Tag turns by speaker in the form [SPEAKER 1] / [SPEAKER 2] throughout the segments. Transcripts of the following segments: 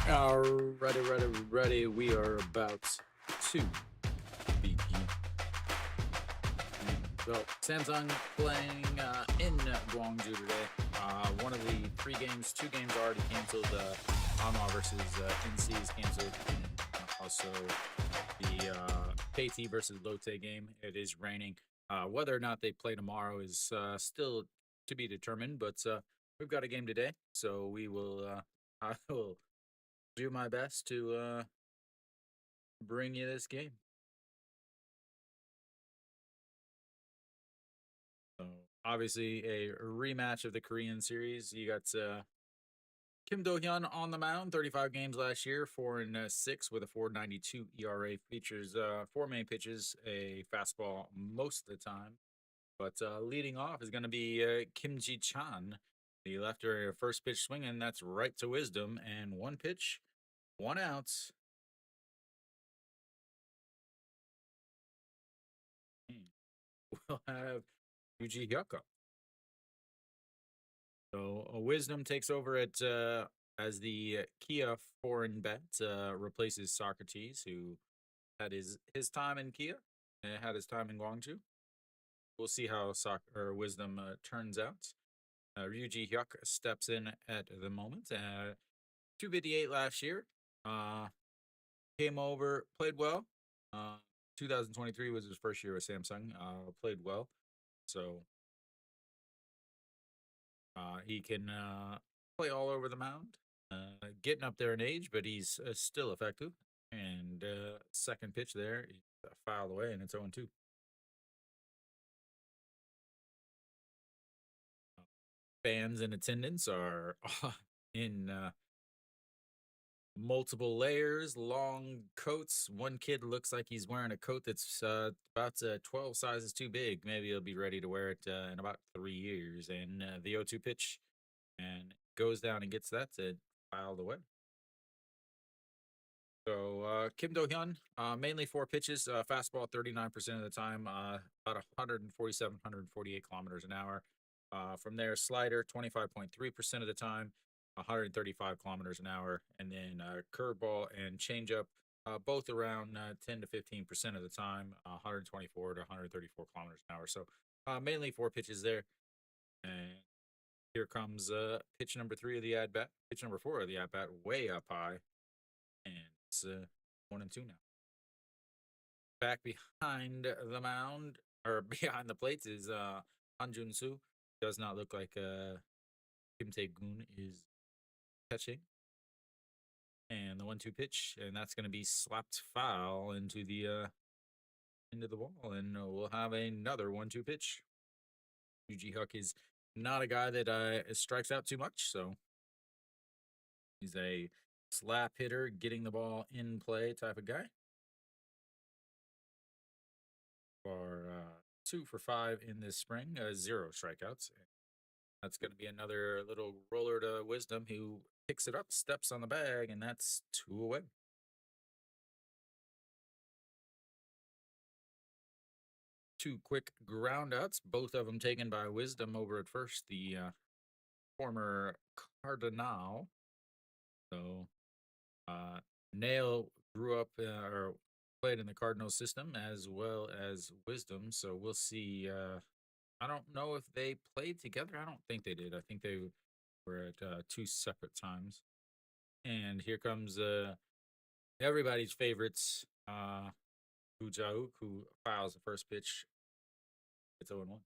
[SPEAKER 1] Ready. We are about to begin. So, Samsung playing in Guangzhou today. One of the three games, two games already canceled. Hanwha versus NC is canceled. Also, the KT versus Lotte game. It is raining. Whether or not they play tomorrow is still to be determined, but we've got a game today, so we will. I will do my best to bring you this game. So obviously a rematch of the Korean series. You got Kim Do-hyun on the mound, 35 games last year, 4-6 with a 4.92 ERA. Features four main pitches, a fastball most of the time. But leading off is going to be Kim Ji-chan, the lefter, first pitch swinging. That's right to Wisdom, and one pitch, one out. We'll have Yuji Hyuka. So Wisdom takes over at as the Kia foreign bet, replaces Socrates, who had his time in Kia and had his time in Guangzhou. We'll see how Wisdom turns out. Ryuji Hyuk steps in at the moment. 258 last year. Came over, played well. 2023 was his first year with Samsung. Played well. So he can play all over the mound. Getting up there in age, but he's still effective. And second pitch there, fouled away, and it's 0-2. Fans in attendance are in multiple layers, long coats. One kid looks like he's wearing a coat that's about 12 sizes too big. Maybe he'll be ready to wear it in about 3 years. And the 0-2 pitch, and goes down and gets that filed away. So Kim Do-hyun, mainly four pitches, fastball 39% of the time, about 147, 148 kilometers an hour. From there, slider 25.3% of the time, 135 kilometers an hour, and then curveball and changeup, both around 10 to 15% of the time, 124 to 134 kilometers an hour. So mainly four pitches there. And here comes pitch number 3 of the at bat, pitch number 4 of the at bat, way up high, and it's 1-2 now. Back behind the mound, or behind the plates, is Han Jun-soo. Does not look like Kim Tae-gun is catching. And the 1-2 pitch, and that's going to be slapped foul into the wall, and we'll have another 1-2 pitch. Yuji Hyuk is not a guy that strikes out too much, so he's a slap hitter, getting the ball in play type of guy. For 2 for 5 in this spring, 0 strikeouts. That's going to be another little roller to Wisdom, who picks it up, steps on the bag, and that's 2 away. Two quick groundouts, both of them taken by Wisdom over at first, the former Cardinal. So Nail grew up or played in the Cardinal system as well as Wisdom. So we'll see. I don't know if they played together. I don't think they did. I think they were at 2 separate times. And here comes everybody's favorites, Woo Ja-hook, who files the first pitch. It's 0-1.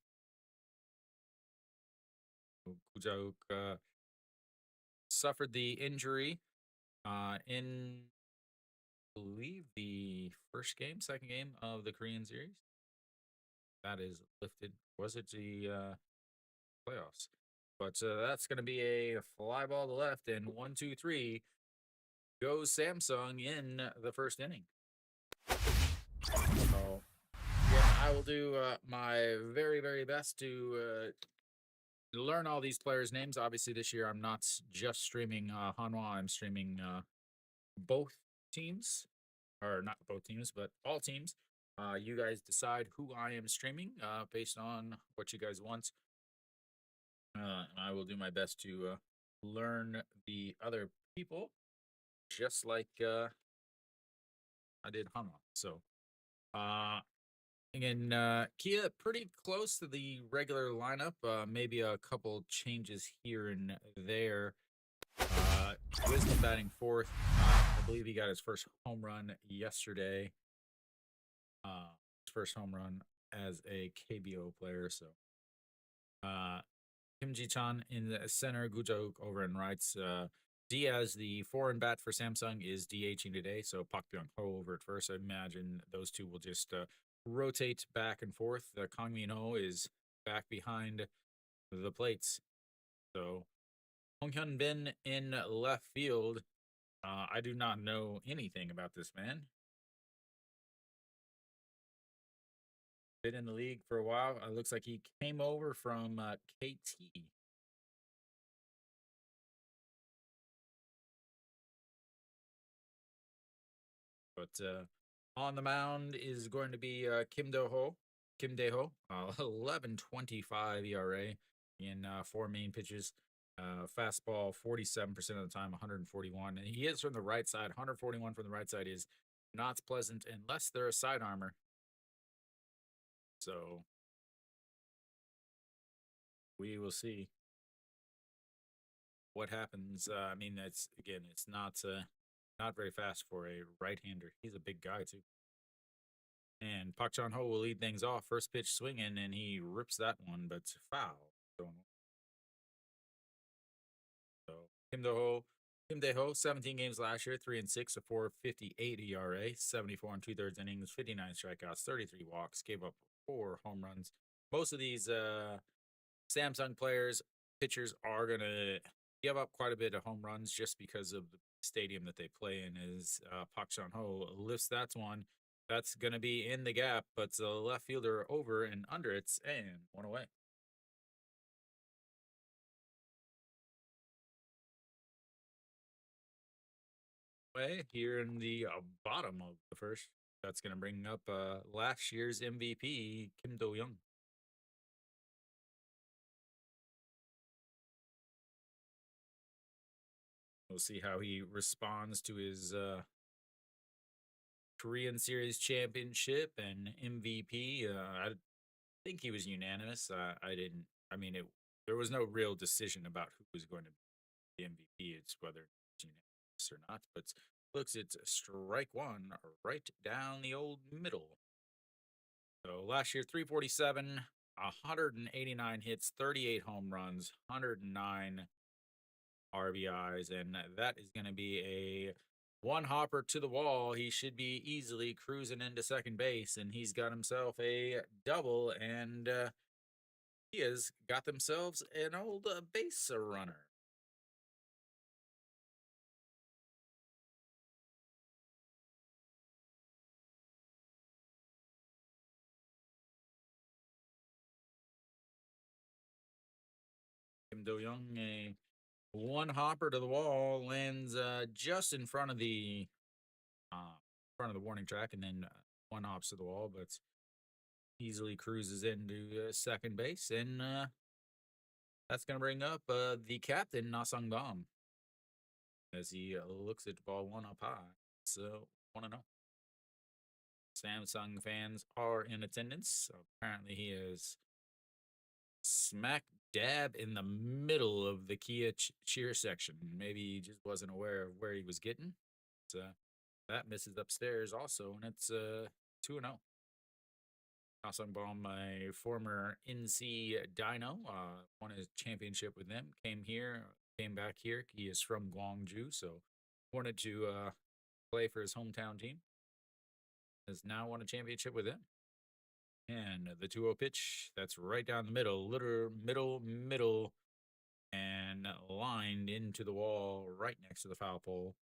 [SPEAKER 1] Woo Ja-hook suffered the injury in, I believe, the second game of the Korean series. That is lifted. Was it the playoffs? But that's going to be a fly ball to left, and 1-2-3 goes Samsung in the first inning. So, yeah, I will do my very, very best to learn all these players' names. Obviously, this year I'm not just streaming Hanwha. I'm streaming both teams, or not both teams, but all teams. You guys decide who I am streaming based on what you guys want. I will do my best to learn the other people. just like I did Hama. So again, Kia pretty close to the regular lineup. Maybe a couple changes here and there. Wisdom batting fourth. I believe he got his first home run yesterday. His first home run as a KBO player. So, Kim Ji-chan in the center, Gujo over in rights. Diaz, the foreign bat for Samsung, is DHing today. So Pak Byung-ho over at first. I imagine those two will just rotate back and forth. Kang Min-ho is back behind the plates. So Hong Hyun Bin in left field. I do not know anything about this man. Been in the league for a while. Looks like he came over from KT. But on the mound is going to be Kim Do-ho. 11.25 ERA in four main pitches. Fastball 47% of the time, 141. And he is from the right side. 141 from the right side is not pleasant unless they're a side armor. So we will see what happens. I mean, it's not very fast for a right-hander. He's a big guy too. And Pak Chan-ho will lead things off. First pitch swinging, and he rips that one, but foul. So Kim Dae-ho, 17 games last year, 3-6, a 4.58 ERA, 74 and 2/3 innings, 59 strikeouts, 33 walks, gave up 4 home runs. Most of these Samsung pitchers are gonna give up quite a bit of home runs just because of the stadium that they play in. As Pak Chan-ho lifts that one, that's gonna be in the gap, but the left fielder over and under it, and one away. Here in the bottom of the first. That's going to bring up last year's MVP, Kim Do-young. We'll see how he responds to his Korean Series championship and MVP. I think he was unanimous. I didn't. I mean, there was no real decision about who was going to be the MVP. It's whether it's unanimous or not. But looks, it's strike one right down the old middle. So last year, 347, 189 hits, 38 home runs, 109 RBIs, and that is going to be a one hopper to the wall. He should be easily cruising into second base, and he's got himself a double, and he has got themselves an old base runner. Kim Do-young, a one hopper to the wall, lands just in front of the warning track, and then one hops to the wall, but easily cruises into second base, and that's going to bring up the captain, Na Sang-bam, as he looks at ball one up high. So, 1-0. Samsung fans are in attendance. So apparently, he is smack dab in the middle of the Kia cheer section. Maybe he just wasn't aware of where he was getting. So that misses upstairs also, and it's 2-0. Na Sang-bam, a former NC Dino, won his championship with them. Came back here. He is from Gwangju, so wanted to play for his hometown team. Has now won a championship with them. And the 2-0 pitch, that's right down the middle, middle, and lined into the wall right next to the foul pole.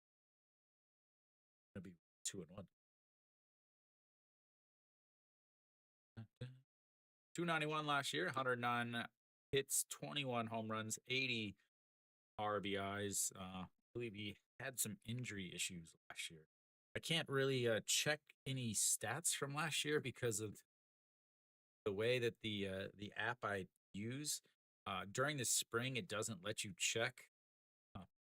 [SPEAKER 1] Gonna be 2-1. 291 last year, 109 hits, 21 home runs, 80 RBIs. I believe he had some injury issues last year. I can't really check any stats from last year because of the way that the app I use during the spring, it doesn't let you check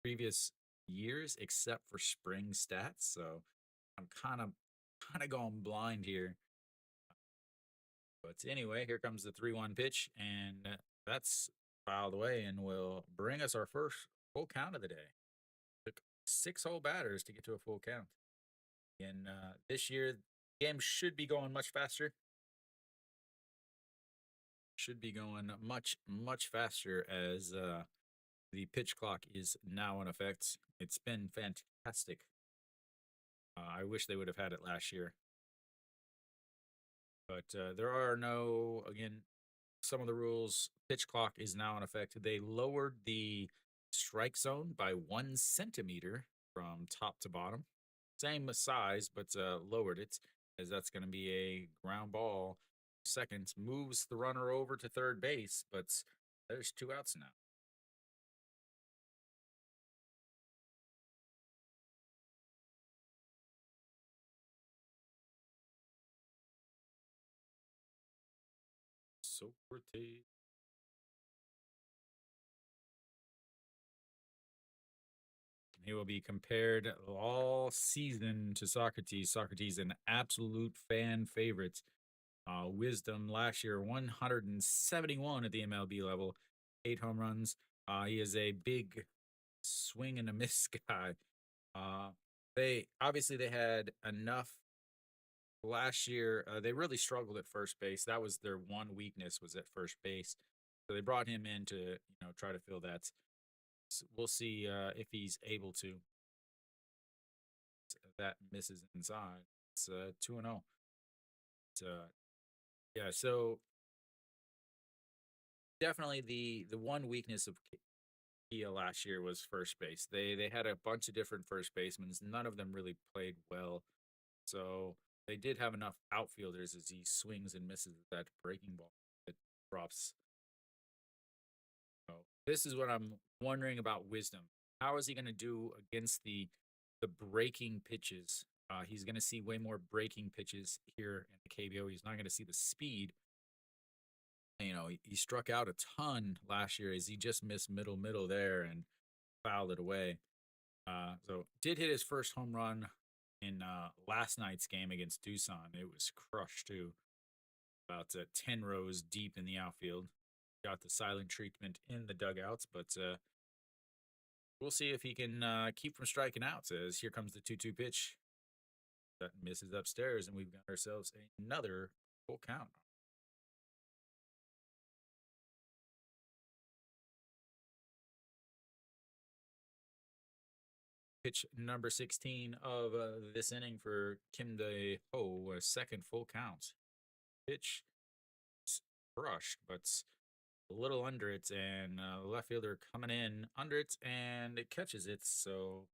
[SPEAKER 1] previous years except for spring stats, so I'm kind of going blind here. But anyway, here comes the 3-1 pitch, and that's fouled away and will bring us our first full count of the day. Took 6 whole batters to get to a full count. And this year, games should be going much faster. Should be going much faster as the pitch clock is now in effect. It's been fantastic. I wish they would have had it last year. But there are no, again, some of the rules. Pitch clock is now in effect. They lowered the strike zone by 1 centimeter from top to bottom. Same size, but lowered it, as that's going to be a ground ball. Second, moves the runner over to third base, but there's 2 outs now. Socrates. He will be compared all season to Socrates. Socrates, an absolute fan favorite. Wisdom last year, 171 at the MLB level, 8 home runs. He is a big swing and a miss guy. They had enough last year. They really struggled at first base. That was their one weakness, was at first base. So they brought him in to try to fill that. So we'll see if he's able to. That misses inside. It's 2-0. Yeah, so definitely the one weakness of Kia last year was first base. They had a bunch of different first basemen. None of them really played well. So they did have enough outfielders as he swings and misses that breaking ball that drops. So this is what I'm wondering about Wisdom. How is he going to do against the breaking pitches? He's going to see way more breaking pitches here in the KBO. He's not going to see the speed. He struck out a ton last year as he just missed middle there and fouled it away. So did hit his first home run in last night's game against Doosan. It was crushed too, about 10 rows deep in the outfield. Got the silent treatment in the dugouts, but we'll see if he can keep from striking out. As here comes the 2-2 pitch that misses upstairs, and we've got ourselves another full count. Pitch number 16 of this inning for Kim Dae Ho, a second full count. Pitch crushed, but a little under it, and left fielder coming in under it, and it catches it. So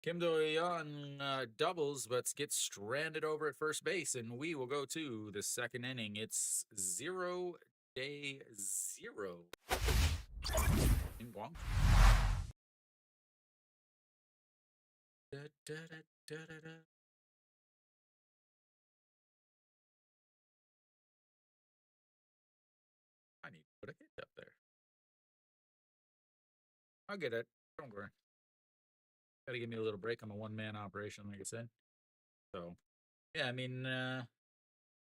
[SPEAKER 1] Kim Do-yeon doubles, but gets stranded over at first base, and we will go to the second inning. It's 0-0 in Guangzhou. Da, da, da, da, da. I need to put a hit up there. I'll get it. Don't worry. Gotta give me a little break. I'm a one-man operation, like I said. So, yeah, I mean,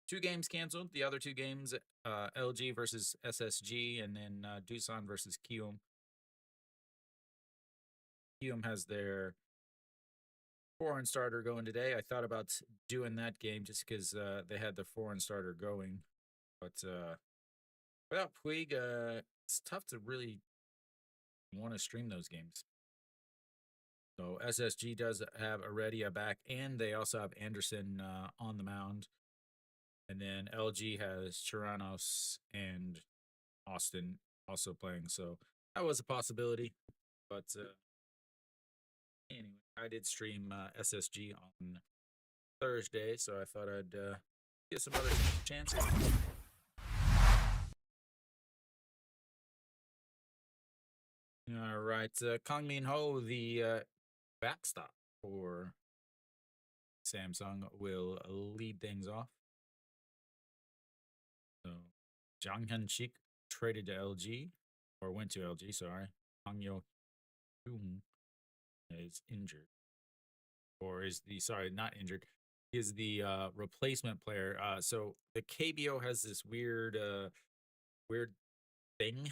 [SPEAKER 1] 2 games canceled. The other 2 games, LG versus SSG, and then Doosan versus Kium. Kium has their foreign starter going today. I thought about doing that game just because they had the foreign starter going. But without Puig, it's tough to really want to stream those games. So SSG does have Heredia back, and they also have Anderson on the mound. And then LG has Chiranos and Austin also playing. So that was a possibility. But anyway, I did stream SSG on Thursday, so I thought I'd get some other chances. All right, Kang Min Ho, the backstop for Samsung, will lead things off. So Jang Hyun Shik traded to LG, or went to LG, sorry. Kang Yo Hyun is injured, or is the sorry not injured, is the replacement player. So the KBO has this weird thing.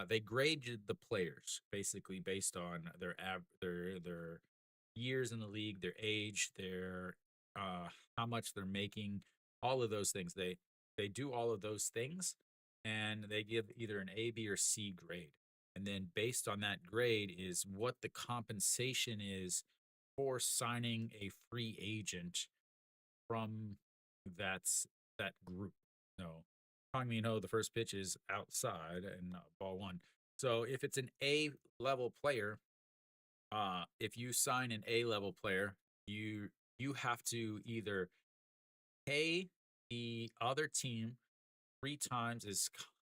[SPEAKER 1] They grade the players basically based on their years in the league, their age, their how much they're making, all of those things. They do all of those things, and they give either an A, B, or C grade. And then based on that grade is what the compensation is for signing a free agent from that group. No, Kang Ho, the first pitch is outside and ball one. So if it's an A level player, if you sign an A level player, you have to either pay the other team 3 times as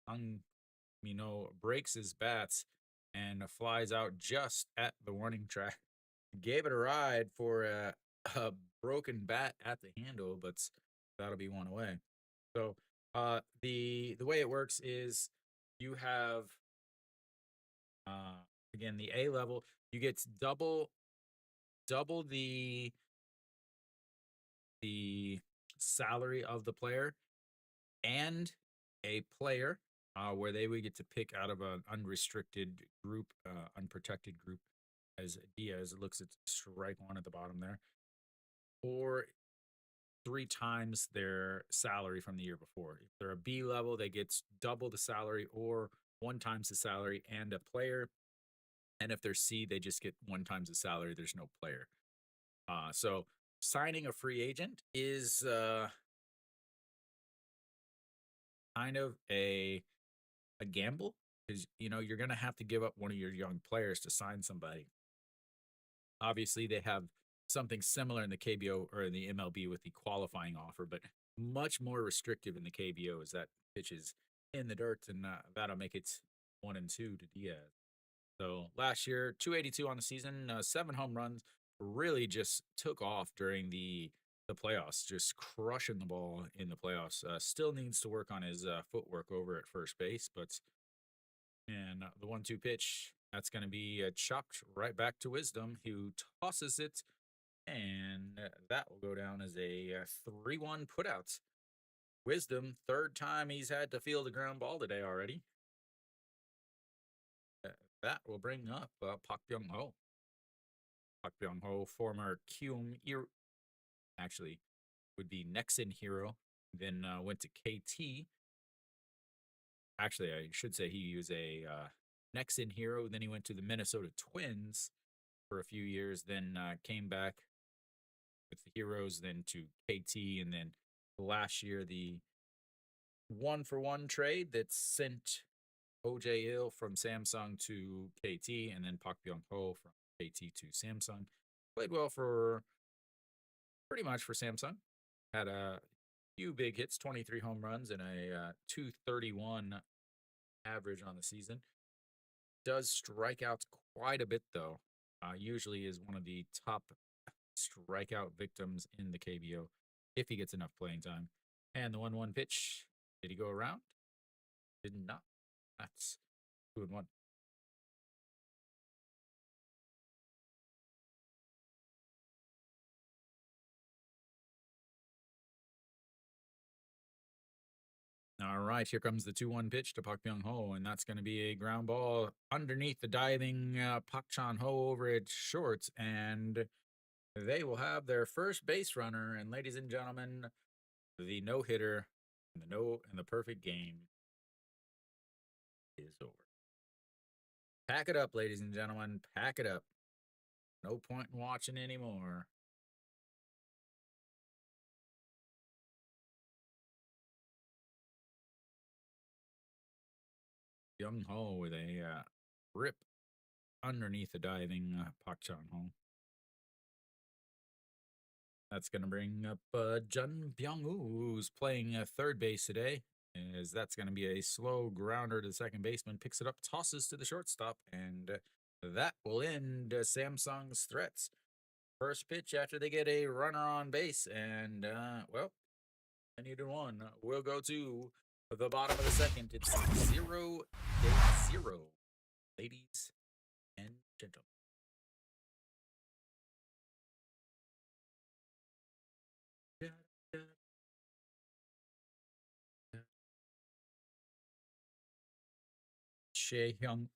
[SPEAKER 1] Kang breaks his bats and flies out just at the warning track. Gave it a ride for a broken bat at the handle, but that'll be one away. So the way it works is you have uh, again the A level. You get double the salary of the player and a player where they would get to pick out of an unrestricted group, unprotected group, as Diaz looks at strike one at the bottom there, or 3 times their salary from the year before. If they're a B level, they get double the salary or 1 times the salary and a player. And if they're C, they just get 1 times the salary. There's no player. So signing a free agent is kind of a gamble because you're going to have to give up one of your young players to sign somebody. Obviously, they have something similar in the KBO or in the MLB with the qualifying offer, but much more restrictive in the KBO is that pitches in the dirt, and that'll make it 1-2 to Diaz. So last year, 282 on the season, 7 home runs, really just took off during the playoffs, just crushing the ball in the playoffs. Still needs to work on his footwork over at first base, but and the 1-2 pitch, that's going to be chopped right back to Wisdom, who tosses it, and that will go down as a 3-1 putout. Wisdom, third time he's had to field a ground ball today already. That will bring up Pak Byung Ho. Pak Byung Ho, former Kyum, actually would be Nexen hero, then went to KT. Actually, I should say he was a Nexen hero. Then he went to the Minnesota Twins for a few years, then came back with the Heroes, then to KT, and then last year the 1-for-1 trade that sent OJ Ill from Samsung to KT, and then Pak Byung Ho from KT to Samsung. Played well for pretty much for Samsung. Had a few big hits, 23 home runs, and a 231 average on the season. Does strike out quite a bit, though. Usually is one of the top strikeout victims in the KBO if he gets enough playing time. And the 1-1 pitch, did he go around? Did not. That's 2-1. All right, here comes the 2-1 pitch to Pak Byung Ho, and that's going to be a ground ball underneath the diving Pak Chan Ho over at short, and they will have their first base runner. And ladies and gentlemen, the no hitter and the perfect game is over. Pack it up, ladies and gentlemen. Pack it up. No point in watching anymore. Young Ho with a rip underneath the diving Pak Chan Ho. That's going to bring up Jun Byung-woo, who's playing third base today, as that's going to be a slow grounder to the second baseman. Picks it up, tosses to the shortstop, and that will end Samsung's threats. First pitch after they get a runner on base, and, well, 1-1. We'll go to the bottom of the second. It's 0-0, ladies and gentlemen. Shea Hyung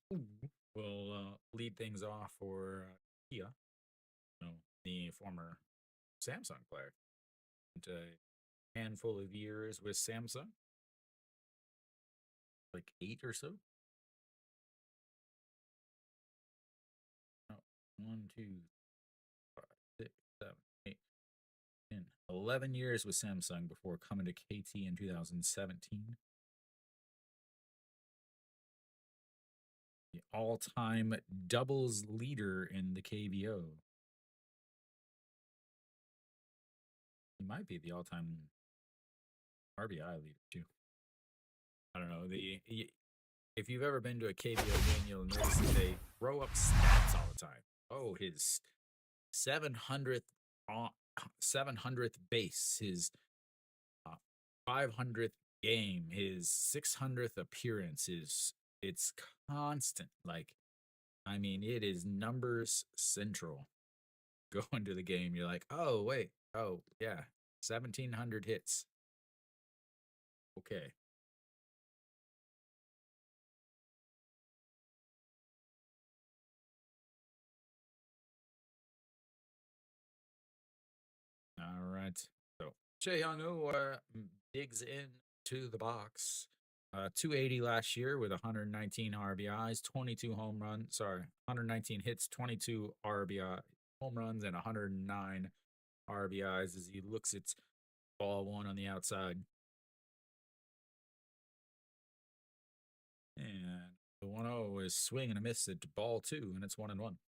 [SPEAKER 1] will lead things off for Kia, the former Samsung player. And a handful of years with Samsung, like 8 or so. Oh, 1, 2, 5, 6, 7, 8, 10, 11 years with Samsung before coming to KT in 2017. The all-time doubles leader in the KBO. He might be the all-time RBI leader too. I don't know. If you've ever been to a KBO game, you'll notice that they throw up stats all the time. Oh, his 700th 700th base, his 500th game, his 600th appearance. It's constant. Like, I mean, it is numbers central. Go into the game, you're like, oh wait, oh yeah, 1,700 hits. Okay. All right. So Chae Young-woo digs into the box. 280 last year with 119 RBIs, 22 home runs. Sorry, 119 hits, 22 RBI home runs, and 109 RBIs as he looks at ball one on the outside. And the 1-0 is swing and a miss at ball two, and it's 1-1.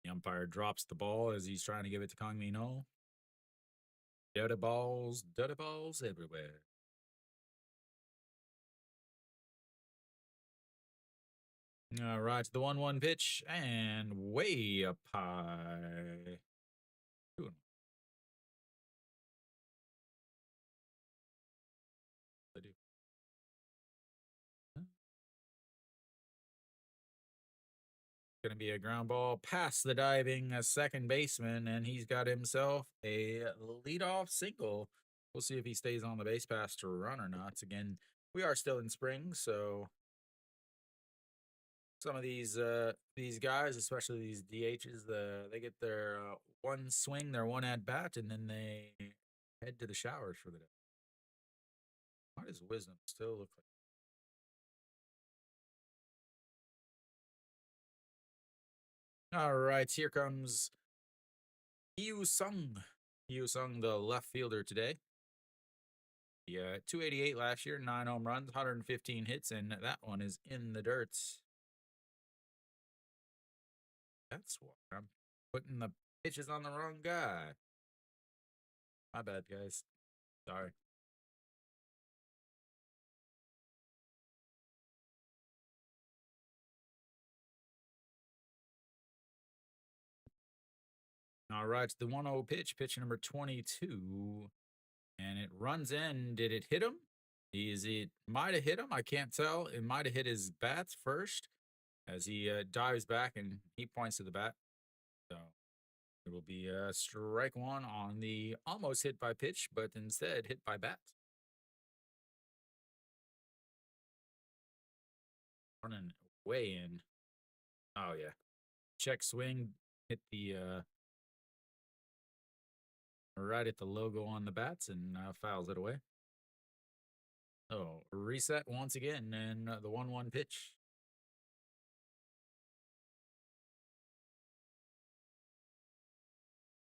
[SPEAKER 1] The umpire drops the ball as he's trying to give it to Kang Min-ho. Dirty balls everywhere. All right, the 1-1 pitch, and way up high. 2-1. They do. Going to be a ground ball past the diving second baseman, and he's got himself a leadoff single. We'll see if he stays on the base pass to run or not. Again, we are still in spring, so some of these guys, especially these DHs, they get their one swing, their one at bat, and then they head to the showers for the day. Why does Wisdom still look like? All right, here comes Hyu Sung. Hyu Sung, the left fielder today. Yeah, 288 last year, 9 home runs, 115 hits, and that one is in the dirt. That's why I'm putting the pitches on the wrong guy. My bad, guys. Sorry. All right, the 1-0 pitch number 22. And it runs in. Did it hit him? It might have hit him. I can't tell. It might have hit his bats first as he dives back and he points to the bat. So it will be strike one on the almost hit by pitch, but instead hit by bat. Running way in. Oh, yeah. Check swing. Hit the right at the logo on the bats and fouls it away. Oh, reset once again, and the 1-1 pitch.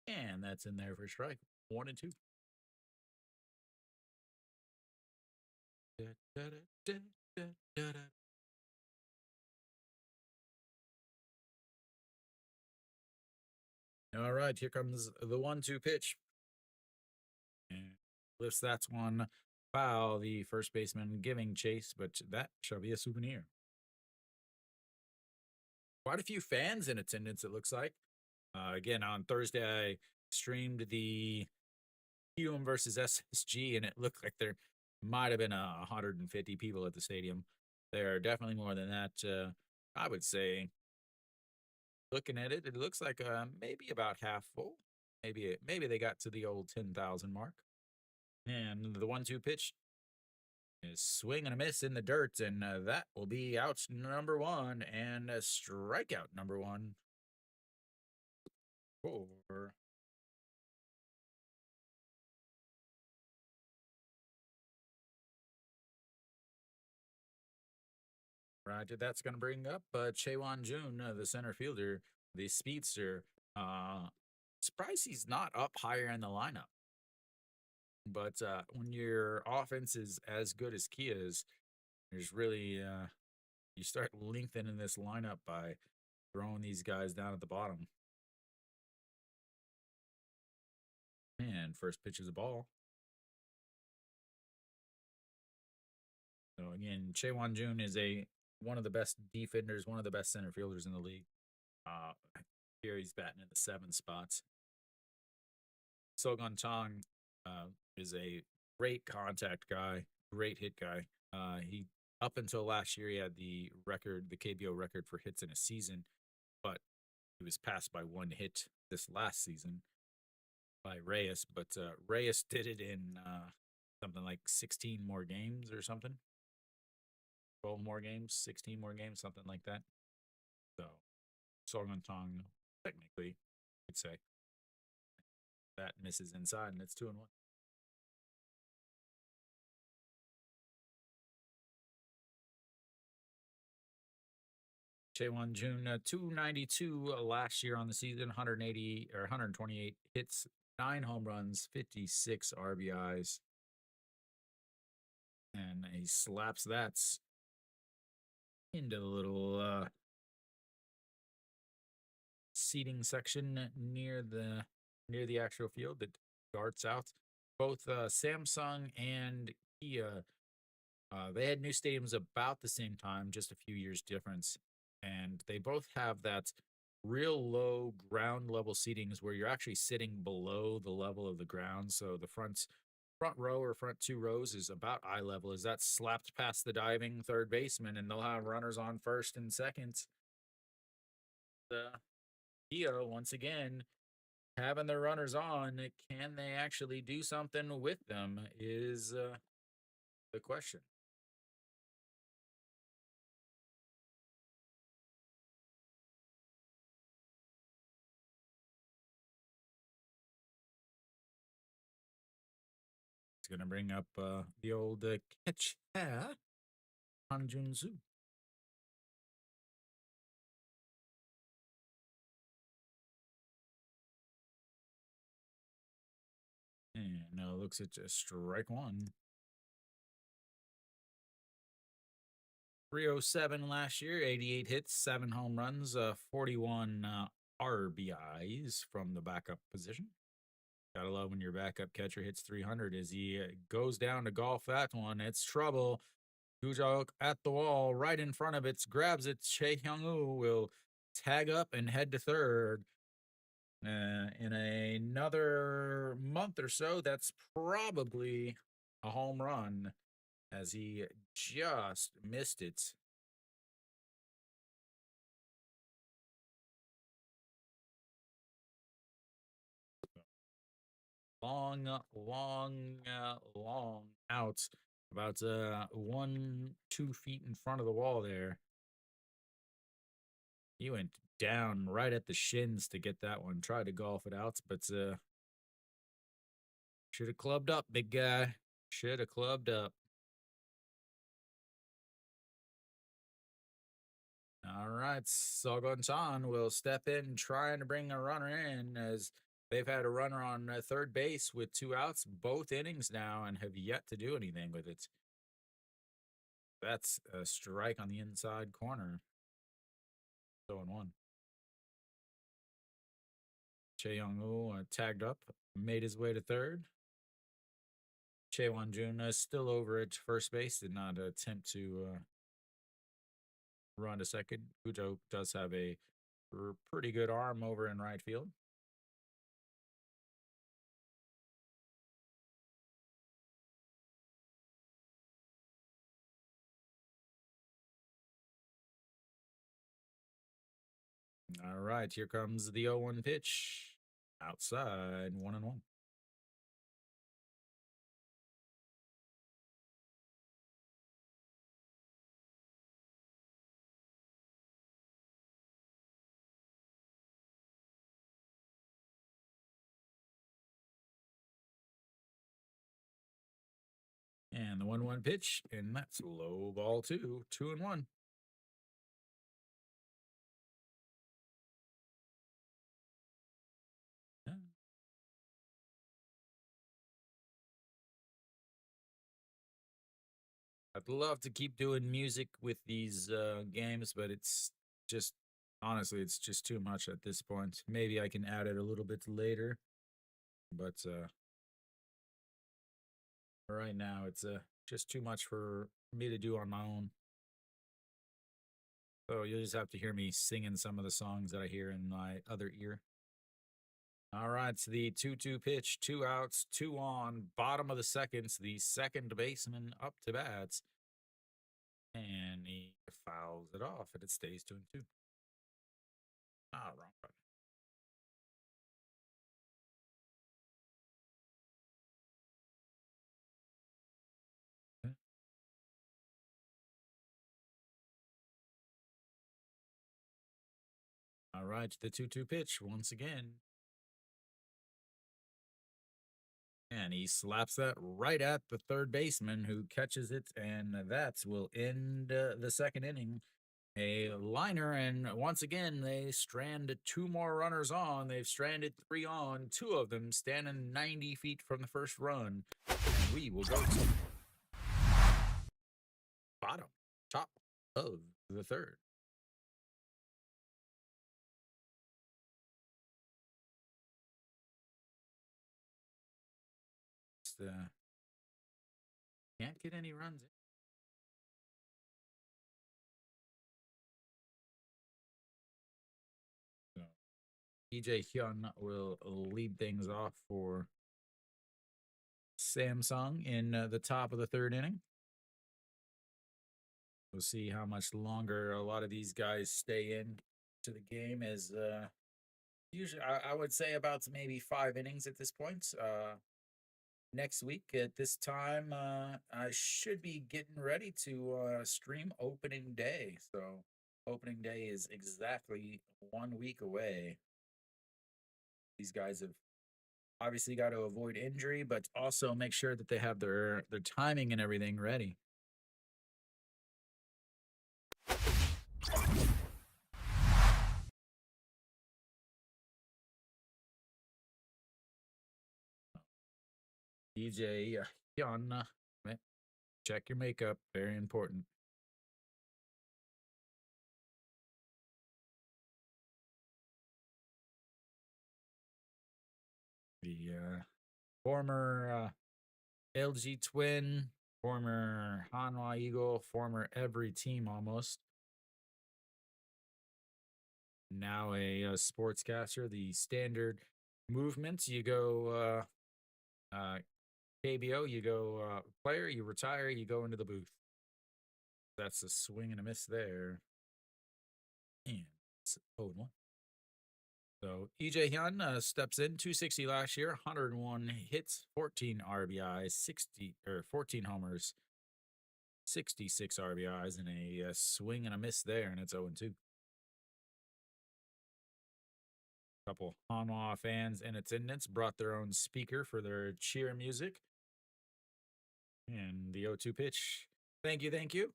[SPEAKER 1] And that's in there for strike. 1-2. All right, here comes the 1-2 pitch. And lifts that one foul, the first baseman giving chase, but that shall be a souvenir. Quite a few fans in attendance, it looks like. Again, on Thursday, I streamed the Hume versus SSG, and it looked like there might have been 150 people at the stadium. There are definitely more than that. I would say, looking at it, it looks like maybe about half full. Maybe they got to the old 10,000 mark. And the 1-2 pitch is swing and a miss in the dirt, and that will be out number one and a strikeout number one for Roger. That's going to bring up Chaewon Jun, the center fielder, the speedster. Surprised he's not up higher in the lineup. But when your offense is as good as Kia's, there's really you start lengthening this lineup by throwing these guys down at the bottom. And first pitch is a ball. So again, Chaewon Jun is one of the best defenders, one of the best center fielders in the league. Uh, Here he's batting in the 7 spots. Sogun Chong is a great contact guy, great hit guy. He up until last year he had the KBO record for hits in a season, but he was passed by 1 hit this last season by Reyes. But Reyes did it in something like 16 more games or something, 12 more games, 16 more games, something like that. So Sogun Chong, technically, you'd say that misses inside, and it's 2-1. Chaewon Jun, 292 last year on the season, 180 or 128 hits, 9 home runs, 56 RBIs. And he slaps that into the little seating section near the actual field that darts out. Both Samsung and Kia, they had new stadiums about the same time, just a few years difference. And they both have that real low ground level seatings where you're actually sitting below the level of the ground. So the front row or front 2 rows is about eye level as that's slapped past the diving third baseman, and they'll have runners on first and second. The Kia, once again, having their runners on, can they actually do something with them is the question. It's going to bring up the old catcher, Han Jun-soo. And now looks at strike one. 307 last year, 88 hits, 7 home runs, 41 RBIs from the backup position. Gotta love when your backup catcher hits 300 as he goes down to golf that one. It's trouble. Gujo at the wall, right in front of it, grabs it. Chae Hyung-woo will tag up and head to third. In another month or so, that's probably a home run as he just missed it. Long out, about 1-2 feet in front of the wall there. He went down right at the shins to get that one. Tried to golf it out, but should have clubbed up, big guy. Should have clubbed up. All right, Sogon-chan will step in, trying to bring a runner in as they've had a runner on third base with 2 outs both innings now and have yet to do anything with it. That's a strike on the inside corner. 0-1. Chae Hyung-woo tagged up, made his way to third. Chaewon Jun is still over at first base, did not attempt to run to second. Gujo does have a pretty good arm over in right field. All right, here comes the 0-1 pitch. Outside, 1-1. And the 1-1 pitch, and that's low ball 2, 2-1. Yeah. I'd love to keep doing music with these games, but it's just honestly, it's just too much at this point. Maybe I can add it a little bit later, but right now it's just too much for me to do on my own. So you'll just have to hear me singing some of the songs that I hear in my other ear. All right, so the 2-2 pitch, 2 outs, 2 on, bottom of the seconds. The second baseman up to bats, and he fouls it off, and it stays 2-2. Ah, wrong button. All right, the 2-2 pitch once again. And he slaps that right at the third baseman who catches it, and that will end the second inning. A liner, and once again, they strand 2 more runners on. They've stranded 3 on, 2 of them standing 90 feet from the first run. And we will go to bottom, top of the third. Just, can't get any runs in. So EJ Hyun will lead things off for Samsung in the top of the third inning. We'll see how much longer a lot of these guys stay in to the game. As usually, I would say about maybe 5 innings at this point. Next week at this time, I should be getting ready to stream opening day. So opening day is exactly 1 week away. These guys have obviously got to avoid injury, but also make sure that they have their timing and everything ready. DJ Hyun, check your makeup. Very important. The former LG Twin, former Hanwha Eagle, former every team almost. Now a sportscaster. The standard movements: you go KBO, you go player, you retire, you go into the booth. That's a swing and a miss there. And it's 0-1. So EJ Hyun steps in 260 last year, 101 hits, 14 RBIs, 14 homers, 66 RBIs, and a swing and a miss there, and it's 0-2. Couple Hanwha fans in attendance brought their own speaker for their cheer music. And the 0-2 pitch. Thank you, thank you.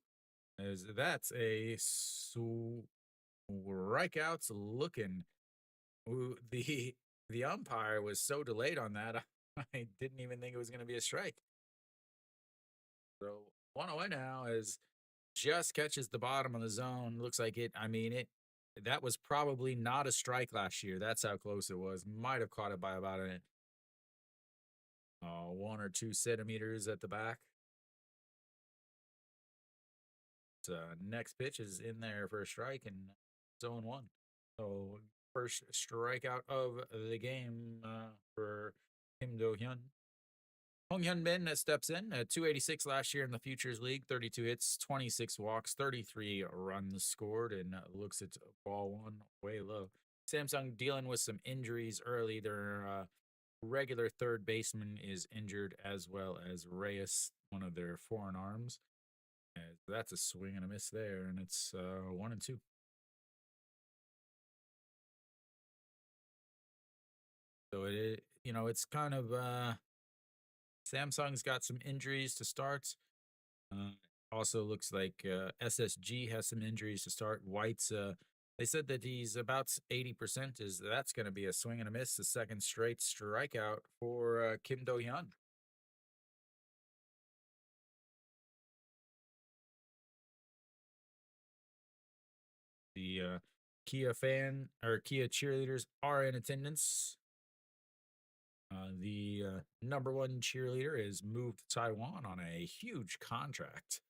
[SPEAKER 1] As that's a strikeouts looking. Ooh, the umpire was so delayed on that, I didn't even think it was going to be a strike. So 1-0 now as just catches the bottom of the zone. Looks like it. I mean it. That was probably not a strike last year. That's how close it was. Might have caught it by about 1 or 2 centimeters at the back. Next pitch is in there for a strike, and it's 0-1. So first strikeout of the game for Kim Do Hyun. Hong Hyun Min steps in at 286 last year in the Futures League, 32 hits, 26 walks, 33 runs scored, and looks at ball one way low. Samsung dealing with some injuries early. Their regular third baseman is injured, as well as Reyes, one of their foreign arms. And that's a swing and a miss there, and it's 1-2. So it's kind of Samsung's got some injuries to start. Uh, Also looks like SSG has some injuries to start. White's they said that he's about 80%. Is that's going to be a swing and a miss, the second straight strikeout for Kim Do Hyun. The Kia fan or Kia cheerleaders are in attendance. The number one cheerleader is moved to Taiwan on a huge contract.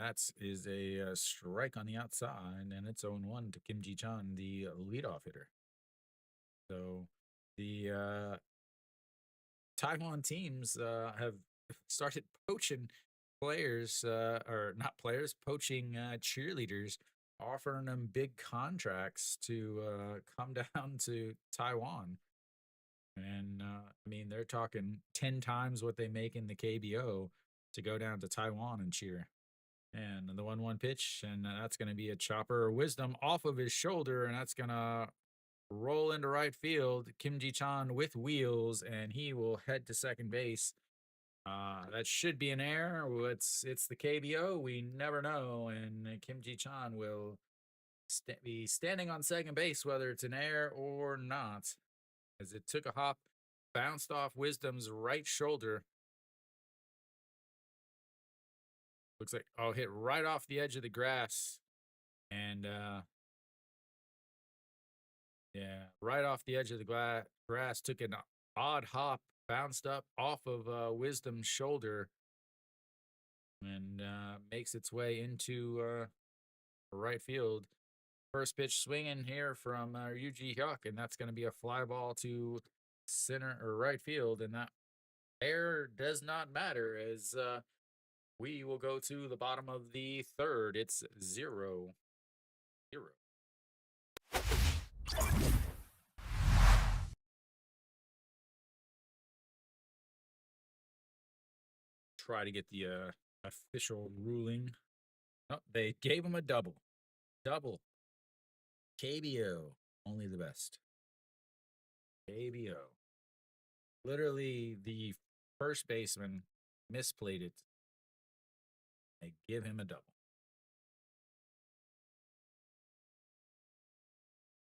[SPEAKER 1] That is a strike on the outside, and it's 0-1 to Kim Ji Chan, the leadoff hitter. So the Taiwan teams have started poaching players, or not players, poaching cheerleaders, offering them big contracts to come down to Taiwan. And I mean, they're talking 10 times what they make in the KBO to go down to Taiwan and cheer. And the 1-1 pitch, and that's going to be a chopper wisdom off of his shoulder, and that's going to roll into right field. Kim Ji Chan with wheels, and he will head to second base. That should be an error. It's the KBO. We never know, and Kim Ji Chan will be standing on second base, whether it's an error or not, as it took a hop, bounced off Wisdom's right shoulder. Looks like hit right off the edge of the grass, and yeah, right off the edge of the grass. Took an odd hop, bounced up off of Wisdom's shoulder, and makes its way into right field. First pitch swinging here from Yuji Hyuk, and that's going to be a fly ball to center or right field, and that error does not matter as we will go to the bottom of the third. It's 0-0. Try to get the official ruling. Oh, they gave him a double. Double. KBO. Only the best. KBO. Literally, the first baseman misplayed it. They give him a double.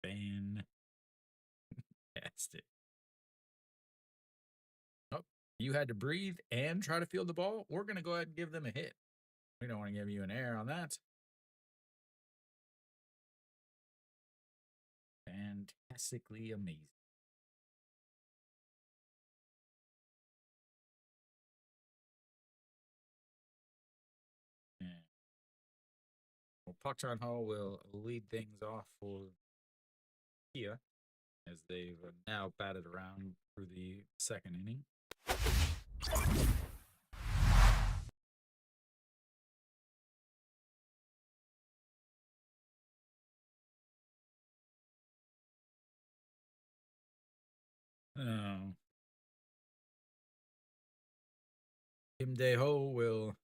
[SPEAKER 1] Fantastic. Oh, you had to breathe and try to field the ball. We're going to go ahead and give them a hit. We don't want to give you an error on that. Fantastically amazing. Yeah. Well, Park Chan Ho will lead things off for Kia as they've now batted around through the second inning. Oh, Kim Dae Ho will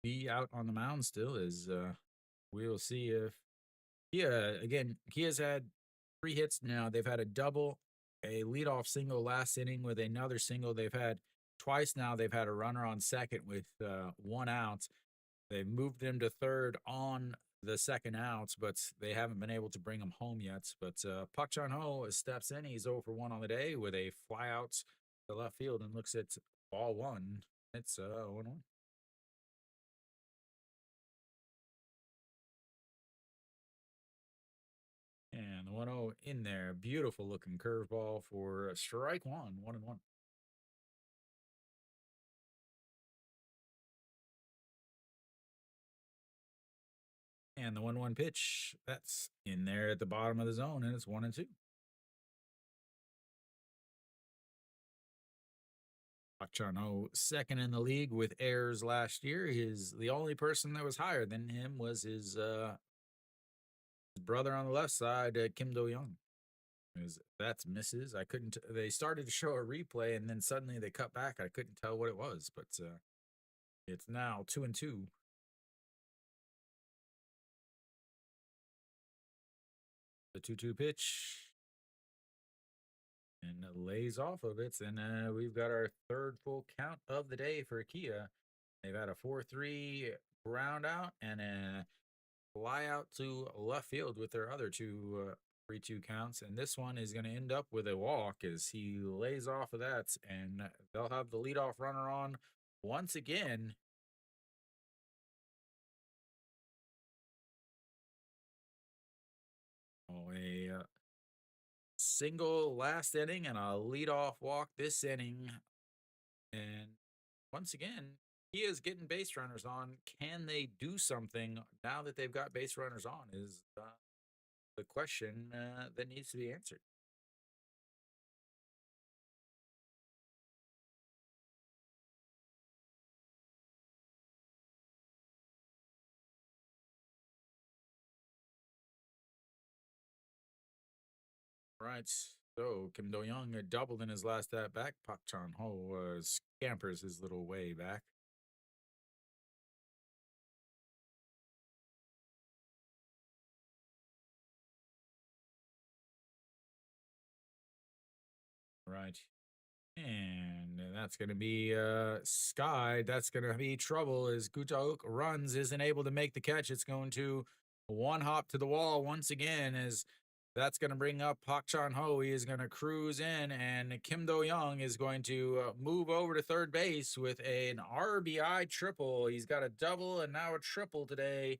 [SPEAKER 1] be out on the mound still as we'll see if Kia's had 3 hits now. They've had a double, a leadoff single last inning with another single. They've had twice now. They've had a runner on second with 1 out. They've moved him to third on the second out, but they haven't been able to bring him home yet. But Park Chan Ho steps in. He's 0 for 1 on the day with a fly out to left field and looks at ball one. It's 1-1. And the 1-0 in there. Beautiful looking curveball for strike one, 1-1. And the 1-1 pitch, that's in there at the bottom of the zone, and it's 1-2. Chano, second in the league with errors last year. The only person that was higher than him was his brother on the left side, Kim Do Young. That's misses. I couldn't. They started to show a replay, and then suddenly they cut back. I couldn't tell what it was, but it's now 2-2. The 2-2 pitch. and lays off of it. And we've got our third full count of the day for Kia. They've had a 4-3 ground out and a fly out to left field with their other two 3-2 counts. And this one is going to end up with a walk as he lays off of that. And they'll have the leadoff runner on once again. Oh, a single last inning and a leadoff walk this inning. And once again, he is getting base runners on. Can they do something now that they've got base runners on? Is the question that needs to be answered. Right. So Kim Do Young doubled in his last at bat. Pak Chan Ho scampers his little way back. Right. And that's going to be Sky. That's going to be trouble as Gutaok runs, isn't able to make the catch. It's going to one hop to the wall once again as that's going to bring up Pak Chan Ho. He is going to cruise in, and Kim Do Young is going to move over to third base with an RBI triple. He's got a double and now a triple today.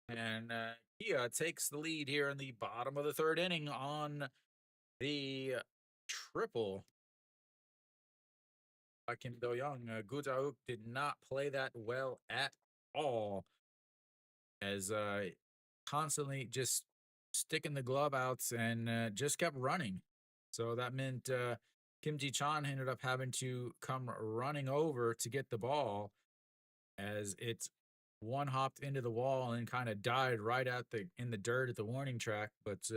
[SPEAKER 1] And Kia takes the lead here in the bottom of the third inning on the triple. Kim Do Young. Gutauk did not play that well at all, as constantly just sticking the glove out and just kept running. So that meant Kim Ji Chan ended up having to come running over to get the ball, as it one hopped into the wall and kind of died right at the in the dirt at the warning track. But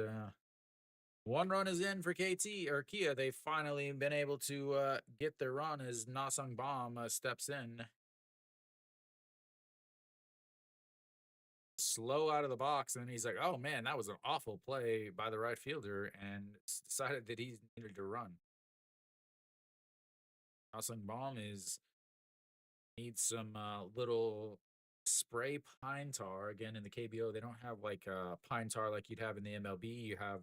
[SPEAKER 1] one run is in for KT or Kia. They've finally been able to get their run as Nasung Bomb steps in. Slow out of the box, and he's like, "Oh man, that was an awful play by the right fielder," and decided that he needed to run. Nasung Bomb is needs some little spray pine tar. Again, in the KBO, they don't have like pine tar like you'd have in the MLB. You have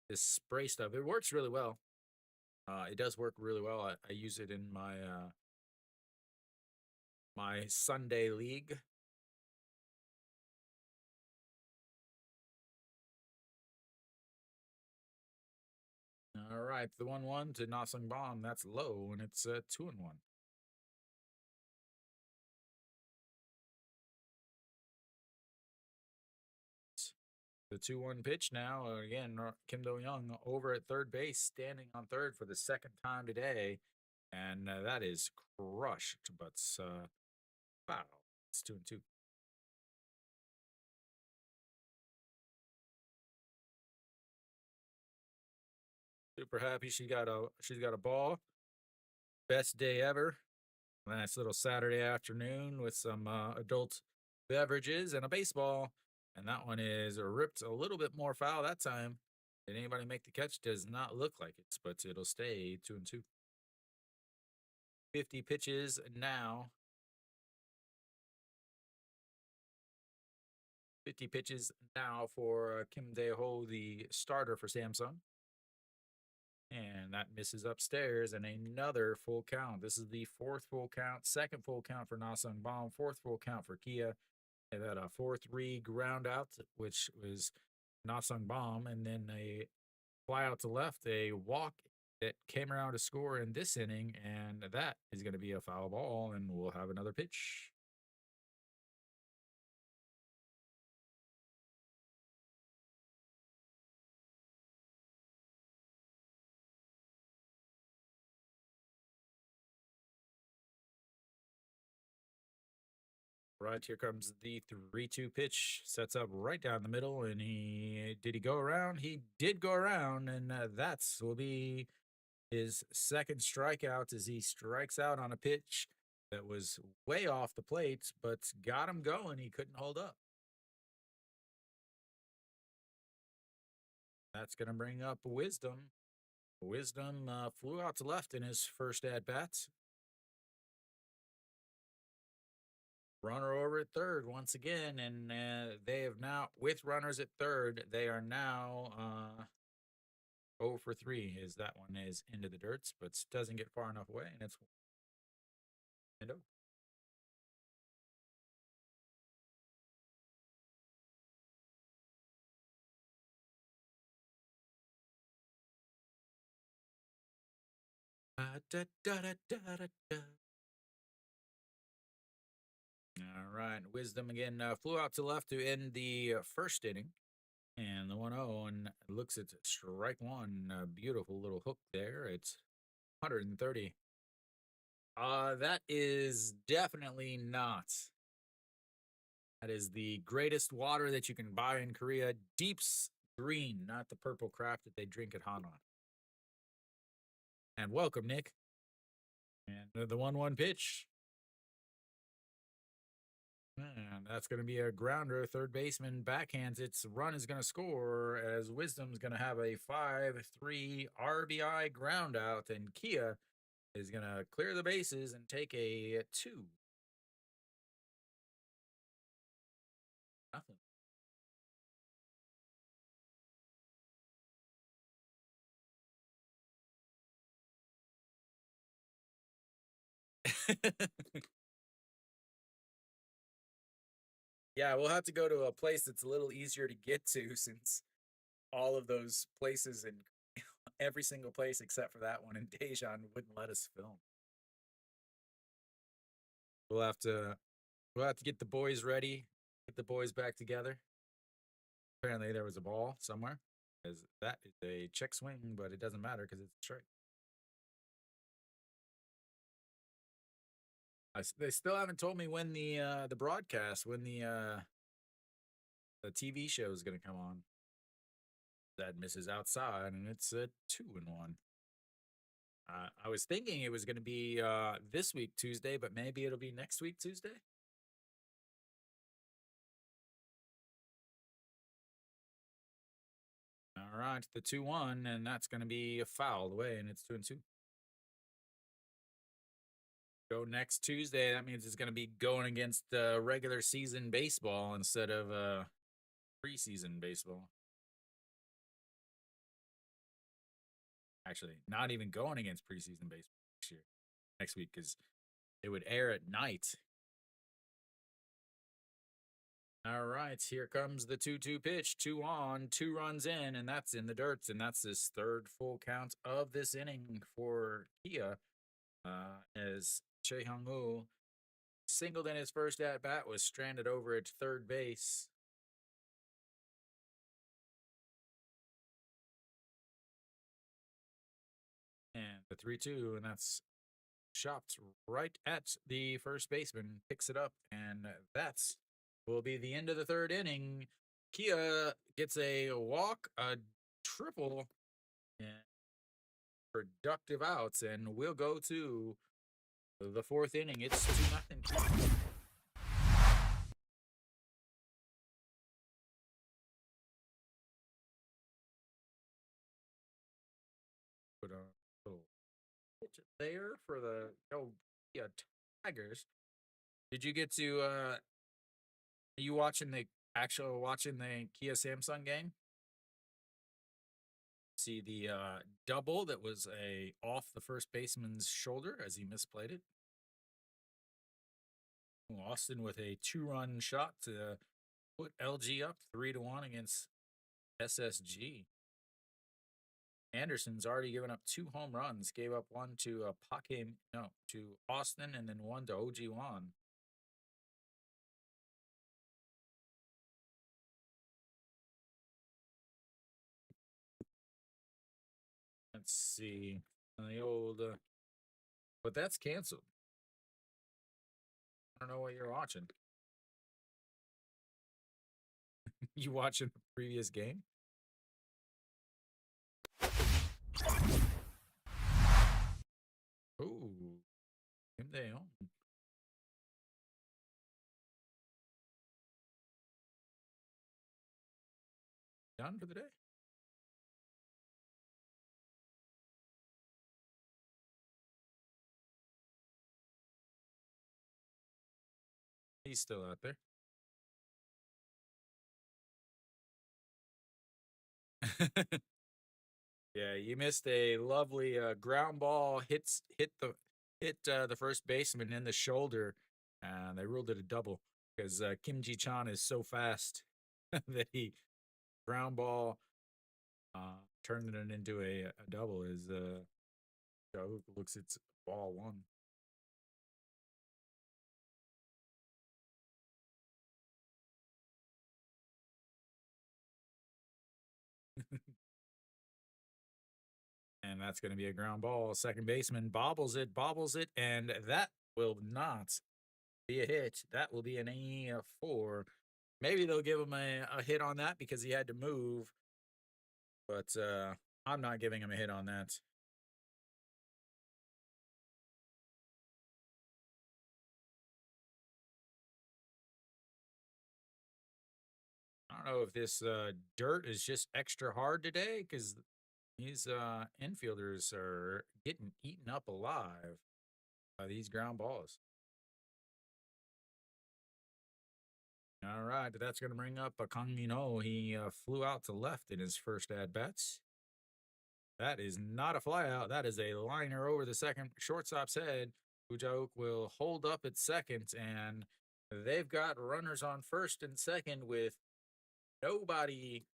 [SPEAKER 1] this spray stuff. It works really well. It does work really well. I use it in my Sunday league. All right, the 1-1 to Nasung Bomb. That's low, and it's 2-1. The 2-1 pitch now. Again, Kim Do Young over at third base, standing on third for the second time today. And that is crushed, but wow, it's 2-2. Super happy she's got a ball. Best day ever. Nice little Saturday afternoon with some adult beverages and a baseball. And that one is ripped a little bit more foul that time. Did anybody make the catch? Does not look like it, but it'll stay 2-2. 50 pitches now. 50 pitches now for Kim Dae-ho, the starter for Samsung. And that misses upstairs, and another full count. This is the fourth full count, second full count for Nasung Bomb, fourth full count for Kia. They had a 4-3 ground out, which was Nasung Bomb, and then a fly out to left, a walk that came around to score in this inning, and that is going to be a foul ball, and we'll have another pitch. Right, here comes the 3-2 pitch. Sets up right down the middle, and did he go around? He did go around, and that's will be his second strikeout as he strikes out on a pitch that was way off the plate, but got him going. He couldn't hold up. That's going to bring up Wisdom. Wisdom flew out to left in his first at bat. Runner over at third once again, and they have now, with runners at third, they are now 0 for 3. As that one is into the dirts, but doesn't get far enough away, and it's window. Da, da, da, da, da, da. All right, Wisdom again flew out to left to end the first inning. And the 1-0, and it looks at strike one. A beautiful little hook there. It's 130. That is definitely not. That is the greatest water that you can buy in Korea. Deep's green, not the purple crap that they drink at Hanan. And welcome, Nick. And the 1-1 pitch. And that's going to be a grounder. Third baseman backhands. Its run is going to score as Wisdom's going to have a 5-3 RBI ground out. And Kia is going to clear the bases and take a 2. Nothing. Yeah, we'll have to go to a place that's a little easier to get to since all of those places and every single place except for that one in Daejeon wouldn't let us film. We'll have to get the boys ready, get the boys back together. Apparently there was a ball somewhere. As that is a check swing, but it doesn't matter because it's a strike. They still haven't told me when the broadcast, when the TV show is going to come on. That misses outside, and it's a 2-1. I was thinking it was going to be this week Tuesday, but maybe it'll be next week Tuesday. All right, the 2-1, and that's going to be a foul away, and it's 2-2. Go next Tuesday. That means it's going to be going against regular season baseball instead of preseason baseball. Actually, not even going against preseason baseball next week, because it would air at night. All right, here comes the 2-2 pitch. 2 on, 2 runs in, and that's in the dirt. And that's his third full count of this inning for Kia. As Choi Hyung-woo singled in his first at bat, was stranded over at third base. And the 3-2, and that's chopped right at the first baseman, picks it up, and that's will be the end of the third inning. Kia gets a walk, a triple, and productive outs, and we'll go to the fourth inning. It's 2-0. Put a little pitch there for the Kia Tigers. Did you get to are you watching the Kia Samsung game? See the double that was a off the first baseman's shoulder as he misplayed it. Austin with a 2-run shot to put LG up 3-1 against SSG. Anderson's already given up 2 home runs. Gave up one to to Austin, and then one to OG Wan. Let's see the old, but that's canceled. I don't know what you're watching. You watching the previous game? Ooh, Kim Dae-yeon. Done for the day. He's still out there. Yeah, you missed a lovely ground ball. Hit the first baseman in the shoulder, and they ruled it a double because Kim Ji Chan is so fast that he ground ball turning it into a double. Is Joe looks it's ball one. And that's going to be a ground ball. Second baseman bobbles it, and that will not be a hit. That will be an A4. Maybe they'll give him a hit on that because he had to move, but I'm not giving him a hit on that. I don't know if this dirt is just extra hard today because these infielders are getting eaten up alive by these ground balls. All right, that's going to bring up a Kang Min-ho. He flew out to left in his first at bats. That is not a flyout. That is a liner over the second shortstop's head. Pujauk will hold up at second, and they've got runners on first and second with nobody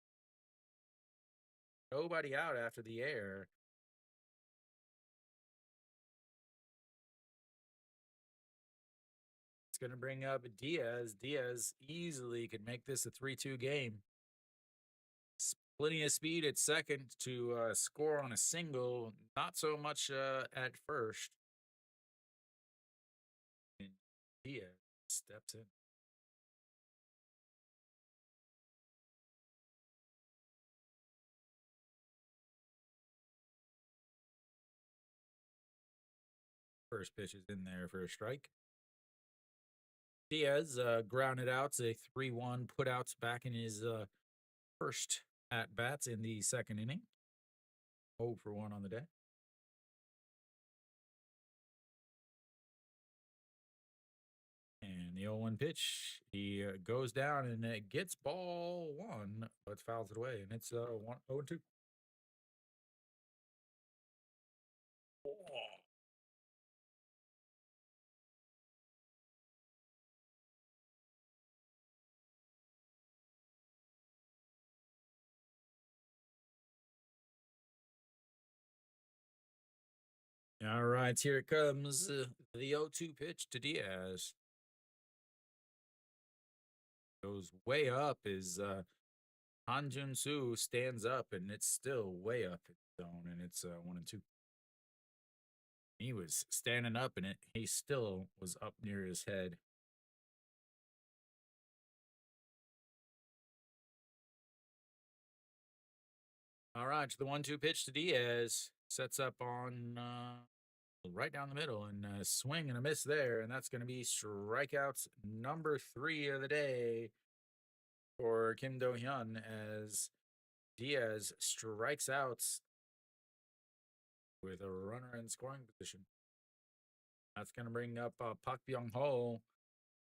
[SPEAKER 1] nobody out after the air. It's going to bring up Diaz. Diaz easily could make this a 3-2 game. Plenty of speed at second to score on a single. Not so much at first. And Diaz steps in. First pitch is in there for a strike. Diaz grounded out a 3-1 putouts back in his first at bats in the second inning. 0 for 1 on the day. And the 0-1 pitch, he goes down and it gets ball one, but fouls it away. And it's 0-2. All right, here it comes. The 0-2 pitch to Diaz. Goes way up. Is Han Jun Soo stands up, and it's still way up in the zone, and it's 1-2. He was standing up, and he still was up near his head. All right, the 1-2 pitch to Diaz sets up on right down the middle, and swing and a miss there, and that's going to be strikeouts number 3 of the day for Kim Do Hyun as Diaz strikes out with a runner in scoring position. That's going to bring up Park Byung Ho,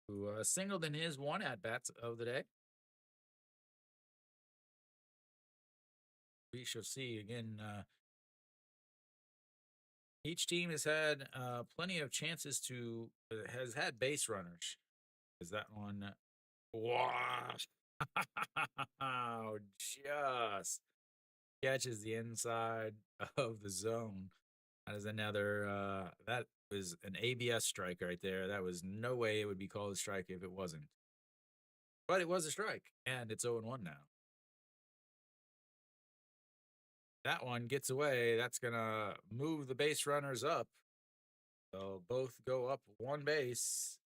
[SPEAKER 1] who singled in his one at bats of the day. We shall see again. Each team has had plenty of chances to has had base runners. Is that one? Wow! Just catches the inside of the zone. That is another. That was an ABS strike right there. That was no way it would be called a strike if it wasn't. But it was a strike, and it's 0-1 now. That one gets away. That's gonna move the base runners up. They'll both go up one base.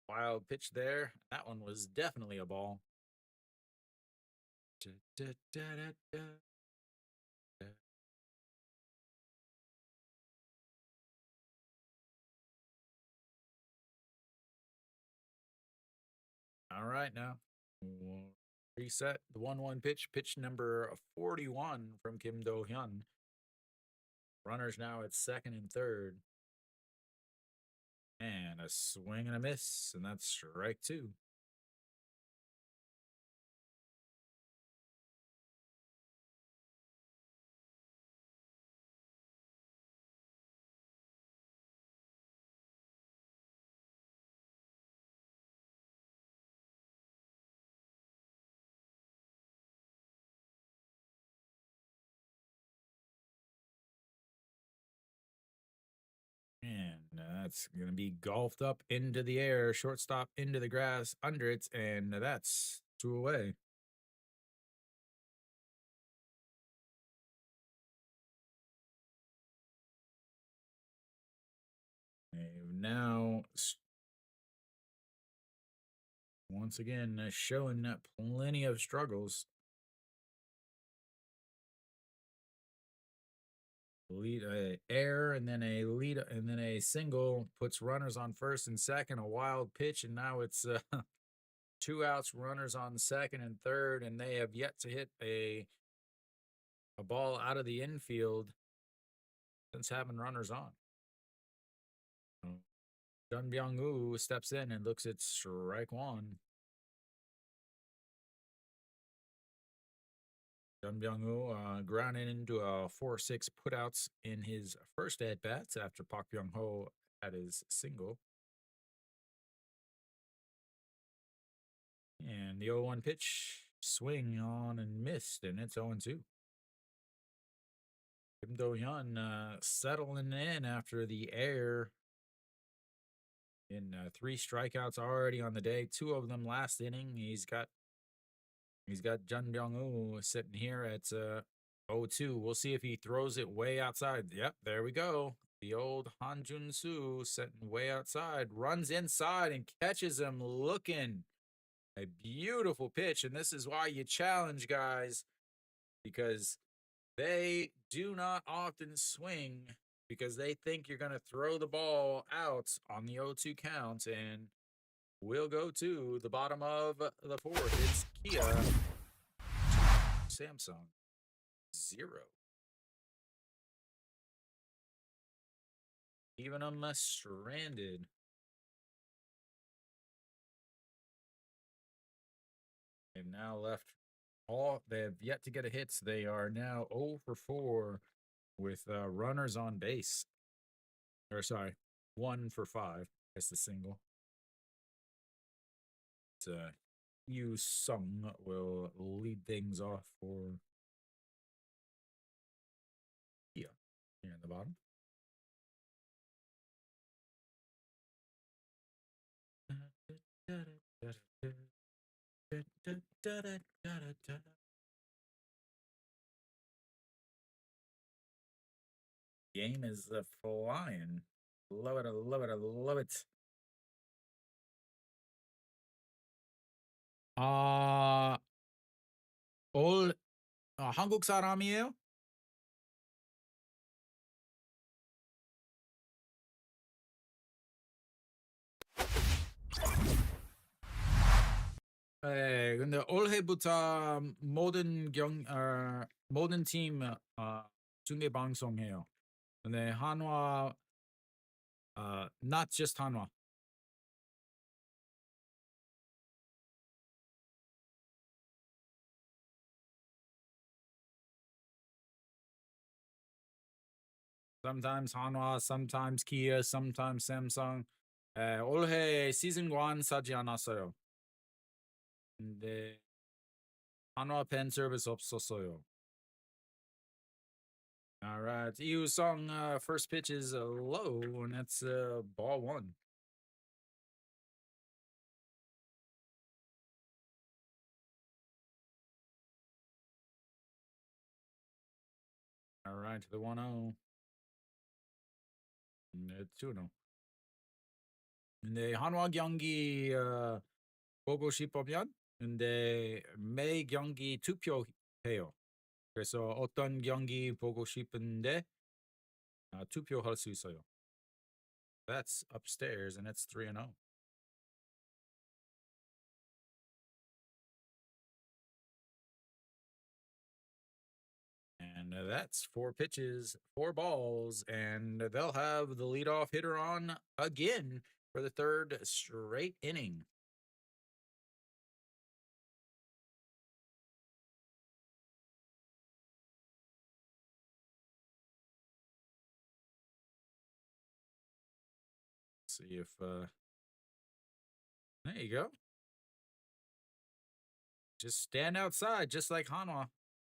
[SPEAKER 1] Wild pitch there. That one was definitely a ball. All right, now reset the 1-1 pitch. Pitch number 41 from Kim Do Hyun. Runners now at second and third. And a swing and a miss, and that's strike two. And that's going to be golfed up into the air, shortstop into the grass, under it, and that's two away. Now, once again, showing plenty of struggles. Lead a air and then a lead and then a single puts runners on first and second. A wild pitch, and now it's two outs, runners on second and third, and they have yet to hit a ball out of the infield since having runners on. Jun Byung-woo steps in and looks at strike one. Jun Byung-woo grounded into a 4-6 putouts in his first at bats after Park Byung-ho had his single. And the 0-1 pitch, swing on and missed, and it's 0-2. Kim Do-hyun settling in after the air in 3 strikeouts already on the day, 2 of them last inning. He's got Jun Byung-woo sitting here at 0-2. We'll see if he throws it way outside. Yep, there we go. The old Han Jun-soo sitting way outside, runs inside and catches him looking. A beautiful pitch, and this is why you challenge guys, because they do not often swing because they think you're going to throw the ball out on the 0-2 count, and we'll go to the bottom of the fourth. It's Kia, Samsung, 0. Even them stranded. They've now left they have yet to get a hit. So they are now 0 for 4 with runners on base. Or sorry, 1 for 5. That's the single. Yu Sung will lead things off for Kia here in the bottom. Game is flying. Love it, I love it, I love it. 올 한국 사람이에요? 네, 근데 올해부터 모든 팀 중계 방송해요. 근데 한화, not just 한화. Sometimes Hanwha, sometimes Kia, sometimes Samsung. 올해 시즌 1 사지 않았어요. 근데 한화 팬 서비스 없었어요. All right, Yu Sung first pitch is low, and that's ball 1. All right, to the 1-0. 네, 2-0. 근데 한화 경기 보고 싶으면 근데 매 경기 투표해요. 그래서 어떤 경기 보고 싶은데 투표할 수 있어요. That's upstairs, and it's 3-0. And that's 4 pitches, 4 balls, and they'll have the leadoff hitter on again. for the third straight inning. See if there you go. Just stand outside, just like Hanwha.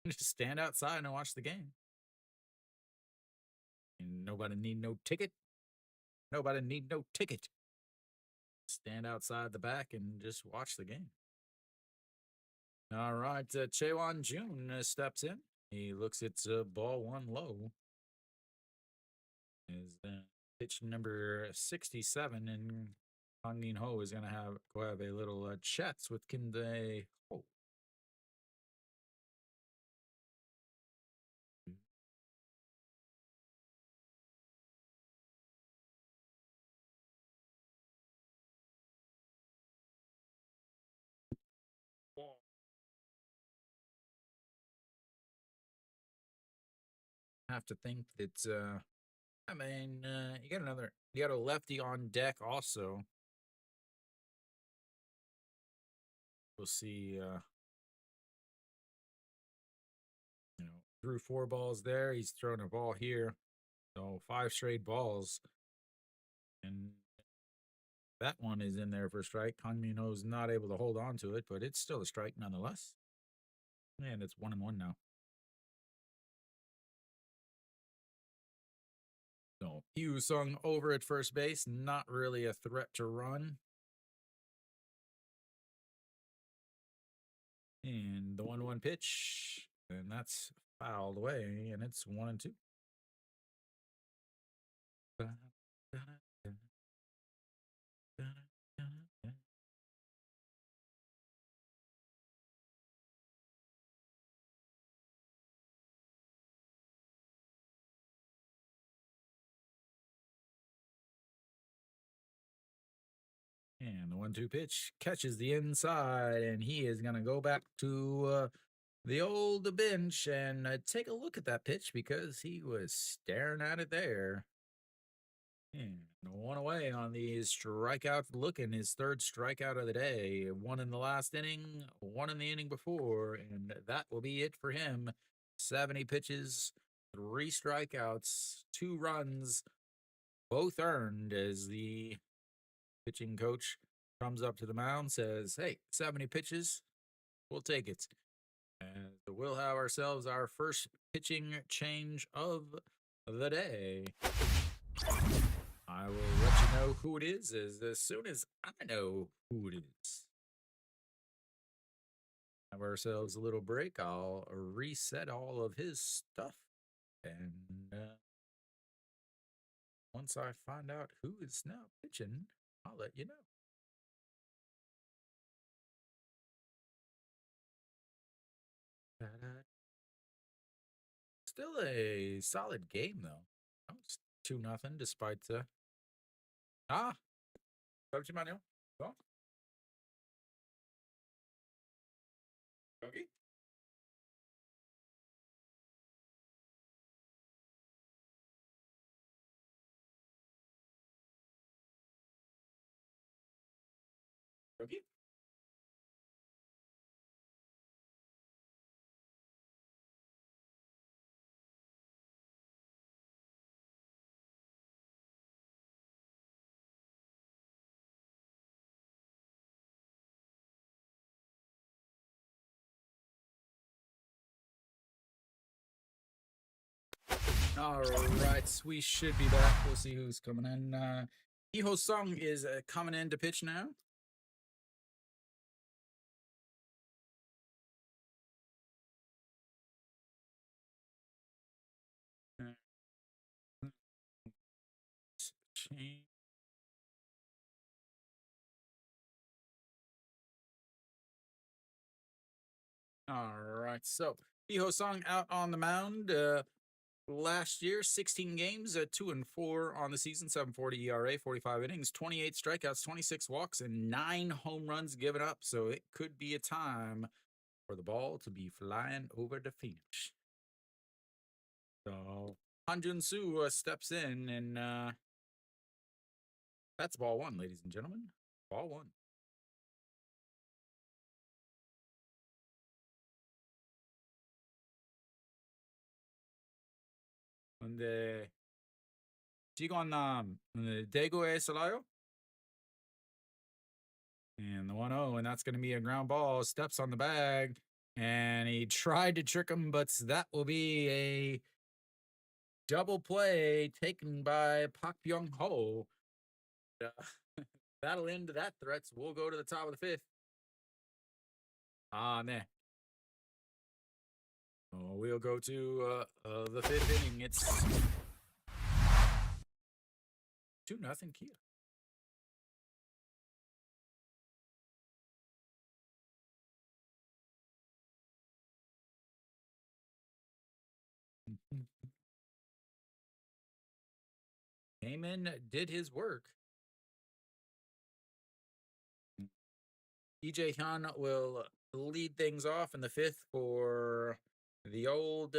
[SPEAKER 1] Just stand outside and watch the game. And nobody need no ticket. Nobody need no ticket. Stand outside the back and just watch the game. All right, Chaewon Jun steps in. He looks at ball one low. Is pitch number 67, and Hong Min Ho is going to have a little chats with Kim Dae Ho. Have to think that I mean, you got a lefty on deck also. We'll see, threw 4 balls there. He's thrown a ball here. So 5 straight balls. And that one is in there for a strike. Kang Min Ho's not able to hold on to it, but it's still a strike nonetheless. And it's 1-1 now. So Hugh Sung over at first base, not really a threat to run. And the 1-1 pitch, and that's fouled away, and it's 1-2. And the 1-2 pitch catches the inside, and he is going to go back to the old bench and take a look at that pitch because he was staring at it there. And 1 away on the strikeout look, in his 3rd strikeout of the day. 1 in the last inning, 1 in the inning before, and that will be it for him. 70 pitches, 3 strikeouts, 2 runs, both earned, as the pitching coach comes up to the mound, says, "Hey, 70 pitches, we'll take it." And we'll have ourselves our first pitching change of the day. I will let you know who it is as soon as I know who it is. Have ourselves a little break. I'll reset all of his stuff. And once I find out who is now pitching, I'll let you know. Still a solid game, though. It's 2-0 despite sabe de Manuel? Bom? Okay. Okay. All right, we should be back. We'll see who's coming in. Iho Sung is coming in to pitch now. Change. All right, so Iho Sung out on the mound. Last year, 16 games, 2-4 on the season, 7.40 ERA, 45 innings, 28 strikeouts, 26 walks, and 9 home runs given up. So it could be a time for the ball to be flying over the finish. So Han Jun Soo steps in, and That's ball one, ladies and gentlemen. Ball one. 근데 지금 대구에 살아요? And the 1-0, and that's going to be a ground ball. Steps on the bag, and he tried to trick him, but that will be a double play taken by Pak Byung Ho. Uh, that'll end that threats. We'll go to the top of the fifth. Nah. Oh, we'll go to the fifth inning. It's 2-0 Kia. Heyman did his work. EJ Hyun will lead things off in the fifth for the old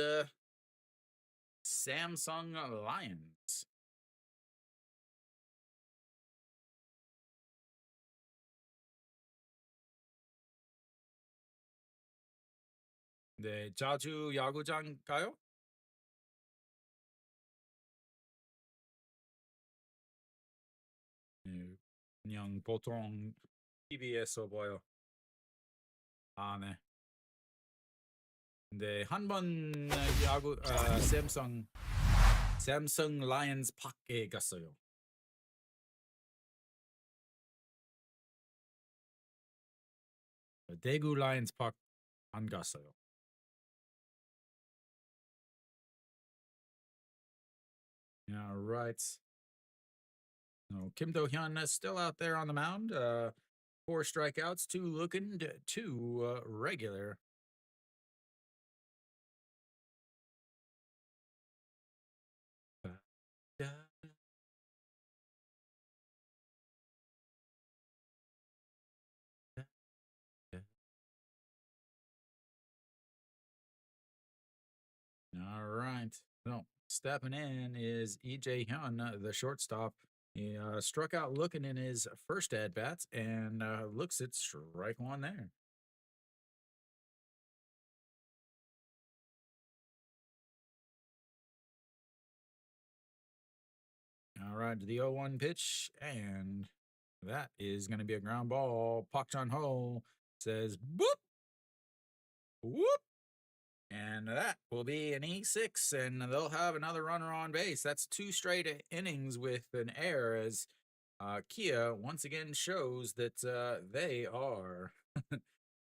[SPEAKER 1] Samsung Lions. 네, 자주 야구장 가요? 네, 그냥 보통 TV에서 봐요. 네. 네, 한번 야구 샘성 라이언스 파크에 갔어요. 대구 라이언스 파크 안 갔어요. Yeah, right. No, Kim Do-hyun is still out there on the mound. 4 strikeouts, 2 looking, 2 regular. All right. So stepping in is EJ Hyun, the shortstop. He struck out looking in his first at bats and looks at strike one there. All right, to the 0-1 pitch, and that is going to be a ground ball. Park Chan Ho says, "Boop, whoop," and that will be an E6, and they'll have another runner on base. That's 2 straight innings with an error as Kia once again shows that they are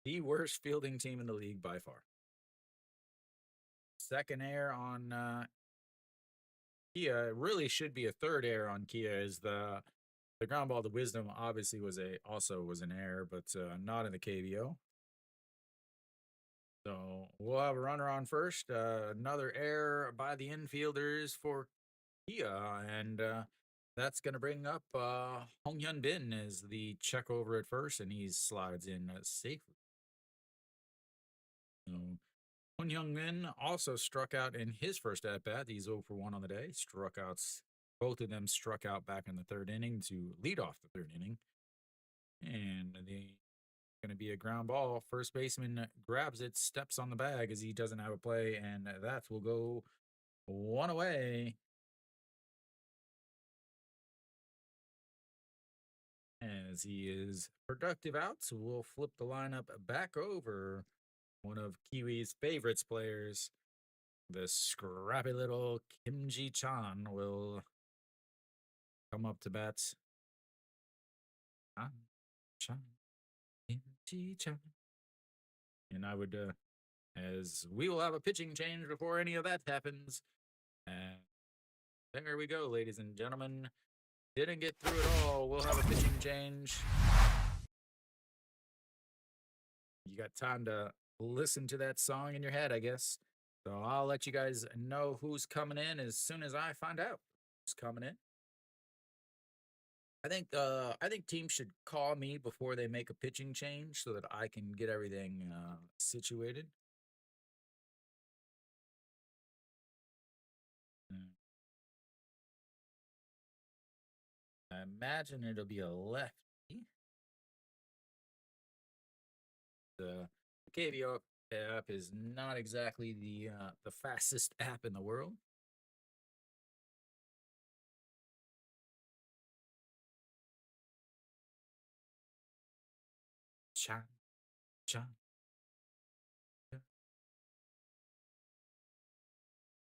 [SPEAKER 1] the worst fielding team in the league by far. Second error on Kia. It really should be a third error on Kia. Is the ground ball to Wisdom obviously was an error, but not in the KBO. So we'll have a runner on first. Another error by the infielders for Kia, and that's going to bring up Hong Hyun Bin as the check over at first, and he slides in safely. So Hong Hyun Bin also struck out in his first at bat. He's 0 for 1 on the day. Both of them struck out back in the third inning to lead off the third inning. And the going to be a ground ball. First baseman grabs it, steps on the bag as he doesn't have a play, and that will go 1 away. As he is productive out, so we'll flip the lineup back over. One of Kiwi's favorites players, the scrappy little Kim Ji-chan, will come up to bat. Chan, Kim Ji-chan. And I would, as we will have a pitching change before any of that happens. And there we go, ladies and gentlemen. Didn't get through it all. We'll have a pitching change. You got time to listen to that song in your head, I guess. So I'll let you guys know who's coming in as soon as I find out who's coming in. I think teams should call me before they make a pitching change so that I can get everything situated. I imagine it'll be a lefty. The KBO app is not exactly the fastest app in the world. Chan, chan.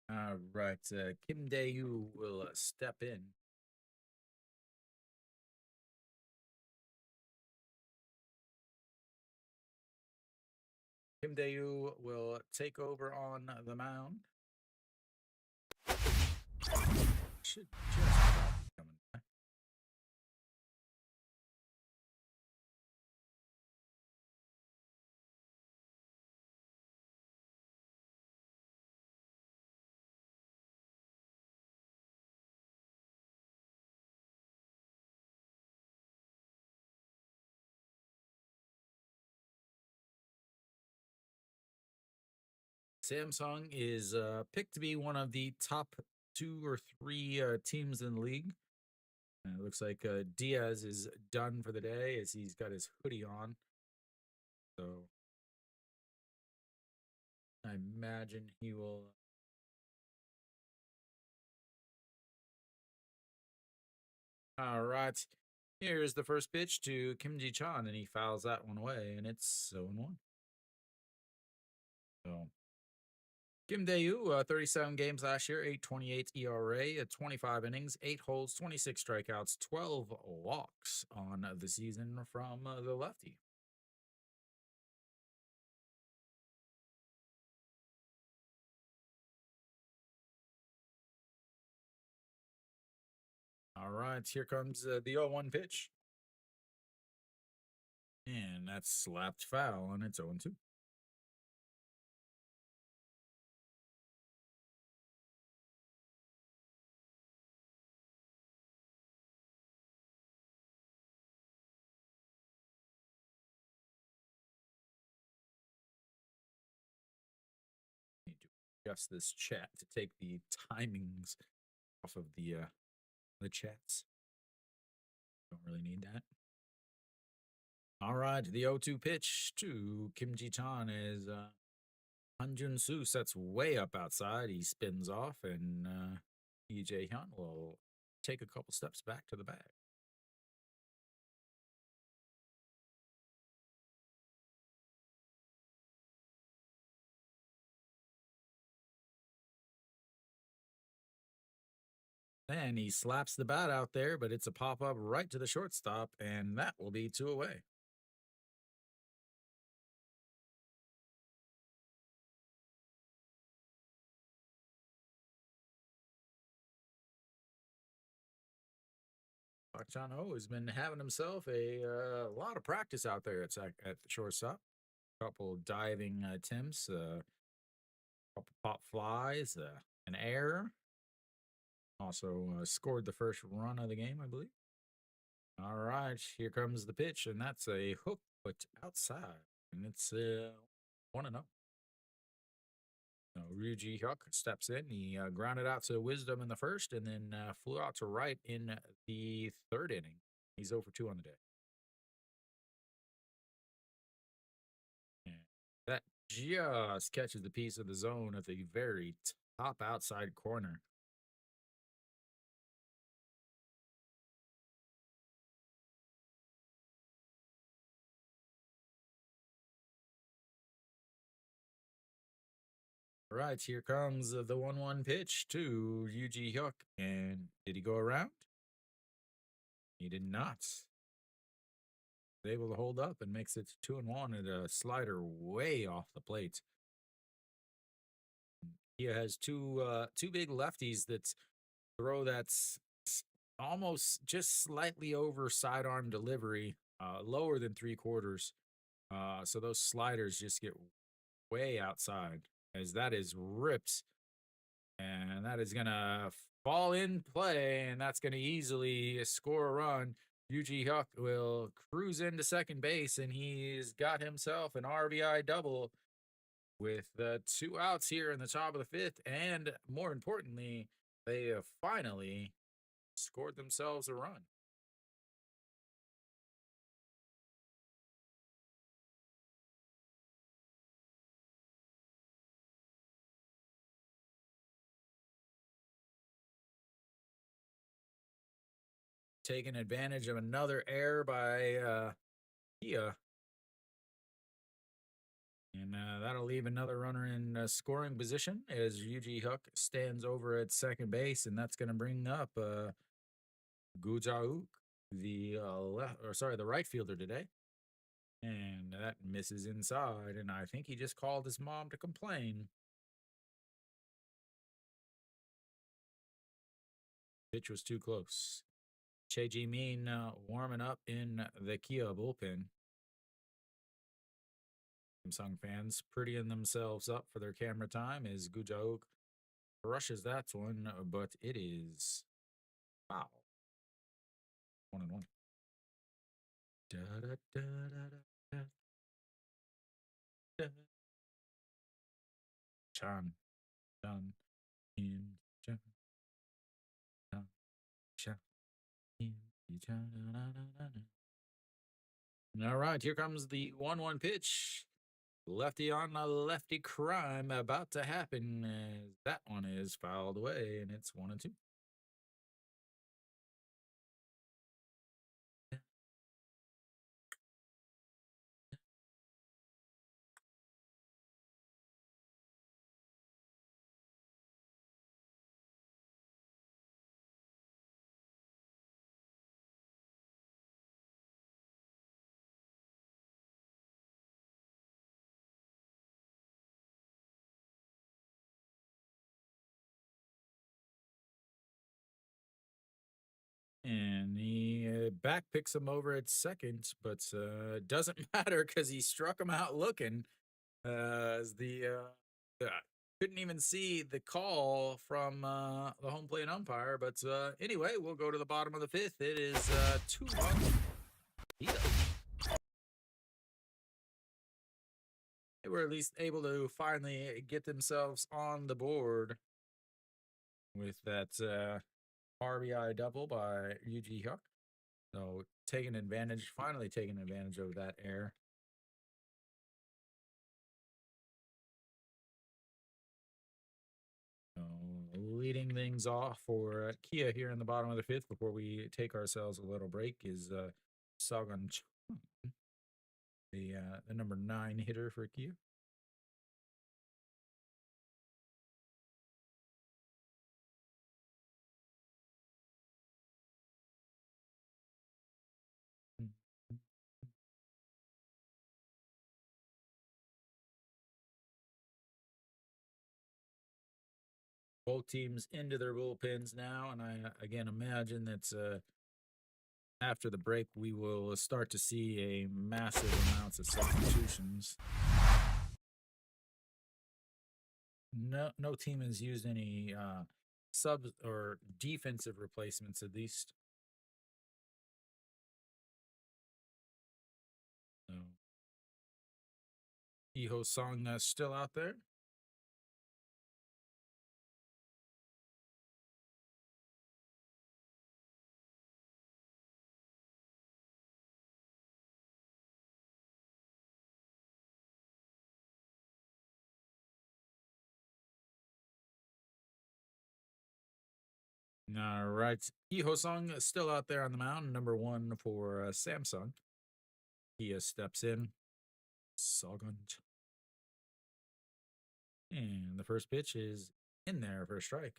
[SPEAKER 1] All right, Kim Dae-yu will step in. Kim Dae-yu will take over on the mound. Should just be coming back. Samsung is picked to be one of the top 2 or 3 teams in the league. And it looks like Diaz is done for the day as he's got his hoodie on. So I imagine he will. All right. Here's the first pitch to Kim Ji Chan, and he fouls that one away, and it's 0-1. So Kim Dae-yu, 37 games last year, 8.28 ERA, 25 innings, 8 holds, 26 strikeouts, 12 walks on the season from the lefty. All right, here comes the 0-1 pitch. And that's slapped foul, and it's 0-2. Need to adjust this chat to take the timings off of the chats. Don't really need that. All right, the 0-2 pitch to Kim Ji Chan is Han Jun Soo sets way up outside. He spins off, and Lee Hyun will take a couple steps back to the bag. And he slaps the bat out there, but it's a pop up right to the shortstop, and that will be 2 away. Park Chan Ho has been having himself a lot of practice out there at the shortstop. Couple diving attempts, couple pop flies, an error. Also scored the first run of the game, I believe. All right, here comes the pitch, and that's a hook put outside, and it's 1-0. So Ryuji Hyuk steps in. He grounded out to Wisdom in the first, and then flew out to right in the third inning. He's 0 for 2 on the day. And that just catches the piece of the zone at the very top outside corner. All right, here comes the 1-1 pitch to Yuji Hyuk. And did he go around? He did not. Able to hold up and makes it 2-1 at a slider way off the plate. He has two big lefties that throw that's almost just slightly over sidearm delivery, lower than 3/4. So those sliders just get way outside as that is ripped, and that is gonna fall in play, and that's gonna easily score a run. Yuji Hyuk will cruise into second base, and he's got himself an RBI double with 2 outs here in the top of the fifth. And more importantly, they have finally scored themselves a run. taking advantage of another error by Kia. And that'll leave another runner in scoring position as Yuji Hook stands over at second base, and that's going to bring up Gujauk, the the right fielder today, and that misses inside. And I think he just called his mom to complain. Pitch was too close. Che Ji-min warming up in the Kia bullpen. Samsung fans prettying themselves up for their camera time as Gujauk rushes that one, but it is foul. 1-1. Da, da, da, da, da, da. Chan, Chan, in, Chan, Chan, Chan, in, Chan, na, na, na, na. All right, here comes the 1-1 pitch. Lefty on a lefty crime about to happen as that one is fouled away, and it's 1-2. And he back picks him over at second, but doesn't matter because he struck him out looking. As the couldn't even see the call from the home plate umpire. But anyway, we'll go to the bottom of the fifth. It is 2-1. They were at least able to finally get themselves on the board with that RBI double by Yuji Hyuk. So finally taking advantage of that error. Leading things off for Kia here in the bottom of the fifth before we take ourselves a little break is Sagan Chun, the number 9 hitter for Kia. Both teams into their bullpens now, and I again imagine that after the break we will start to see a massive amounts of substitutions. No team has used any sub or defensive replacements at least. So, Iho Song still out there. All right. Ihosung is still out there on the mound, number 1 for Samsung. He steps in. Sogant. And the first pitch is in there for a strike.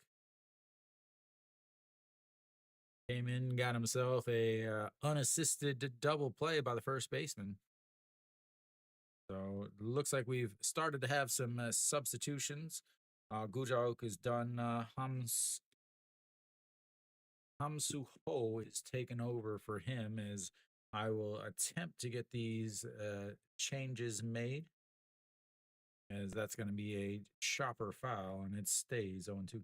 [SPEAKER 1] Came in, got himself a unassisted double play by the first baseman. So it looks like we've started to have some substitutions. Gujauk is done. Hamsu Ho is taken over for him as I will attempt to get these changes made, as that's going to be a chopper foul and it stays 0-2.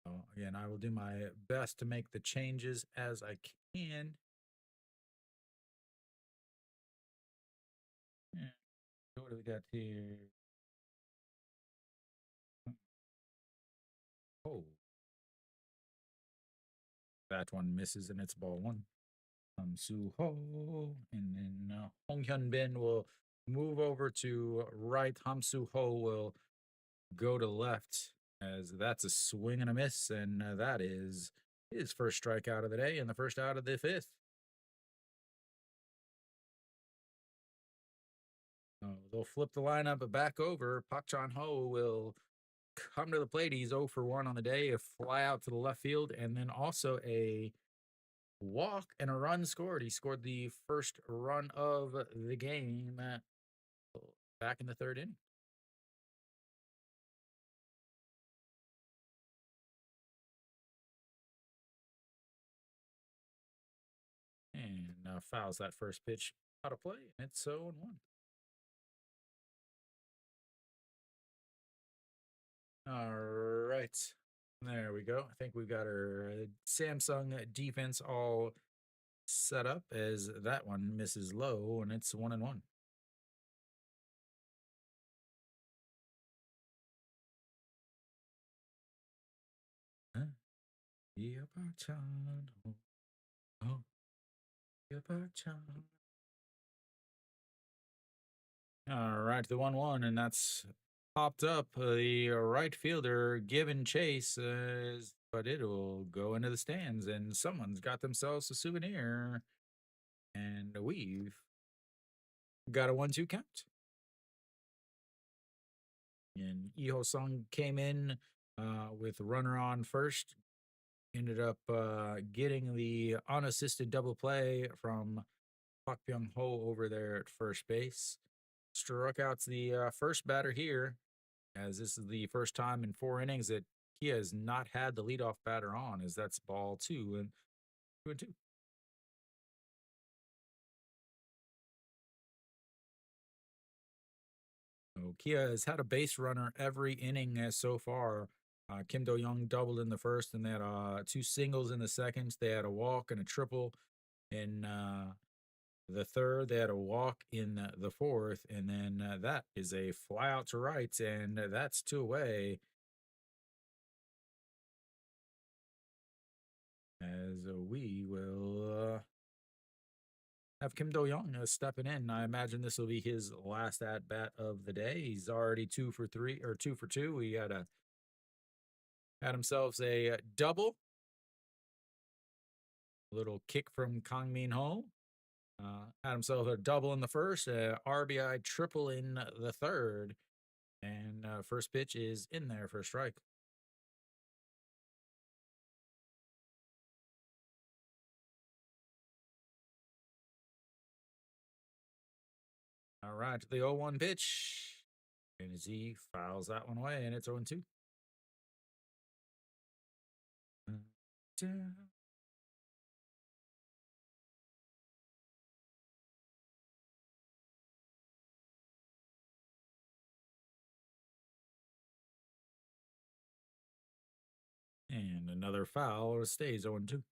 [SPEAKER 1] So again, I will do my best to make the changes as I can. What do we got here? Oh, that one misses and it's ball 1. Soo Ho, and then Hong Hyun Bin will move over to right. Hamsu Ho will go to left, as that's a swing and a miss, and that is his first strikeout of the day and the first out of the fifth. They'll flip the lineup back over. Pak Chan Ho will come to the plate. He's 0 for 1 on the day, a fly out to the left field, and then also a walk and a run scored. He scored the first run of the game back in the third inning. And fouls that first pitch out of play, and it's 0-1. All right. There we go. I think we've got our Samsung defense all set up as that one misses low, and it's 1-1. Huh? Yeah, Pak-chan. Oh, yeah, Pak-chan. All right, the 1-1, and that's popped up. The right fielder given chase, but it'll go into the stands, and someone's got themselves a souvenir. And we've got a 1-2 count. And Iho Sung came in with runner on first, ended up getting the unassisted double play from Pak Byung Ho over there at first base. Struck out the first batter here, as this is the first time in 4 innings that he has not had the leadoff batter on, as that's ball 2 and 2-2. So Kia has had a base runner every inning so far. Kim Do Young doubled in the first, and they had 2 singles in the second. They had a walk and a triple in the third. They had a walk in the fourth, and then that is a fly out to right, and that's 2 away. As we will have Kim Do Young stepping in. I imagine this will be his last at bat of the day. He's already 2 for 3 or 2 for 2. He had himself a double. A little kick from Kang Min Ho. Had himself a double in the first, RBI triple in the third, and first pitch is in there for a strike. All right, the 0-1 pitch, and Z fouls that one away, and it's 0-2. And another foul, stays 0-2.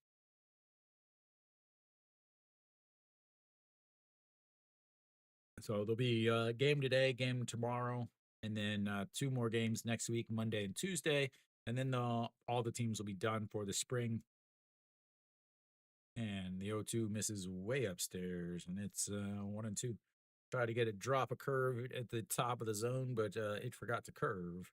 [SPEAKER 1] So there'll be a game today, game tomorrow, and then 2 more games next week, Monday and Tuesday. And then all the teams will be done for the spring. And the 0-2 misses way upstairs, and it's 1-2. Try to get it drop a curve at the top of the zone, but it forgot to curve.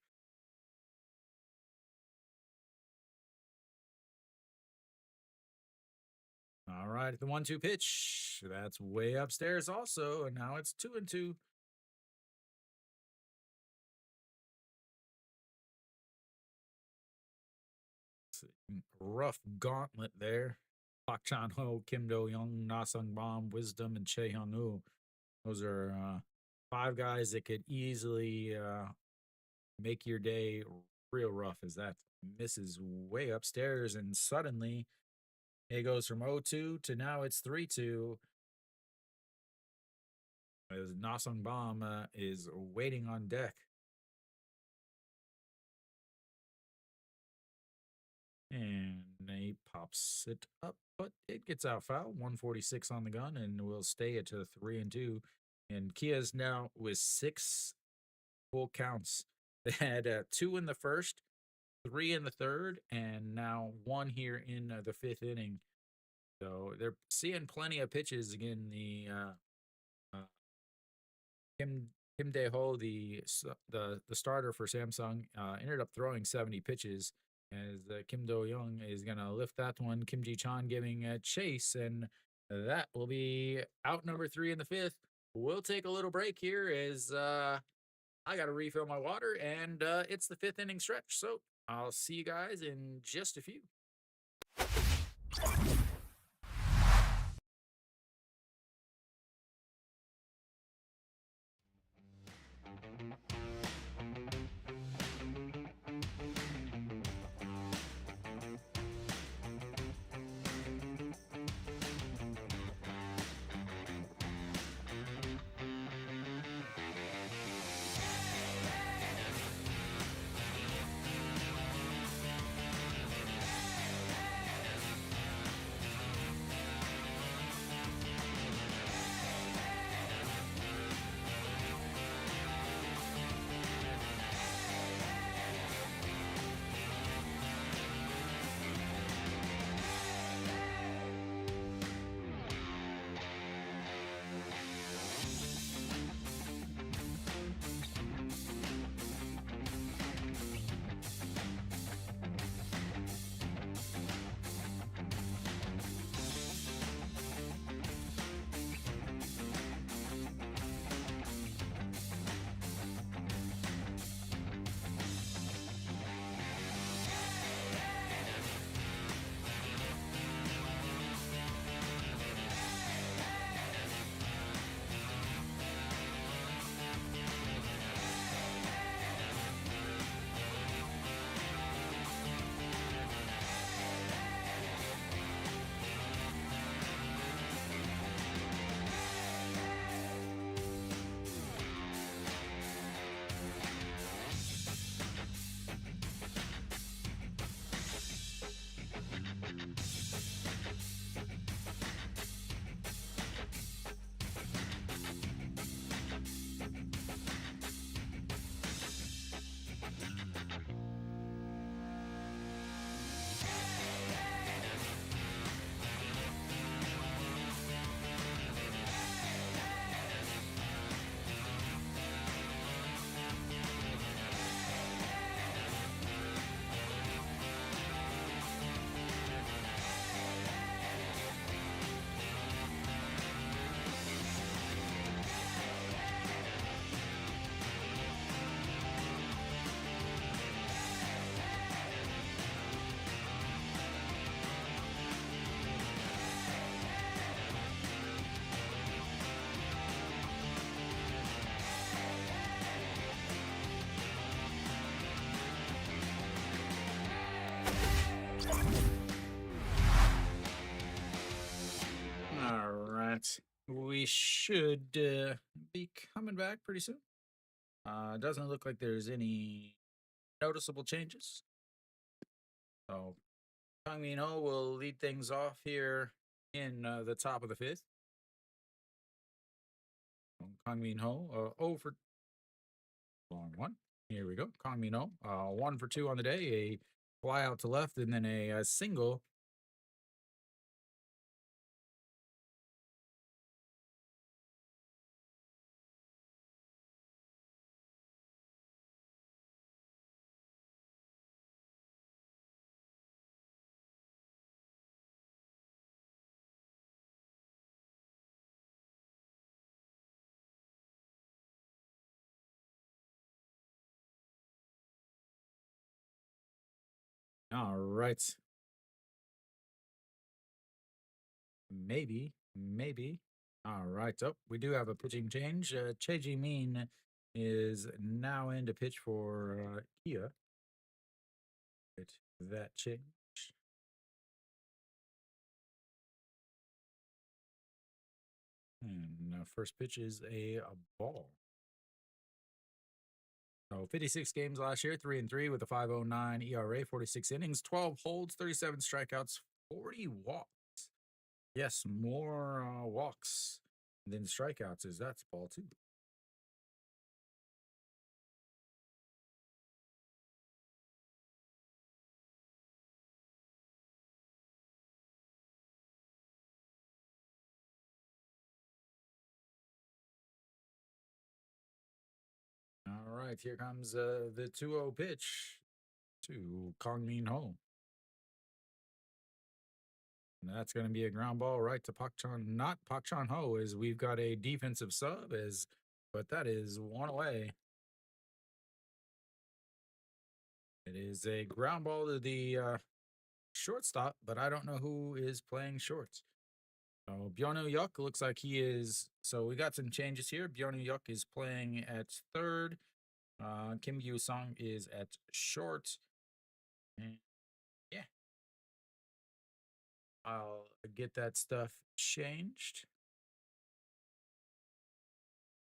[SPEAKER 1] All right, the 1-2 pitch. That's way upstairs also, and now it's 2-2. Rough gauntlet there. Pak Chan Ho, Kim Do Young, Na Sung Bam, Wisdom, and Chae Hyun Woo. Those are 5 guys that could easily make your day real rough, as that misses way upstairs, and suddenly it goes from 0-2 to now it's 3-2. As Nasung Bam is waiting on deck. And he pops it up, but it gets out foul. 146 on the gun, and will stay at 3-2. And Kia's now with 6 full counts. They had 2 in the first, 3 in the third, and now 1 here in the 5th inning. So they're seeing plenty of pitches. Again, the Kim Dae Ho, the starter for Samsung, ended up throwing 70 pitches. as Kim Do Young is gonna lift that one. Kim Ji Chan giving a chase, and that will be out number 3 in the 5th. We'll take a little break here as I got to refill my water, and it's the 5th inning stretch. So I'll see you guys in just a few. All right. We should be coming back pretty soon. Doesn't look like there's any noticeable changes. So, Kang Min Ho will lead things off here in the top of the 5th. Kang Min Ho, 0 for long one. Here we go. Kang Min Ho, 1 for 2 on the day. A fly out to left, and then a single. All right. Maybe. All right. Oh, we do have a pitching change. Che Ji Min is now in to pitch for Kia. Get that change. And first pitch is a ball. So 56 games last year, 3-3 with a 5.09 ERA, 46 innings, 12 holds, 37 strikeouts, 40 walks. Yes, more walks than strikeouts is that's ball two. All right, here comes the 2-0 pitch. to Kong Min Ho. And that's going to be a ground ball right to Pak Chon, not Pak Chon Ho, as we've got a defensive sub, but that is one away. It is a ground ball to the shortstop, but I don't know who is playing short. So Byonu Yuk looks like he is. So we got some changes here. Byonu Yuk is playing at third. Kim Yu Sung is at short. And yeah, I'll get that stuff changed.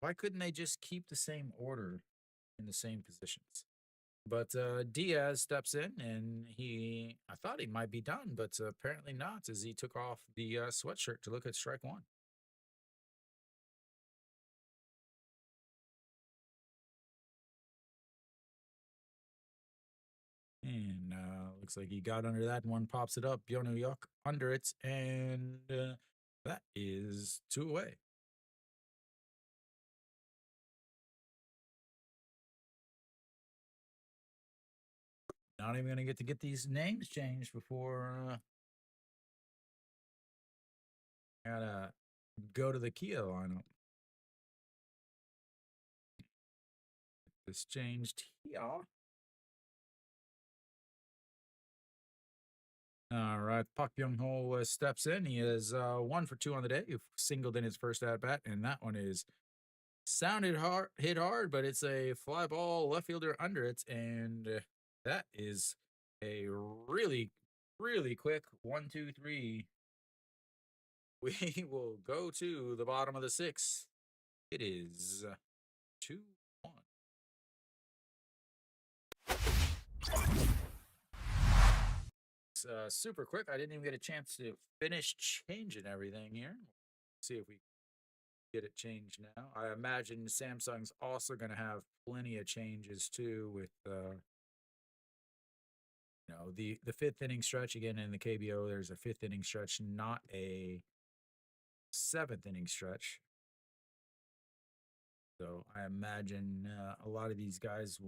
[SPEAKER 1] Why couldn't they just keep the same order in the same positions? But Diaz steps in, and I thought he might be done, but apparently not, as he took off the sweatshirt to look at strike one. And looks like he got under that one, pops it up. Byonu Yuk under it, and that is two away. Not even going to get these names changed before I gotta go to the Kia lineup. This changed here. All right, Park Byung Ho steps in. He is 1 for 2 on the day. He singled in his first at bat, and that one is sounded hard, hit hard, but it's a fly ball, left fielder under it, and that is a really, really quick 1-2-3. We will go to the bottom of the sixth. It is 2-1. Super quick. I didn't even get a chance to finish changing everything here. See if we get it changed now. I imagine Samsung's also going to have plenty of changes too with the fifth inning stretch again in the KBO. There's a fifth inning stretch, not a seventh inning stretch. So I imagine a lot of these guys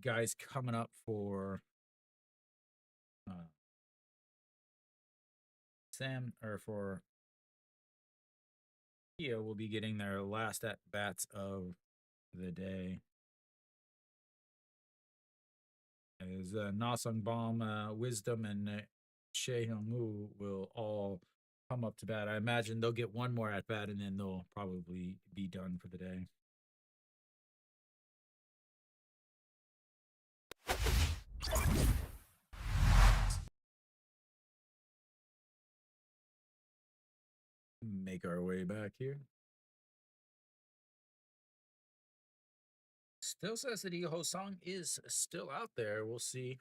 [SPEAKER 1] guys coming up for for Kia will be getting their last at bats of the day. As Nasung Baum, Wisdom, and Shea Hyung Woo will all come up to bat. I imagine they'll get one more at bat and then they'll probably be done for the day. Make our way back here. Still says that Ho Song is still out there. We'll see.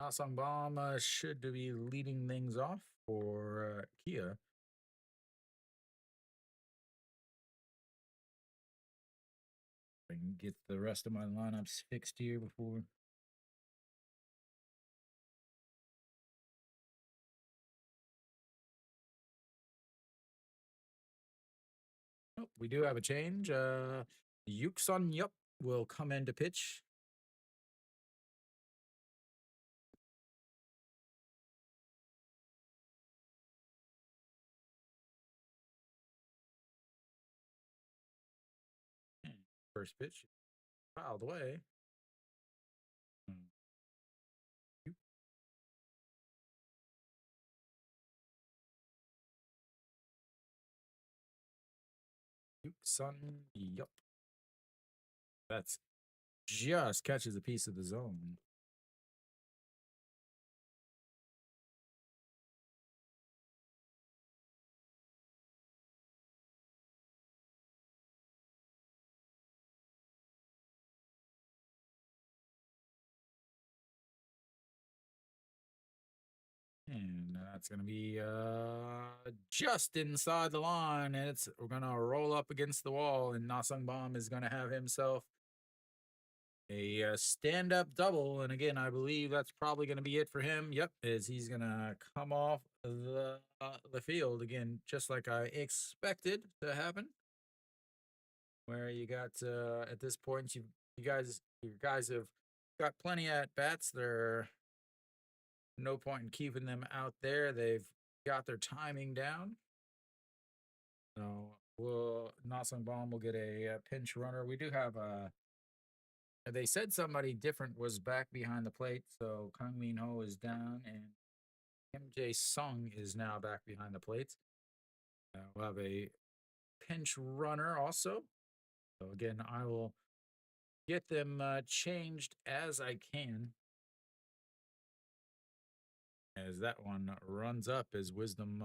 [SPEAKER 1] Nasung Baum should be leading things off for Kia. I can get the rest of my lineups fixed here before. Oh, we do have a change. Yuksun Yup will come in to pitch. First pitch, fouled away. Yuksun Yup. That's just catches a piece of the zone. And that's going to be just inside the line. And we're going to roll up against the wall. And Nasung Baum is going to have himself a stand-up double, and again, I believe that's probably going to be it for him. Yep, as he's going to come off the field again, just like I expected to happen. Where you got at this point, you guys have got plenty at bats. There no point in keeping them out there. They've got their timing down. So Nasang Bomb will get a pinch runner. We do have they said somebody different was back behind the plate, so Kang Min Ho is down and Kim Jae Sung is now back behind the plate. We'll have a pinch runner also. So again, I will get them changed as I can. As that one runs up as Wisdom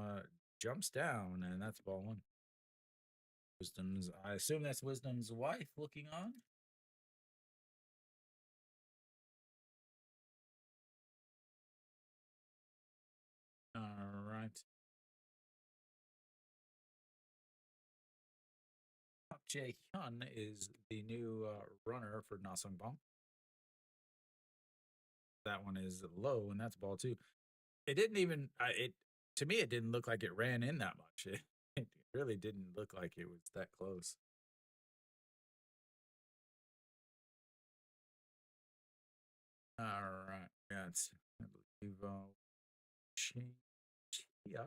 [SPEAKER 1] jumps down, and that's ball one. I assume that's Wisdom's wife looking on. All right. Park Jae Hyun is the new runner for Nasung Bong. That one is low, and that's ball two. It didn't even it to me. It didn't look like it ran in that much. It really didn't look like it was that close. All right, that's I believe yeah.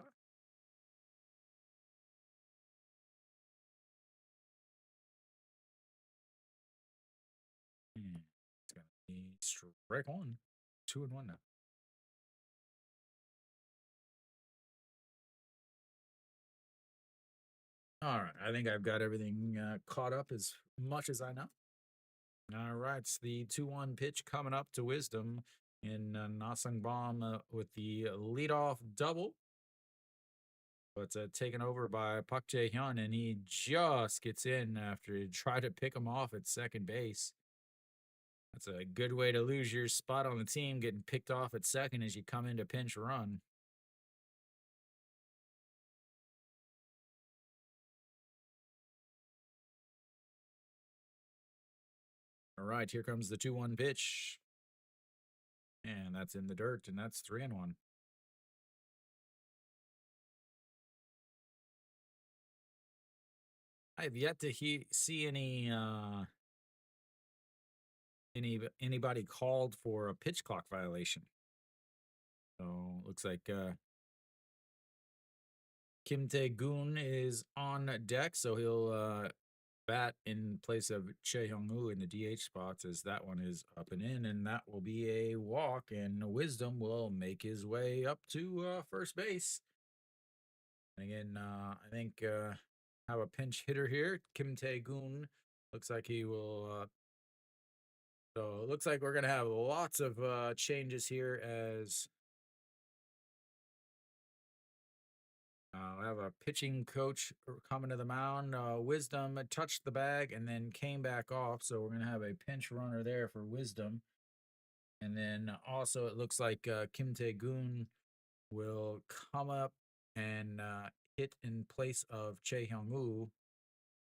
[SPEAKER 1] It's gonna be strike one, 2-1 now. All right, I think I've got everything caught up as much as I know. All right, it's the 2-1 pitch coming up to Wisdom in Nasang Bomb with the leadoff double. But taken over by Park Jae Hyun, and he just gets in after he tried to pick him off at second base. That's a good way to lose your spot on the team, getting picked off at second as you come into pinch run. All right, here comes the 2-1 pitch. And that's in the dirt, and that's 3-1. I've yet to see anybody called for a pitch clock violation. So looks like Kim Tae Goon is on deck, so he'll bat in place of Che Hyung Woo in the DH spots as that one is up and in, and that will be a walk, and Wisdom will make his way up to first base. And again, I think have a pinch hitter here. Kim Tae Goon looks like he will. So it looks like we're gonna have lots of changes here as I have a pitching coach coming to the mound. Wisdom touched the bag and then came back off. So we're going to have a pinch runner there for Wisdom. And then also it looks like Kim Tae-goon will come up and hit in place of Chae Hyung-woo,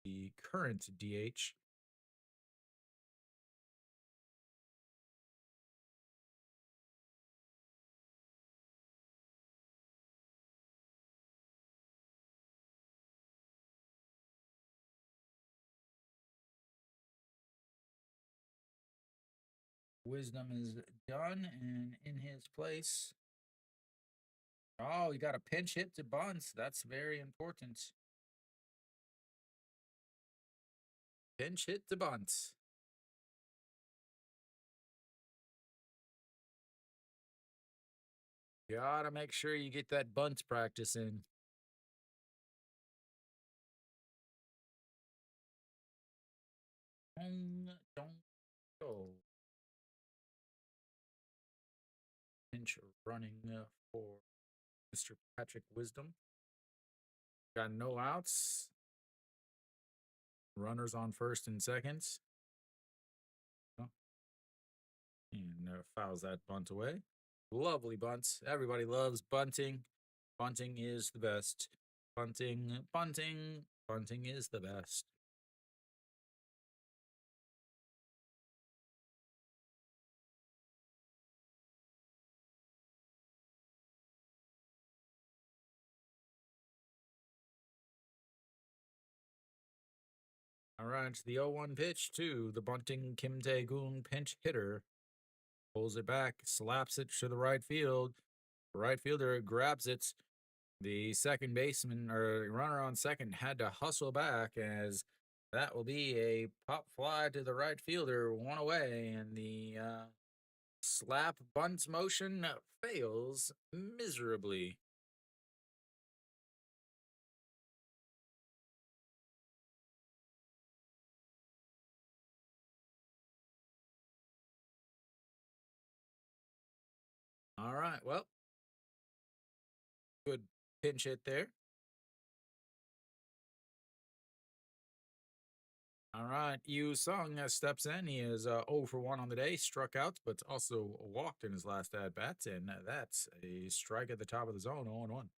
[SPEAKER 1] the current DH. Wisdom is done and in his place. Oh, you got a pinch hit to bunts. That's very important. Pinch hit to bunts. Gotta make sure you get that bunt practice in. Don't go. Pinch running for Mr. Patrick Wisdom. Got no outs. Runners on first and seconds. Oh, and fouls that bunt away. Lovely bunts. Everybody loves bunting. Bunting is the best. Bunting, bunting, bunting is the best. All right, the 0-1 pitch to the bunting Kim Tae-goon pinch hitter. Pulls it back, slaps it to the right field. The right fielder grabs it. The second baseman or runner on second had to hustle back as that will be a pop fly to the right fielder, one away, and the slap bunt motion fails miserably. All right, well, good pinch hit there. All right, Yu Sung steps in. He is 0 for 1 on the day, struck out, but also walked in his last at bat, and that's a strike at the top of the zone, 0 1.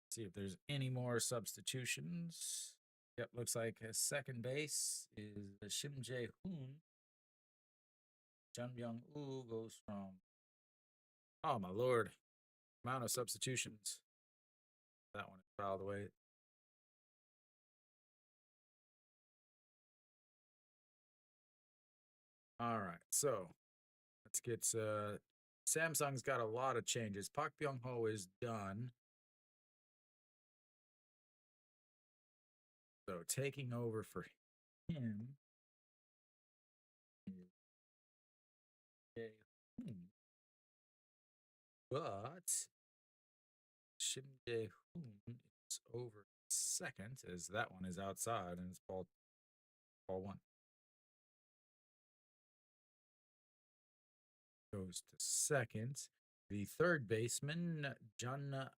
[SPEAKER 1] See if there's any more substitutions. Yep, looks like his second base is Shim Jae Hoon. Jun Byung Woo goes from. Oh my lord, amount of substitutions. That one is fouled away. All right, so let's get. Samsung's got a lot of changes. Park Byung Ho is done. So taking over for him is Jae Hoon. But Shim Jae Hoon is over second as that one is outside and it's ball one. Goes to second. The third baseman, Jun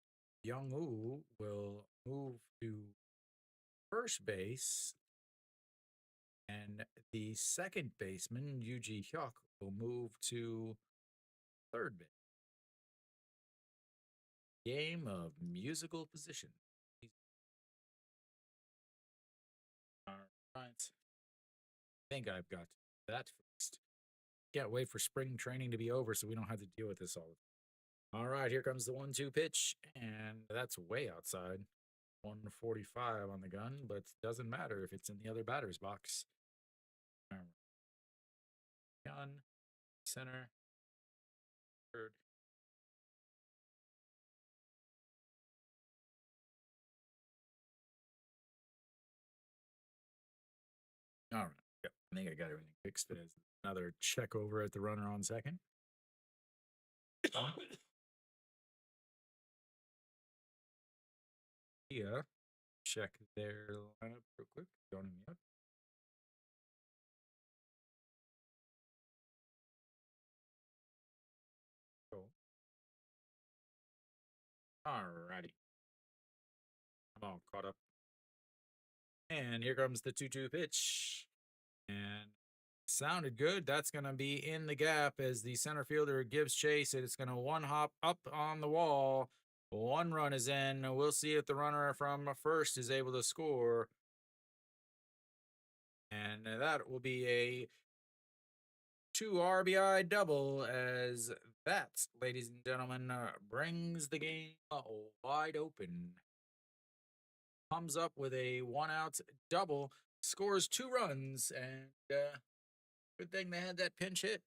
[SPEAKER 1] Young Woo, will move to first base. And the second baseman, Yuji Hyuk, will move to third base. Game of musical position. All right. I think I've got that fixed. Can't wait for spring training to be over so we don't have to deal with this all right, here comes the 1-2 pitch, and that's way outside. 145 on the gun, but doesn't matter if it's in the other batter's box. Gun, center, third. All right. Yep. I think I got everything fixed. There's another check over at the runner on second. Yeah. Check their lineup real quick. Going me up. Cool. All righty. I'm all caught up. And here comes the 2-2 pitch. And sounded good. That's going to be in the gap as the center fielder gives chase. It's going to one hop up on the wall. One run is in. We'll see if the runner from first is able to score. And that will be a 2 RBI double as that, ladies and gentlemen, brings the game wide open. Comes up with a 1-out double, scores 2 runs, and good thing they had that pinch hit.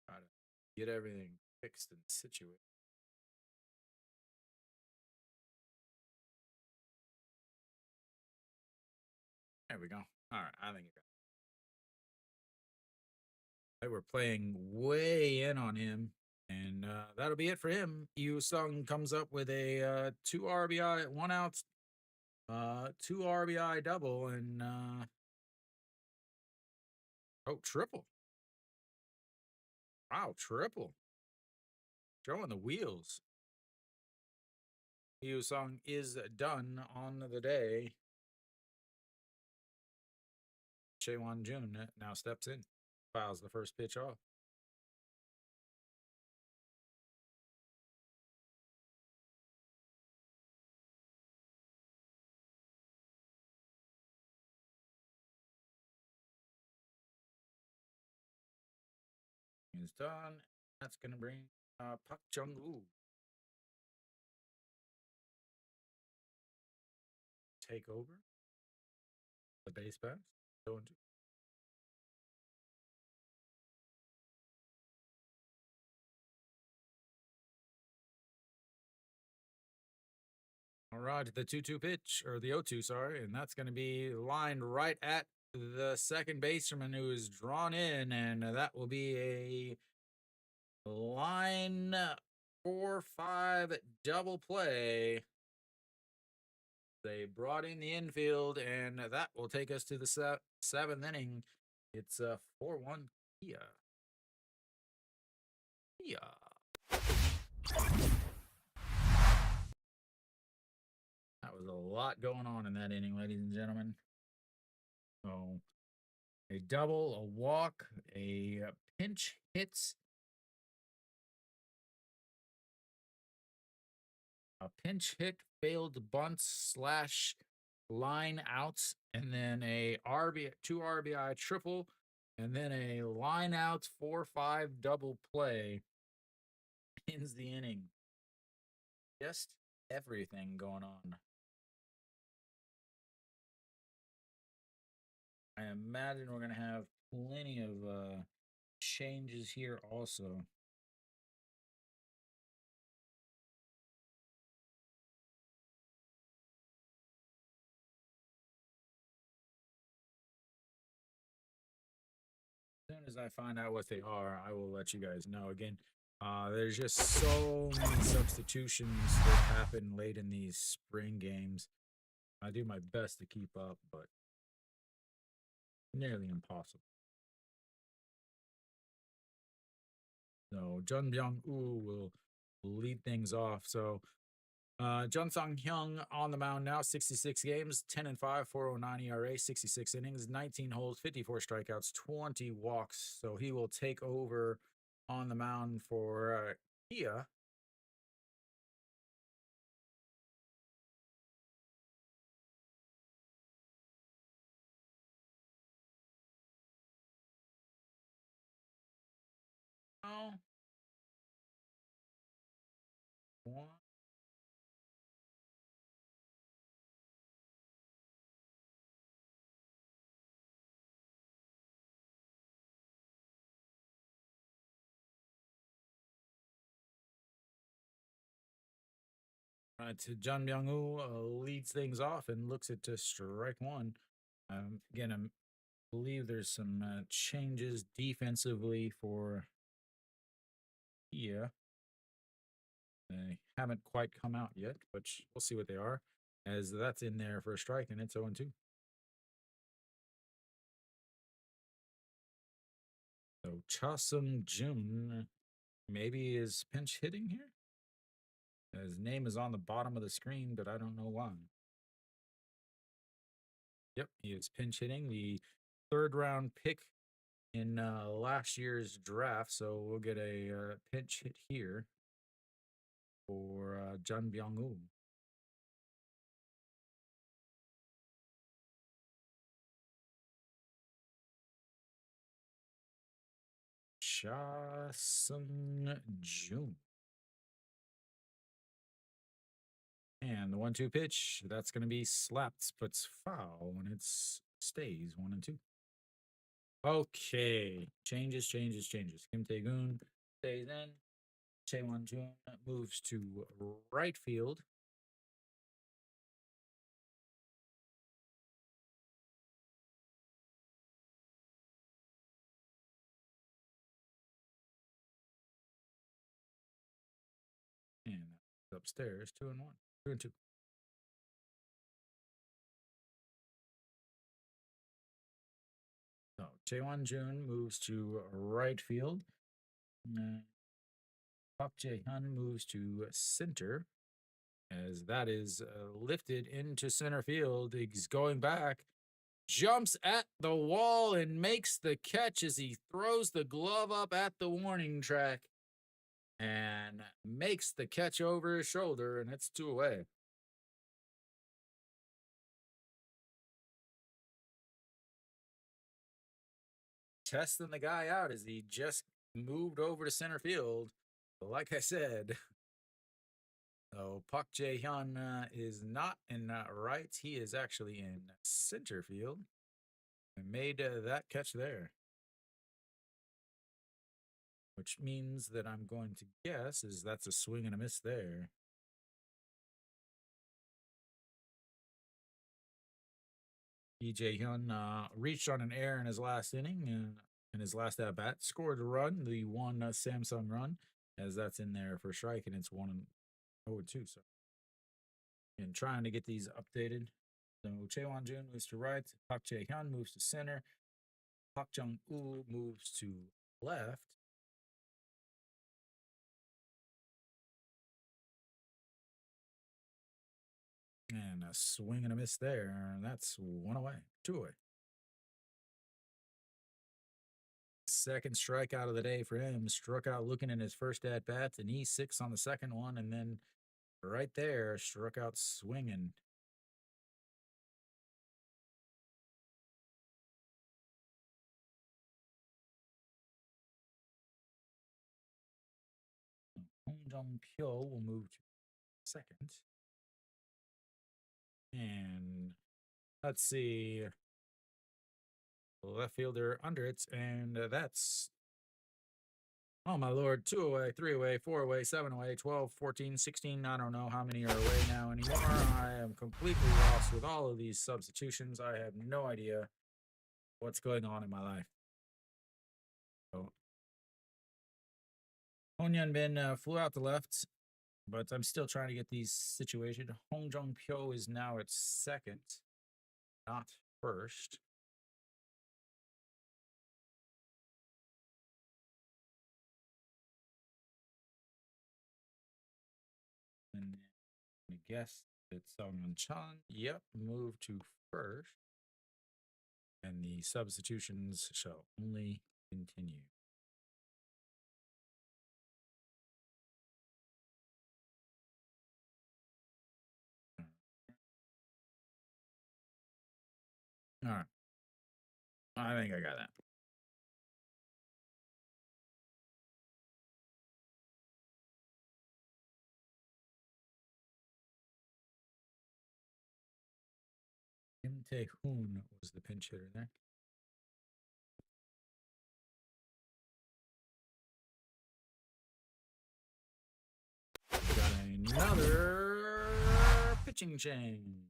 [SPEAKER 1] Try to get everything fixed and situated. There we go. All right, I think they were playing way in on him, and that'll be it for him. Yu Sung comes up with a 2 RBI, 1-out, 2 RBI double, and triple. Wow, triple. Showing the wheels. Yu Sung is done on the day. Chaewon Jun now steps in, files the first pitch off. is done. That's going to bring Pak Jung-woo. Take over the base pass. Go into. All right, the 2-2 pitch, or the 0-2, sorry, and that's going to be lined right at the second baseman who is drawn in, and that will be a line 4-5 double play. They brought in the infield, and that will take us to the seventh inning. It's a 4-1 Kia. Kia. That was a lot going on in that inning, ladies and gentlemen. So, a double, a walk, a pinch hit, failed bunt slash line outs, and then a two RBI triple, and then a line out 4-5 double play ends the inning. Just everything going on. I imagine we're going to have plenty of changes here also. As soon as I find out what they are, I will let you guys know. Again, there's just so many substitutions that happen late in these spring games. I do my best to keep up, but nearly impossible. So Jun Byung-woo will lead things off. So Jun Sang-hyung on the mound now, 66 games, 10-5, 4.09 ERA, 66 innings, 19 holds, 54 strikeouts, 20 walks. So he will take over on the mound for Kia. Oh. One. To Jun Byung-woo leads things off and looks at strike one. Again, I believe there's some changes defensively for Kia. They haven't quite come out yet, but we'll see what they are, as that's in there for a strike, and it's 0-2. So Cha Sung-jun maybe is pinch hitting here. His name is on the bottom of the screen, but I don't know why. Yep, he is pinch hitting, the third round pick in last year's draft. So we'll get a pinch hit here for Jun Byung-woo. Cha Sung-jun. And the 1-2 pitch, that's going to be slapped, but it's foul when it stays 1-2. Okay. Changes. Kim Tae-gun stays in. Chaewon-jun moves to right field. And upstairs, 2-1. 2-2. So Chaewon-jun moves to right field. Park Jae-hyun moves to center, as that is lifted into center field. He's going back, jumps at the wall, and makes the catch as he throws the glove up at the warning track and makes the catch over his shoulder, and it's 2 away. Testing the guy out as he just moved over to center field. Like I said, so Park Jae Hyun is not in right. He is actually in center field and made that catch there, which means that I'm going to guess is that's a swing and a miss there. Lee Jae Hyun reached on an error in his last inning in his last at bat, scored a run, the one Samsung run, as that's in there for strike, and it's 1-0-2. So, and trying to get these updated. So Chaewon Jun moves to right, Park Jae Hyun moves to center, Park Jung Woo moves to left. And a swing and a miss there. That's one away, two away. Second strikeout of the day for him. Struck out looking in his first at bat, and E6 on the second one, and then right there, struck out swinging. Hong Jong Pyo will move to second. And let's see. Left fielder under it, and that's, oh my lord, 2 away, 3 away, 4 away, 7 away, 12, 14, 16. I don't know how many are away now anymore. I am completely lost with all of these substitutions. I have no idea what's going on in my life. So, Hong Bin flew out the left, but I'm still trying to get these situated. Hong Jong Pyo is now at second, not first. And I guess it's Song Chan. Yep, move to first. And the substitutions shall only continue. All right. I think I got that. Kim Tae-hoon was the pinch hitter there. Got another pitching change.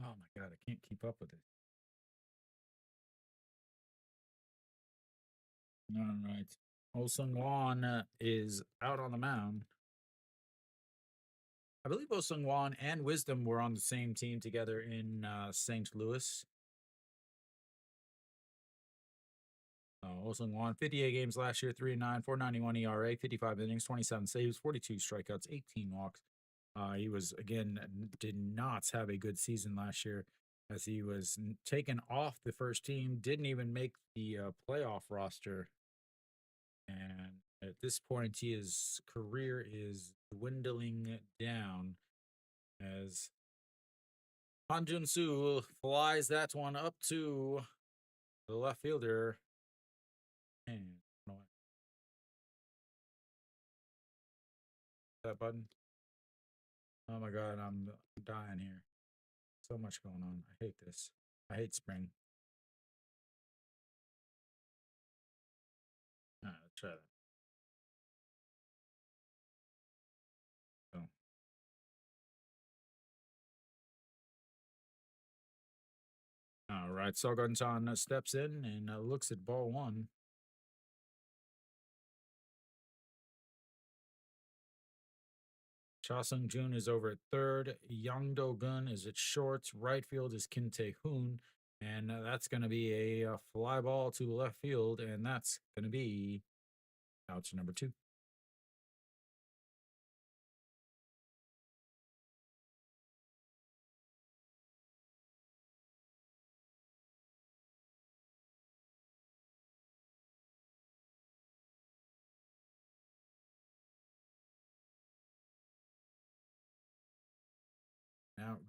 [SPEAKER 1] Oh my god, I can't keep up with it. All right. Oh Sung Won is out on the mound. I believe Oh Sung Won and Wisdom were on the same team together in St. Louis. Oh Sung Won, 58 games last year, 3-9, 491 ERA, 55 innings, 27 saves, 42 strikeouts, 18 walks. He was, again, did not have a good season last year as he was taken off the first team, didn't even make the playoff roster. And at this point, his career is dwindling down as Han Jun Soo flies that one up to the left fielder. And that button. Oh my god, I'm dying here. So much going on. I hate this. I hate spring. All right, let's try that. So, all right, Sogon-chan steps in and looks at ball one. Cha Sung Jun is over at third. Yang Do Gun is at short. Right field is Kim Tae Hoon. And that's going to be a fly ball to left field. And that's going to be out to number 2.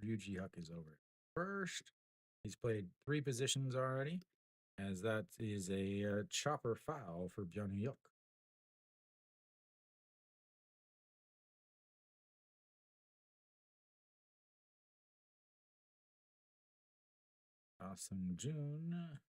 [SPEAKER 1] Ryuji Huck is over first. He's played 3 positions already, as that is a chopper foul for Byung Hyuk. Awesome June.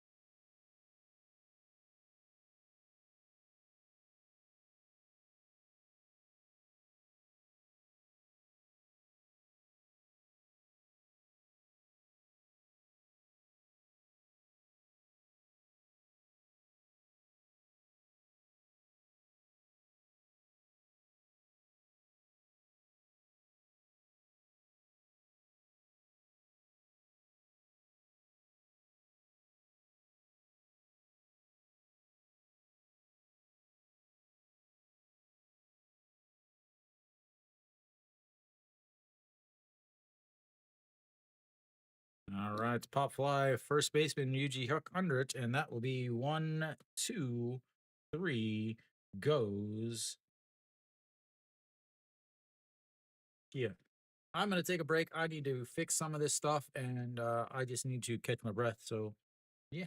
[SPEAKER 1] All right, pop fly, first baseman Yuji Hook under it, and that will be 1, 2, 3, goes. Yeah. I'm going to take a break. I need to fix some of this stuff, and I just need to catch my breath. So, yeah.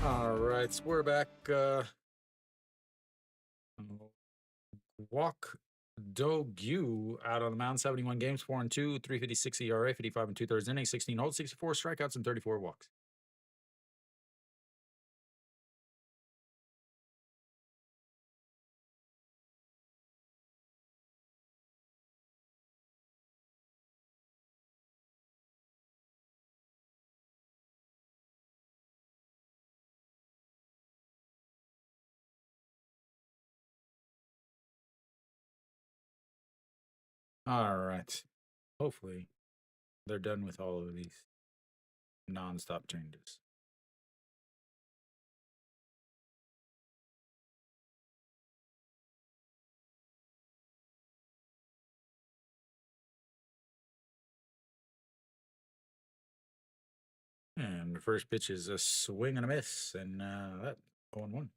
[SPEAKER 1] All right, so we're back. Walk Do Gyu out on the mound, 71 games, 4-2, 3.56 ERA, 55 and 2/3 innings, 16 holds, 64 strikeouts, and 34 walks. All right. Hopefully, they're done with all of these non-stop changes. And the first pitch is a swing and a miss, and that 0-1.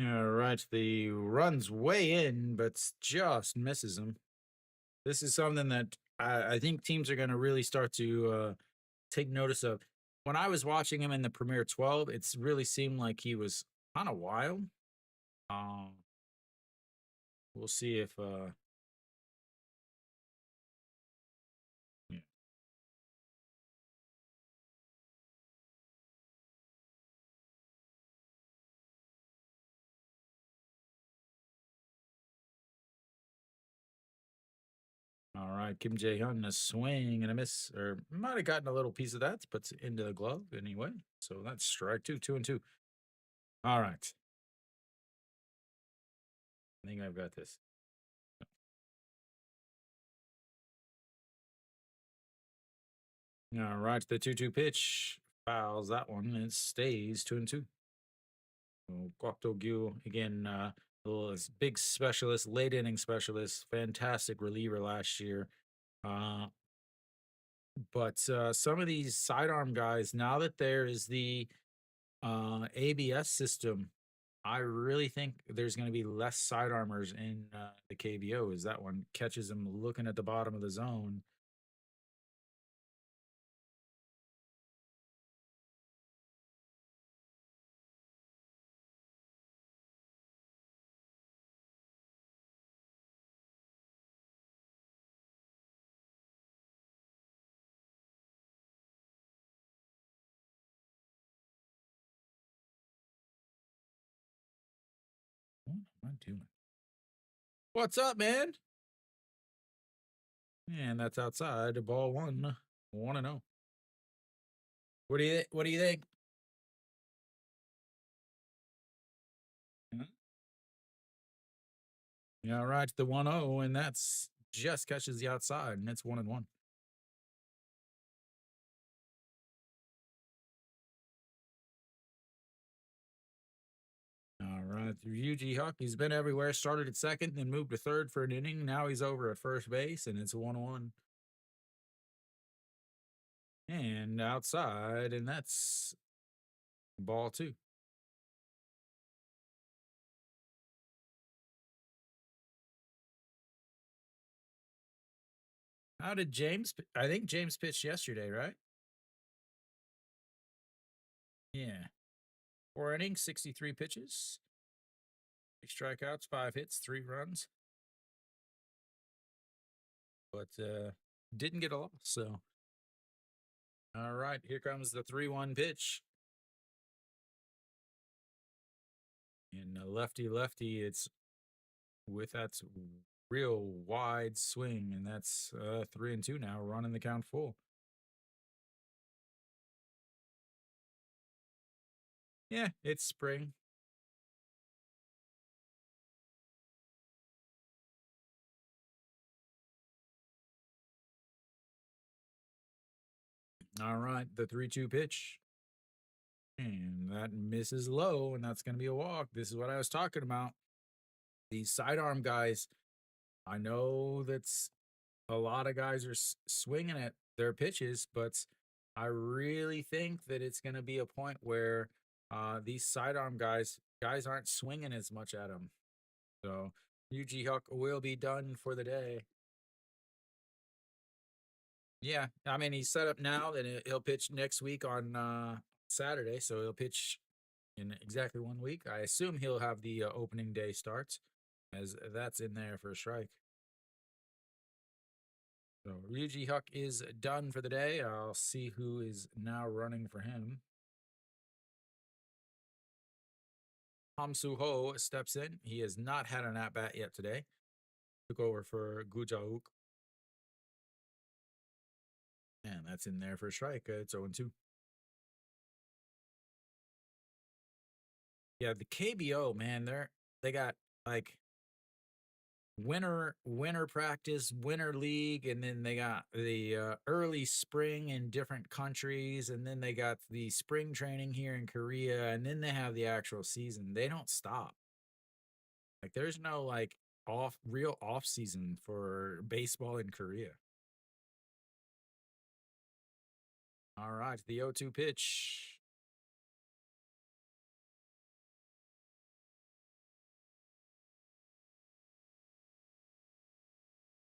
[SPEAKER 1] All right, the run's way in, but just misses him. This is something that I think teams are going to really start to take notice of. When I was watching him in the Premier 12, it's really seemed like he was kind of wild. Um, we'll see if yeah. All right, Kim Jae Hyun, a swing and a miss, or might have gotten a little piece of that, but into the glove anyway. So that's strike two, 2-2. All right, I think I've got this. All right, the 2-2 pitch fouls that one. It stays 2-2. So Kwakto Gyu again, big specialist, late inning specialist, fantastic reliever last year. Uh, but some of these sidearm guys, now that there is the ABS system, I really think there's going to be less sidearmers in the KBO. As that one catches him looking at the bottom of the zone. What am I doing? What's up, man? And that's outside. Ball one. 1-0. What do you think? Yeah, all right, the 1-0, and that's just catches the outside, and it's 1-1. All right, Ryuji Huck, he's been everywhere. Started at second, then moved to third for an inning. Now he's over at first base, and it's 1-1. And outside, and that's ball two. How did James? I think James pitched yesterday, right? Yeah. 4 innings, 63 pitches, 3 strikeouts, 5 hits, 3 runs, but didn't get a loss. So, all right, here comes the 3-1 pitch. And lefty lefty, it's with that real wide swing, and that's 3-2 now, running the count full. Yeah, it's spring. All right, the 3-2 pitch. And that misses low, and that's going to be a walk. This is what I was talking about. These sidearm guys, I know that's a lot of guys are swinging at their pitches, but I really think that it's going to be a point where these sidearm guys aren't swinging as much at them. So UG Huck will be done for the day. Yeah, I mean he's set up now. Then he'll pitch next week on Saturday, so he'll pitch in exactly 1 week. I assume he'll have the opening day starts, as that's in there for a strike. So Ryuji Huck is done for the day. I'll see who is now running for him. Hamsu Ho steps in. He has not had an at bat yet today. Took over for Gujauk. And that's in there for a strike. It's 0-2. Yeah, the KBO, man, they got like winter practice, winter league, and then they got the early spring in different countries, and then they got the spring training here in Korea, and then they have the actual season. They don't stop. Like there's no like real off season for baseball in Korea. All right, the 0-2 pitch.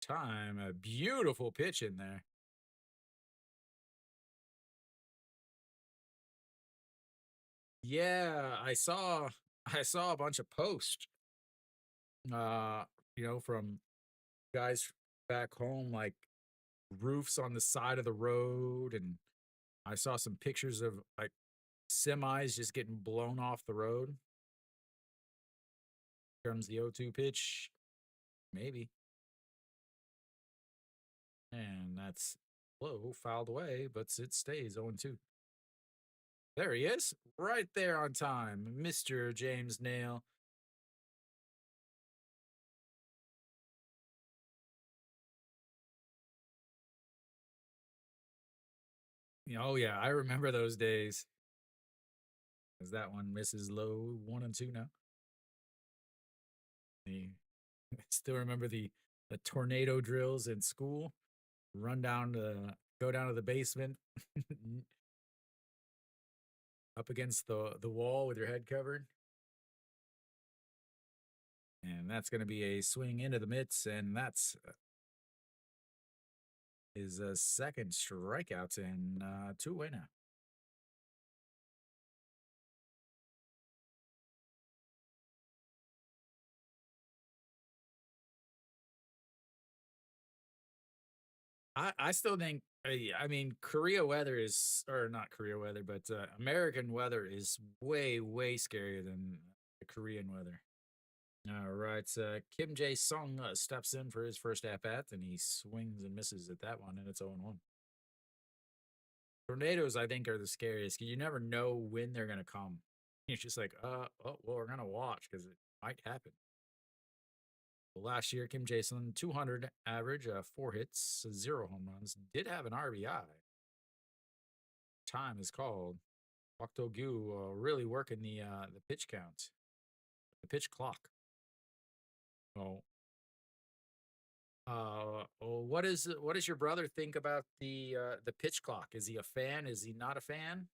[SPEAKER 1] Time, a beautiful pitch in there. Yeah, I saw a bunch of posts uh from guys back home, like roofs on the side of the road, and I saw some pictures of like semis just getting blown off the road. Comes the 0-2 pitch, maybe. And that's low, fouled away, but it stays 0-2. There he is, right there on time, Mr. James Nail. Oh yeah, I remember those days. As that one misses low 1-2 now. The, I still remember the tornado drills in school. Run down to Go down to the basement, up against the wall with your head covered, and that's going to be a swing into the mitts, and that's his second strikeout and two away now. I still think I mean Korea weather is or not Korea weather, but American weather is way scarier than the Korean weather. All right, Kim Jae Sung steps in for his first at bat, and he swings and misses at that one, and it's 0-1. Tornadoes, I think, are the scariest. You never know when they're gonna come. It's just like, oh, well, we're gonna watch because it might happen. Well, last year, Kim Jason, 200 average, 4 hits, 0 home runs, did have an RBI. Time is called. Kwak Do Gyu really working the pitch count, the pitch clock. Oh, what does your brother think about the pitch clock? Is he a fan? Is he not a fan?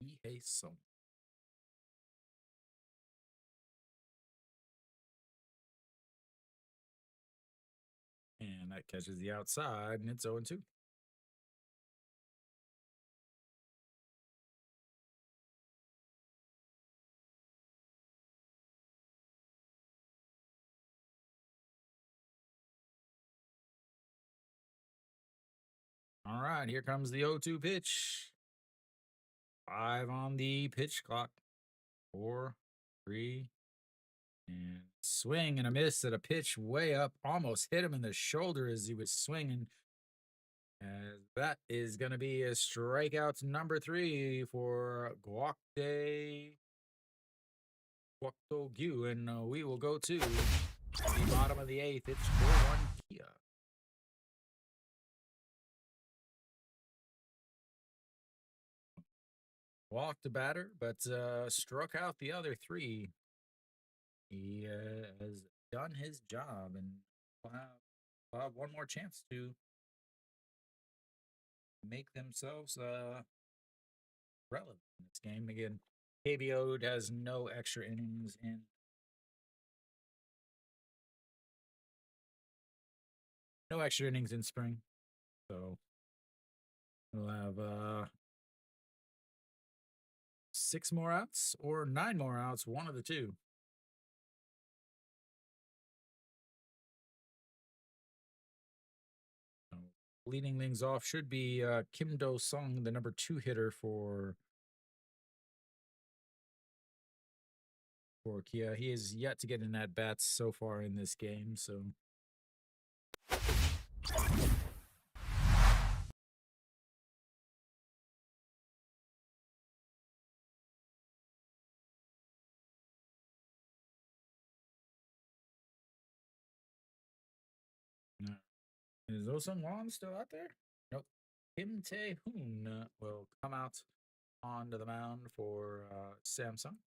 [SPEAKER 1] He hates some, and that catches the outside, and it's 0-2. All right, here comes the 0-2 pitch. 5 on the pitch clock. 4, 3, and swing and a miss at a pitch way up. Almost hit him in the shoulder as he was swinging. As that is going to be a strikeout number 3 for Guakdo Gyu. And we will go to the bottom of the 8th. It's 4-1 Kia. Walked the batter, but struck out the other 3. He has done his job, and will have one more chance to make themselves relevant in this game. Again, KBO has no extra innings in spring, so we'll have 6 more outs or 9 more outs, one of the two. So leading things off should be Kim Do Sung, the number 2 hitter for Kia. He is yet to get in at bats so far in this game, so is Osung Won still out there? Nope. Kim Tae Hoon will come out onto the mound for Samsung.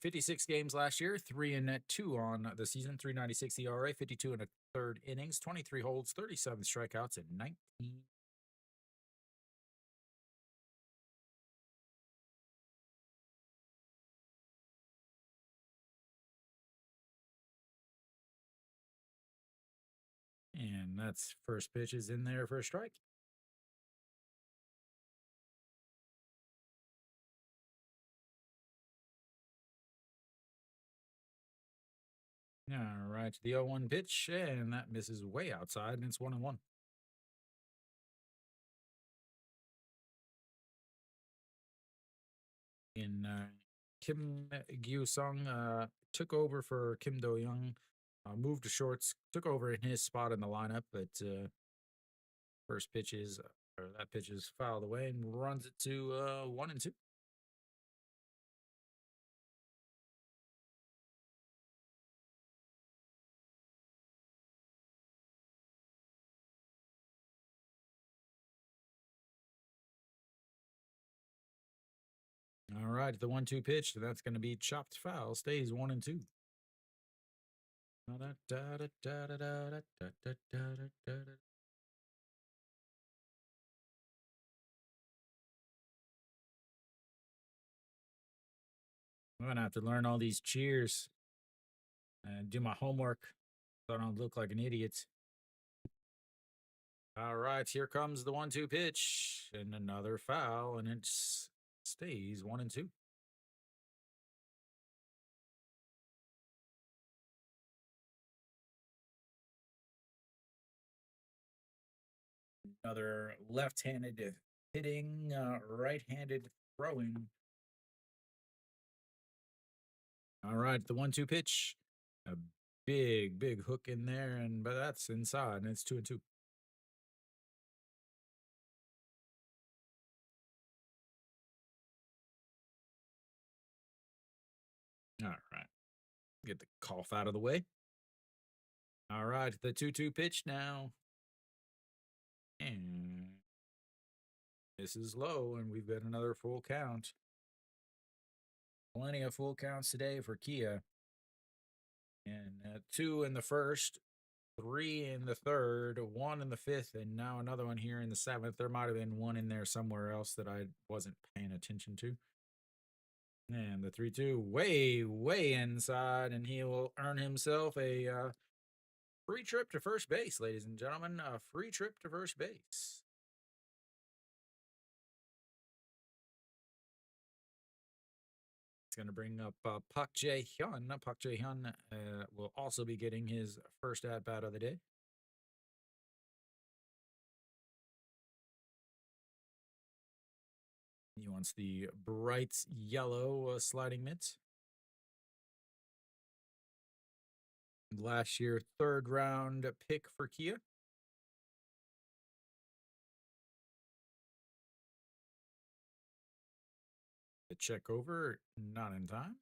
[SPEAKER 1] 56 games last year, 3-2 on the season, 396 ERA, 52 and a third innings, 23 holds, 37 strikeouts, and 19. And that's first pitch is in there for a strike. All right, the 0-1 pitch, and that misses way outside, and it's 1-1. In Kim Gyu Sung took over for Kim Do Young moved to shorts, took over in his spot in the lineup, but first pitch is or that pitch is fouled away and runs it to 1-2. All right, the 1-2 pitch. That's going to be chopped foul. Stays 1-2. I'm gonna have to learn all these cheers and do my homework so I don't look like an idiot. All right, here comes the 1-2 pitch and another foul, and it stays 1-2. Another left-handed hitting, right-handed throwing. All right, the 1-2 pitch. A big hook in there, but that's inside, and it's 2-2. All right, get the cough out of the way. All right, the 2-2 pitch now. And this is low, and we've got another full count. Plenty of full counts today for Kia. And 2 in the first, 3 in the third, 1 in the fifth, and now another one here in the seventh. There might have been one in there somewhere else that I wasn't paying attention to. And the 3-2 way inside, and he will earn himself a free trip to first base, ladies and gentlemen. A free trip to first base. It's going to bring up Park Jae-hyun. Park Jae-hyun will also be getting his first at-bat of the day. He wants the bright yellow sliding mitt. Last year, third round pick for Kia. The check over, not in time.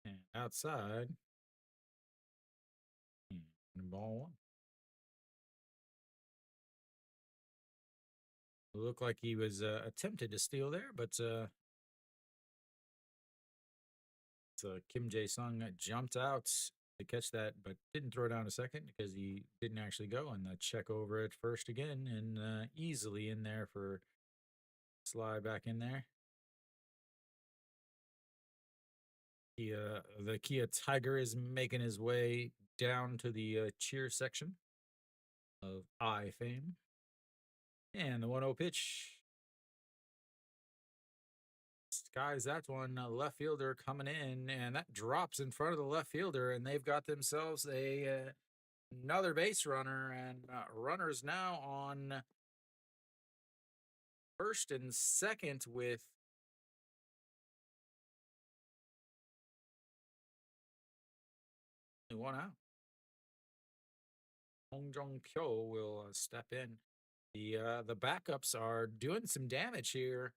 [SPEAKER 1] And outside, and ball one. It looked like he was attempted to steal there, but so Kim Jae-sung jumped out to catch that, but didn't throw down a second because he didn't actually go. And the check over at first again, and easily in there for slide back in there. The Kia Tiger is making his way down to the cheer section of I fame. And the 1-0 pitch. Guys, that's one left fielder coming in, and that drops in front of the left fielder, and they've got themselves another base runner, and runners now on first and second with one out. Hong Jong-pyo will step in. The backups are doing some damage here.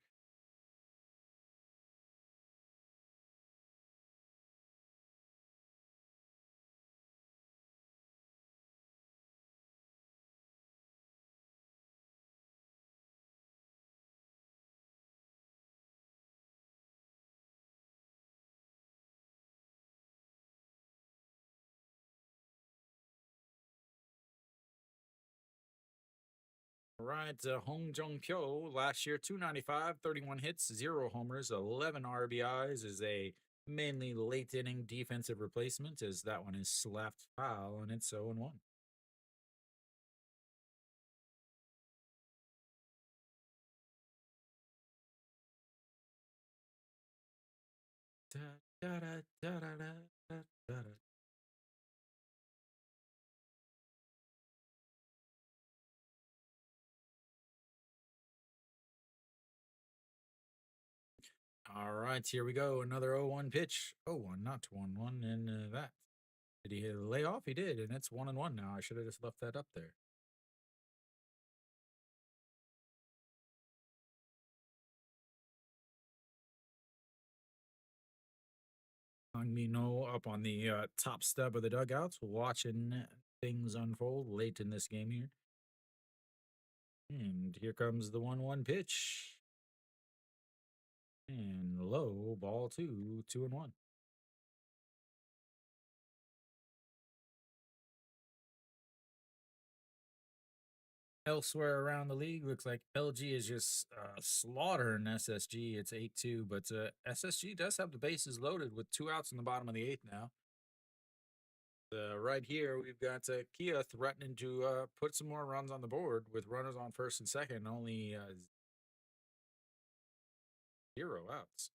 [SPEAKER 1] All right, Hong Jong-pyo, last year 295, 31 hits, 0 homers, 11 RBIs, is a mainly late inning defensive replacement, as that one is slapped foul, and it's 0-1. Da, da, da, da, da, da, da, da. All right, here we go. Another 0-1 pitch. 0-1, not 1-1. And that. Did he lay off? He did. And it's 1-1 now. I should have just left that up there. Mino up on the top step of the dugouts, watching things unfold late in this game here. And here comes the 1-1 pitch. And low, ball two, 2-1. Elsewhere around the league, looks like LG is just slaughtering SSG. It's 8-2, but SSG does have the bases loaded with 2 outs in the bottom of the eighth now. Right here, we've got Kia threatening to put some more runs on the board with runners on first and second, only 0 outs.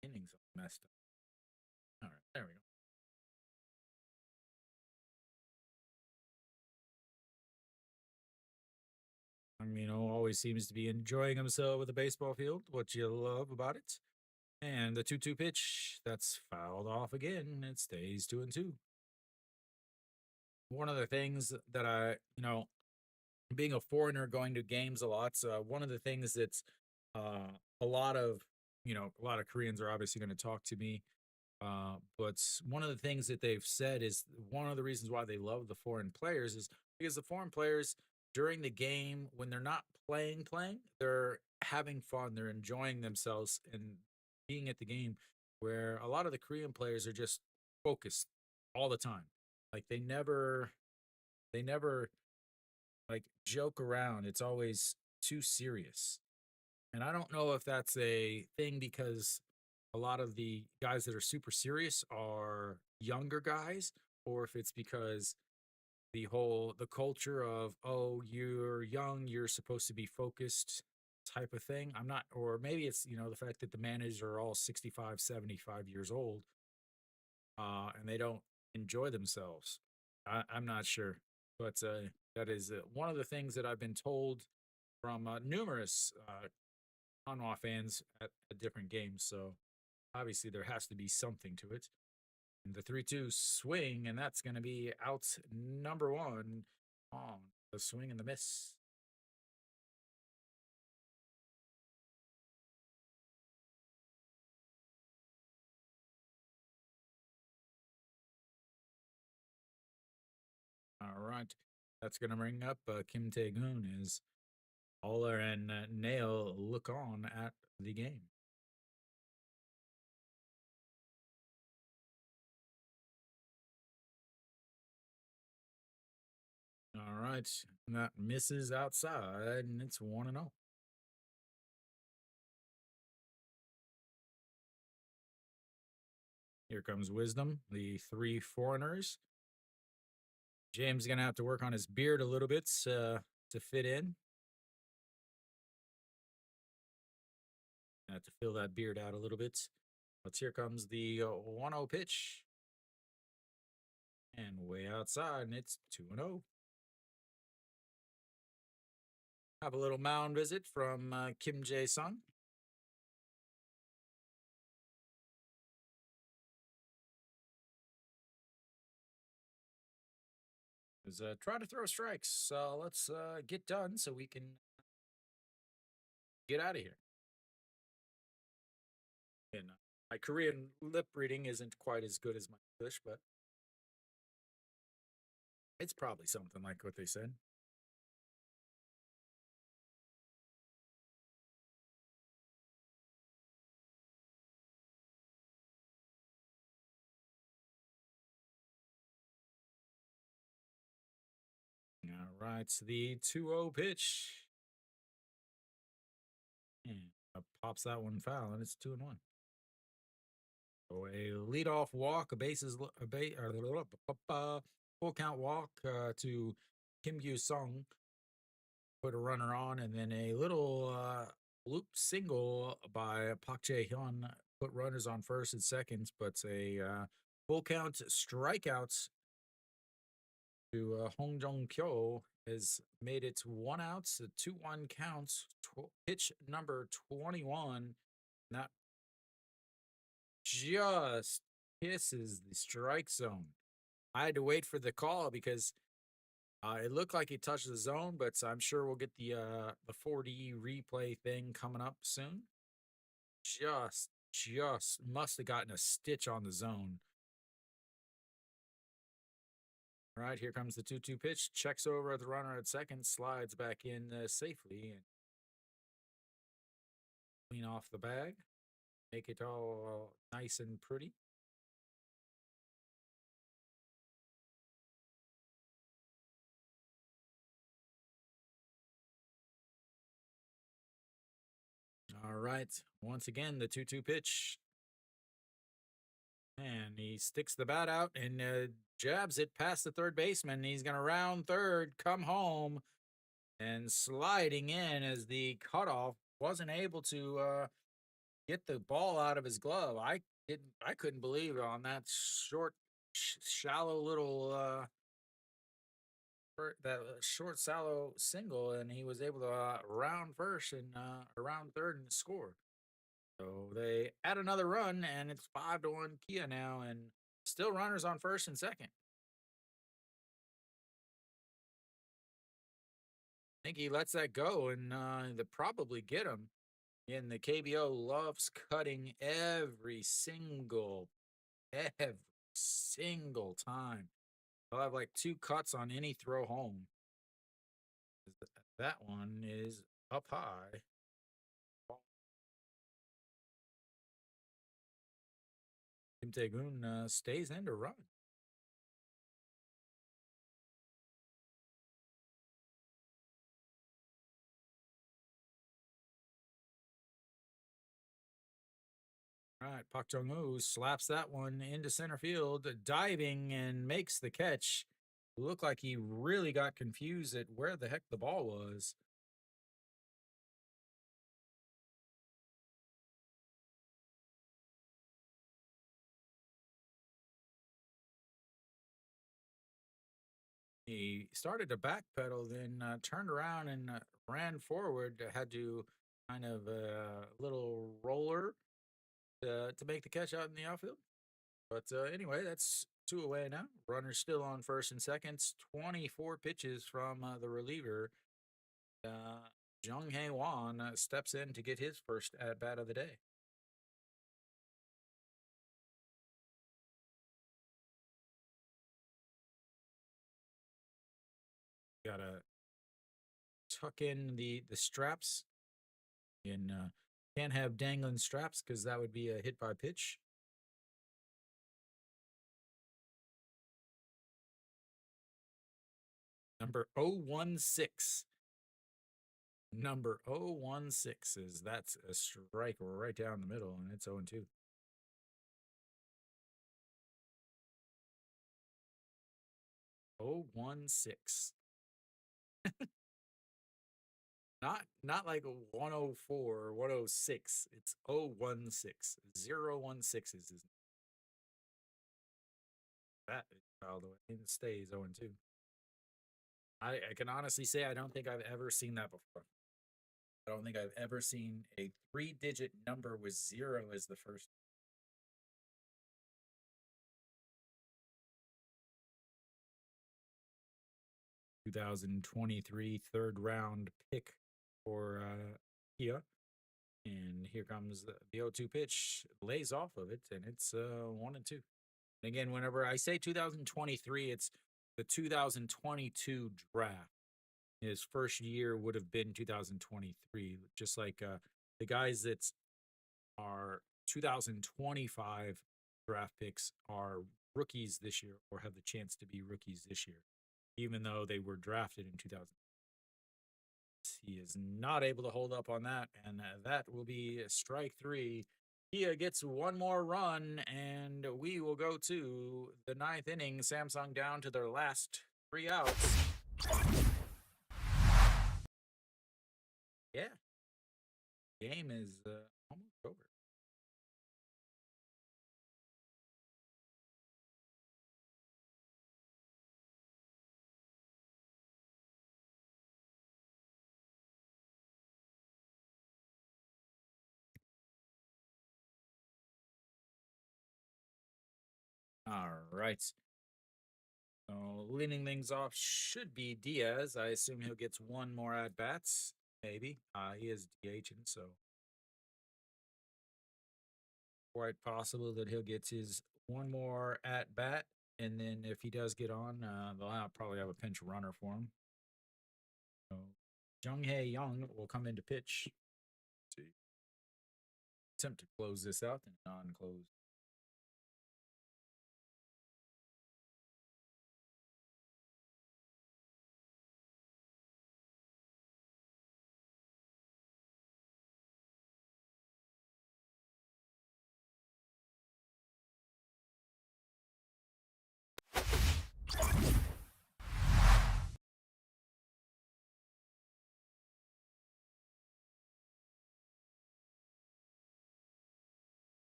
[SPEAKER 1] Innings messed up. All right, there we go. Always seems to be enjoying himself with the baseball field. What you love about it. And the 2-2 pitch, that's fouled off again. It stays 2-2. One of the things that being a foreigner going to games a lot, one of the things that's a lot of, a lot of Koreans are obviously going to talk to me. But one of the things that they've said is one of the reasons why they love the foreign players is because the foreign players during the game, when they're not playing, they're having fun, they're enjoying themselves and being at the game. Where a lot of the Korean players are just focused all the time. Like they never like joke around. It's always too serious. And I don't know if that's a thing because a lot of the guys that are super serious are younger guys, or if it's because the culture of, oh, you're young, you're supposed to be focused type of thing. I'm not, or maybe it's, the fact that the managers are all 65, 75 years old, and they don't enjoy themselves. I'm not sure. But that is one of the things that I've been told from numerous Hanwha fans at different games. So obviously there has to be something to it. And the 3-2 swing, and that's going to be out number one on the swing and the miss. All right. That's going to bring up Kim Tae-gun as Aller and Nail look on at the game. All right. That misses outside, and it's 1-0. Here comes Wisdom, the three foreigners. James is going to have to work on his beard a little bit to fit in. Have to fill that beard out a little bit. But here comes the 1-0 pitch. And way outside, and it's 2-0. Have a little mound visit from Kim Jae-sung. Is try to throw strikes. Let's get done so we can get out of here. And my Korean lip reading isn't quite as good as my English, but it's probably something like what they said. All right, the 2-0 pitch. And pops that one foul, and it's 2-1. So a leadoff walk, full count walk to Kim Gyu Sung, put a runner on, and then a little Loop single by Park Jae-hyun put runners on first and seconds, but a full count strikeouts to Hong Jong-kyo has made it 1 out, 2-1 counts, pitch number 21. And that just kisses the strike zone. I had to wait for the call because it looked like he touched the zone, but I'm sure we'll get the 4D replay thing coming up soon. Just must have gotten a stitch on the zone. All right, here comes the 2-2 pitch. Checks over at the runner at second, slides back in safely and clean off the bag. Make it all nice and pretty. All right, once again, the 2-2 pitch. And he sticks the bat out and jabs it past the third baseman. He's going to round third, come home, and sliding in as the cutoff wasn't able to get the ball out of his glove. I couldn't believe it on that short, shallow little that short, shallow single, and he was able to round first and around third and score. So they add another run, and it's 5-1 Kia now, and still runners on first and second. I think he lets that go, and they probably get him. And the KBO loves cutting every single time. They'll have like 2 cuts on any throw home. That one is up high. Kim Tae-gun stays in to run. All right, Park Jong-woo slaps that one into center field, diving and makes the catch. It looked like he really got confused at where the heck the ball was. He started to backpedal, then turned around and ran forward. Had to kind of a little roller to make the catch out in the outfield. But anyway, that's 2 away now. Runners still on first and seconds. 24 pitches from the reliever. Jung Hae Won steps in to get his first at bat of the day. Gotta tuck in the straps. And can't have dangling straps because that would be a hit by pitch. Number 016. Number 016 is that's a strike right down the middle, and it's 0-2. Oh, 1-6. Not like a 104 or 106. It's 0-1-6. 0-1-6 is his. That is fouled away and stays 0-2. I can honestly say I don't think I've ever seen that before. I don't think I've ever seen a 3-digit number with 0 as the first. (2023) third round pick for Kia. And here comes the 0-2 pitch, lays off of it, and it's 1-2. And again, whenever I say 2023, it's the 2022 draft. His first year would have been 2023, just like the guys that are 2025 draft picks are rookies this year or have the chance to be rookies this year, even though they were drafted in 2000. He is not able to hold up on that, and that will be strike 3. Kia gets 1 more run, and we will go to the 9th inning. Samsung down to their last 3 outs. Yeah. Game is almost over. All right. So leading things off should be Diaz. I assume he'll get one more at bats. Maybe. He is DHing, so quite possible that he'll get his one more at bat. And then if he does get on, they'll probably have a pinch runner for him. So Jung Hae Young will come into pitch. Let's see. Attempt to close this out and non-close.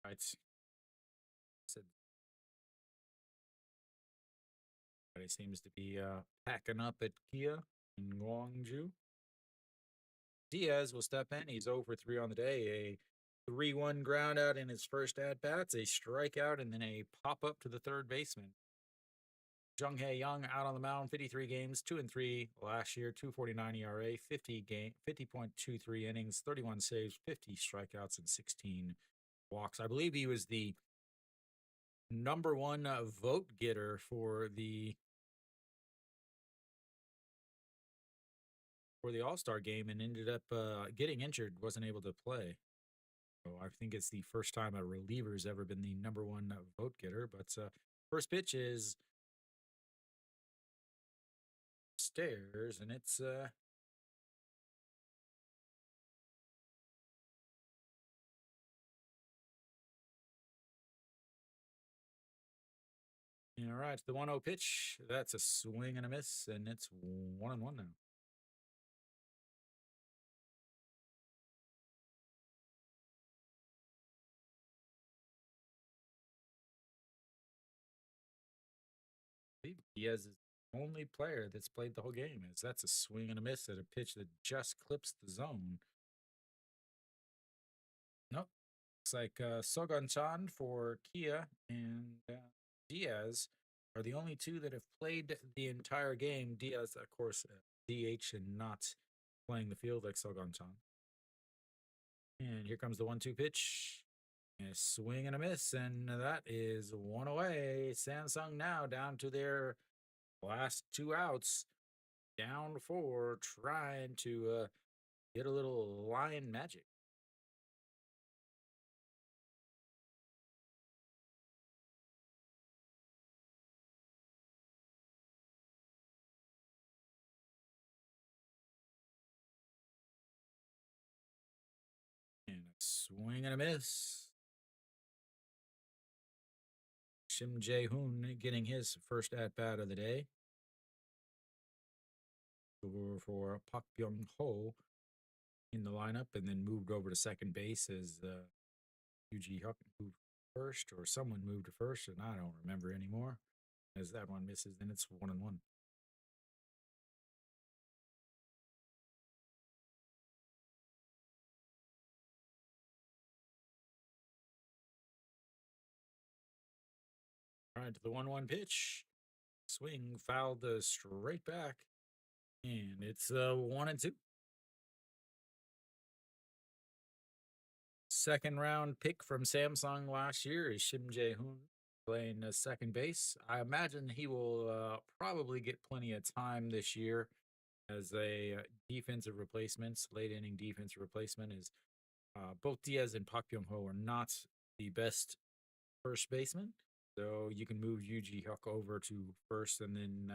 [SPEAKER 1] Right. Said he seems to be packing up at Kia in Guangzhou. Diaz will step in. He's over 3 on the day. A 3-1 ground out in his first at bats, a strikeout, and then a pop up to the third baseman. Jung Hae Young out on the mound, 53 games, 2-3 last year, 2.49 ERA, 50.23 innings, 31 saves, 50 strikeouts, and 16 walks. I believe he was the number one vote getter for the All-Star game and ended up getting injured, wasn't able to play. So I think it's the first time a reliever's ever been the number one vote getter. But first pitch is stairs, and it's all right. The 1-0 pitch. That's a swing and a miss, and it's 1-1 now. He has his only player that's played the whole game. Is that's a swing and a miss at a pitch that just clips the zone. Nope. Looks like Sogan Chan for Kia and Diaz are the only two that have played the entire game. Diaz, of course, DH and not playing the field like Sogan Chan. And here comes the 1-2 pitch. A swing and a miss, and that is one away. Samsung now down to their last 2 outs, down 4, trying to get a little line magic. And a swing and a miss. Shim Jae-hoon getting his first at-bat of the day. Over for Pak Byung-ho in the lineup, and then moved over to second base as Yuji Huck moved first, or someone moved to first, and I don't remember anymore. As that one misses, then it's 1-1. All right, to the 1-1 pitch. Swing fouled straight back, and it's 1-2. Second round pick from Samsung last year is Shim Jae-hoon playing second base. I imagine he will probably get plenty of time this year as a defensive replacement, late inning defensive replacement. Is both Diaz and Pak Byung-ho are not the best first baseman, so you can move Yuji Hyuk over to first, and then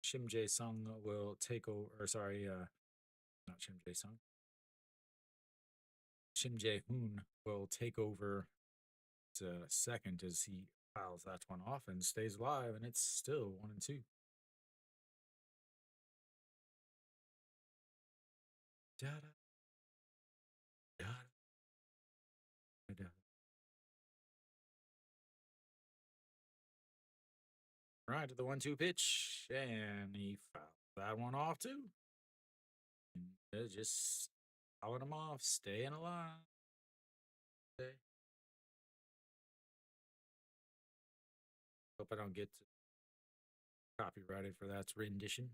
[SPEAKER 1] Shim Jae-sung will take over. Or sorry, not Shim Jae-sung. Shim Jae-hoon will take over to second as he fouls that one off and stays alive, and it's still 1-2. Da-da, da-da. Right to the 1-2 pitch, and he fouled that one off too. Just fouling him off, staying alive. Okay. Hope I don't get copyrighted for that rendition.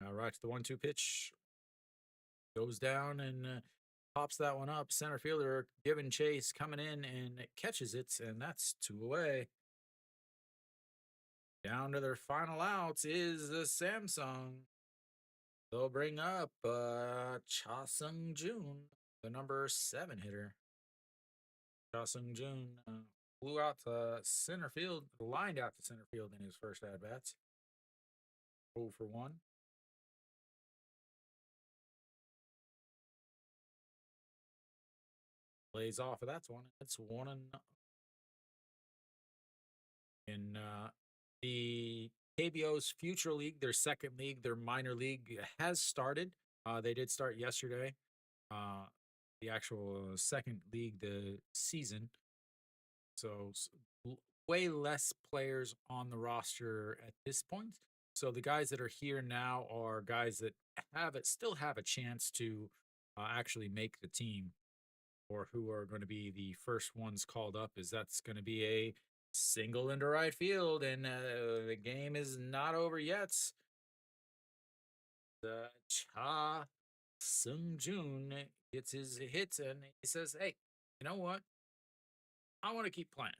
[SPEAKER 1] Right to the 1-2 pitch, goes down and pops that one up. Center fielder giving chase, coming in and catches it, and that's 2 away. Down to their final outs is the Samsung. They'll bring up Cha Sung Jun, the number 7 hitter. Cha Sung Jun flew out to center field, lined out to center field in his first at bats. 0 for 1. Lays off of that one. It's 1 and in the KBO's Future League, their second league, their minor league has started. They did start yesterday. The actual second league, the season. So way less players on the roster at this point. So the guys that are here now are guys that still have a chance to actually make the team, or who are going to be the first ones called up. Is that's going to be a single into right field, and the game is not over yet. The Cha Sung Jun gets his hit, and he says, "Hey, you know what? I want to keep playing."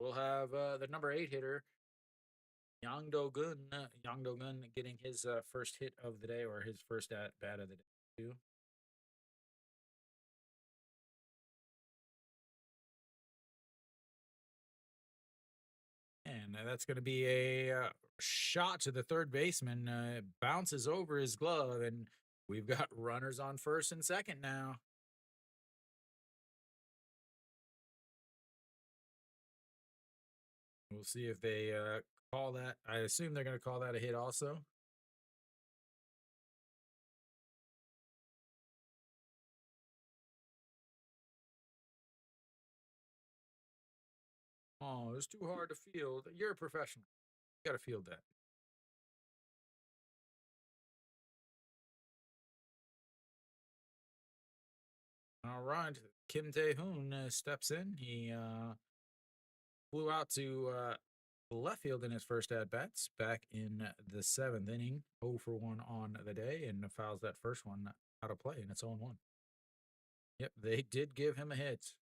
[SPEAKER 1] We'll have the number 8 hitter, Yang Do-gun. Yang Do-gun getting his first hit of the day, or his first at bat of the day, too. And that's going to be a shot to the third baseman. Bounces over his glove, and we've got runners on first and second now. We'll see if they call that. I assume they're going to call that a hit also. Oh, it's too hard to field. You're a professional. You got to field that. All right. Kim Tae-hoon steps in. He flew out to left field in his first at bats back in the 7th inning. 0 for 1 on the day, and fouls that first one out of play, and it's 0 1. Yep, they did give him a hit.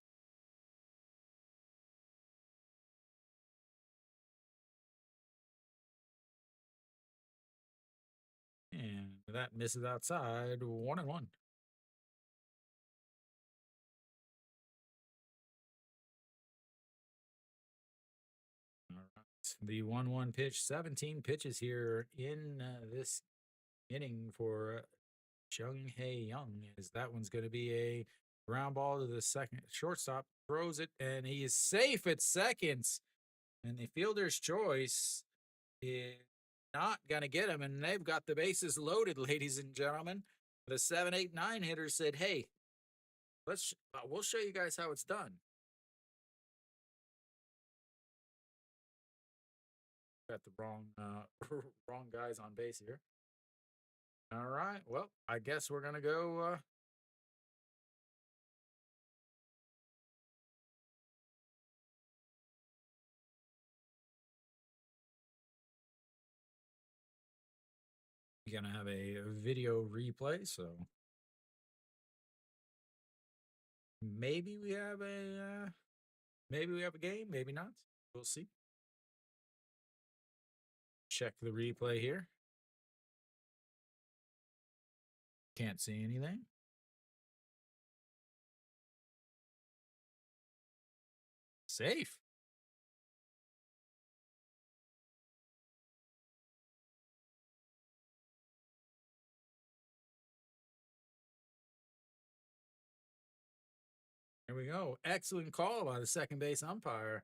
[SPEAKER 1] And that misses outside. 1 and 1. All right. The 1-1 pitch, 17 pitches here in this inning for Chung Hae Young. Is that one's going to be a ground ball to the second shortstop, throws it, and he is safe at seconds. And the fielder's choice is not going to get him, and they've got the bases loaded, ladies and gentlemen. The 7, 8, 9 hitter said, "Hey, we'll show you guys how it's done." Got the wrong wrong guys on base here. All right. Well, I guess we're gonna go. We're gonna have a video replay, so maybe we have a game, maybe not. We'll see. Check the replay here. Can't see anything. Safe. There we go. Excellent call by the second base umpire.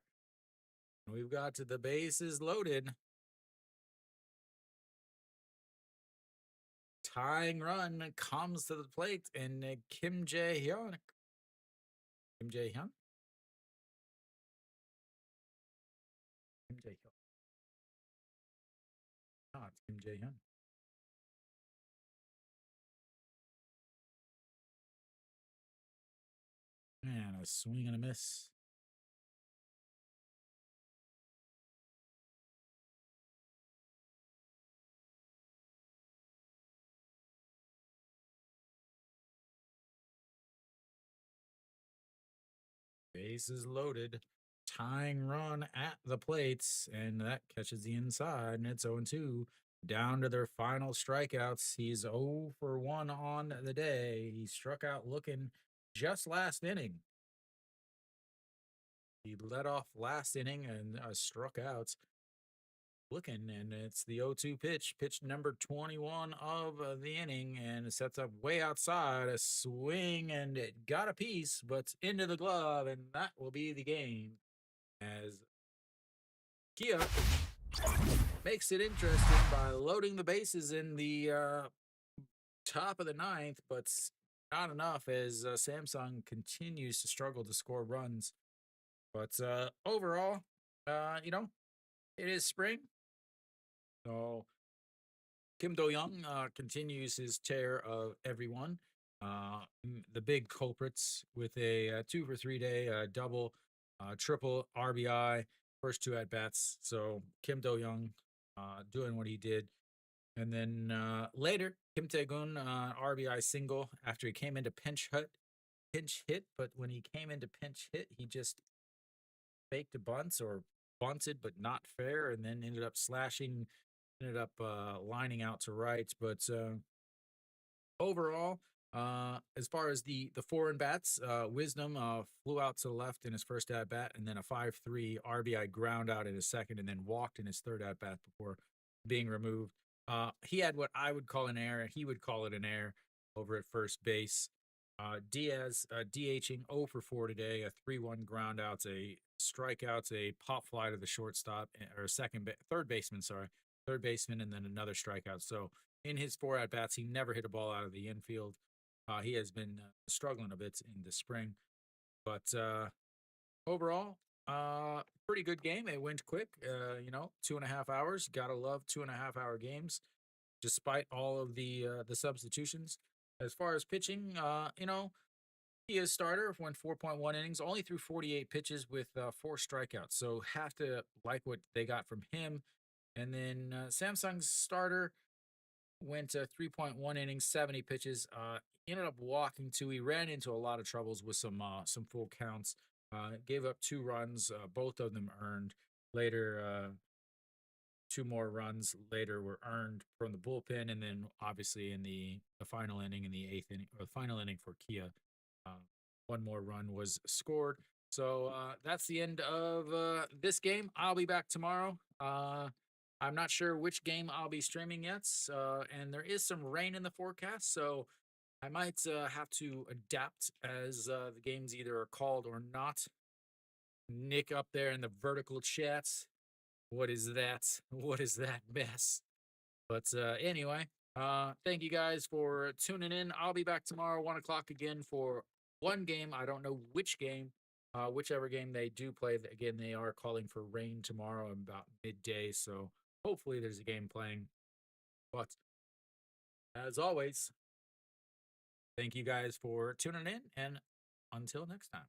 [SPEAKER 1] We've got the bases loaded. Tying run comes to the plate, and Kim Jae-hyun. Kim Jae-hyun. Kim Jae Hyun. No, it's Kim Jae Hyun. Man, a swing and a miss. Bases loaded. Tying run at the plates, and that catches the inside, and it's 0-2. Down to their final strikeouts. He's 0 for 1 on the day. He struck out looking just last inning. He led off last inning and struck out looking, and it's the 0-2 pitch number 21 of the inning, and it sets up way outside a swing, and it got a piece, but into the glove, and that will be the game as Kia makes it interesting by loading the bases in the top of the ninth, but not enough as Samsung continues to struggle to score runs. But overall, it is spring. So Kim Do-young continues his tear of everyone. The big culprits with a 2 for 3 day double, triple RBI, first two at bats. So Kim Do-young doing what he did. And then later, Kim Tae-gun RBI single after he came into pinch hit. But when he came into pinch hit, he just faked a bunt or bunted, but not fair, and then ended up slashing, ended up lining out to right. But overall, as far as the foreign bats, Wisdom flew out to the left in his first at bat, and then a 5-3 RBI ground out in his second, and then walked in his third at bat before being removed. He had what I would call an error. He would call it an error over at first base. Diaz DHing 0 for 4 today, a 3-1 ground out, a strikeouts, a pop fly to the shortstop or third baseman, and then another strikeout. So in his 4 at bats, he never hit a ball out of the infield. He has been struggling a bit in the spring, but overall, pretty good game. It went quick. 2.5 hours. Gotta love 2.5 hour games, despite all of the substitutions. As far as pitching, he is starter, went 4.1 innings, only threw 48 pitches with 4 strikeouts. So have to like what they got from him. And then Samsung's starter went 3.1 innings, 70 pitches. Ended up walking 2. He ran into a lot of troubles with some full counts. Gave up 2 runs, both of them earned. Later, 2 more runs later were earned from the bullpen, and then obviously in the final inning, in the 8th inning, or the final inning for Kia, 1 more run was scored. So that's the end of this game. I'll be back tomorrow. I'm not sure which game I'll be streaming yet, and there is some rain in the forecast, so I might have to adapt as the games either are called or not. Nick up there in the vertical chats. What is that? What is that mess? But anyway, thank you guys for tuning in. I'll be back tomorrow, 1 o'clock again for one game. I don't know which game, whichever game they do play. Again, they are calling for rain tomorrow about midday, so hopefully there's a game playing. But as always, thank you guys for tuning in, and until next time.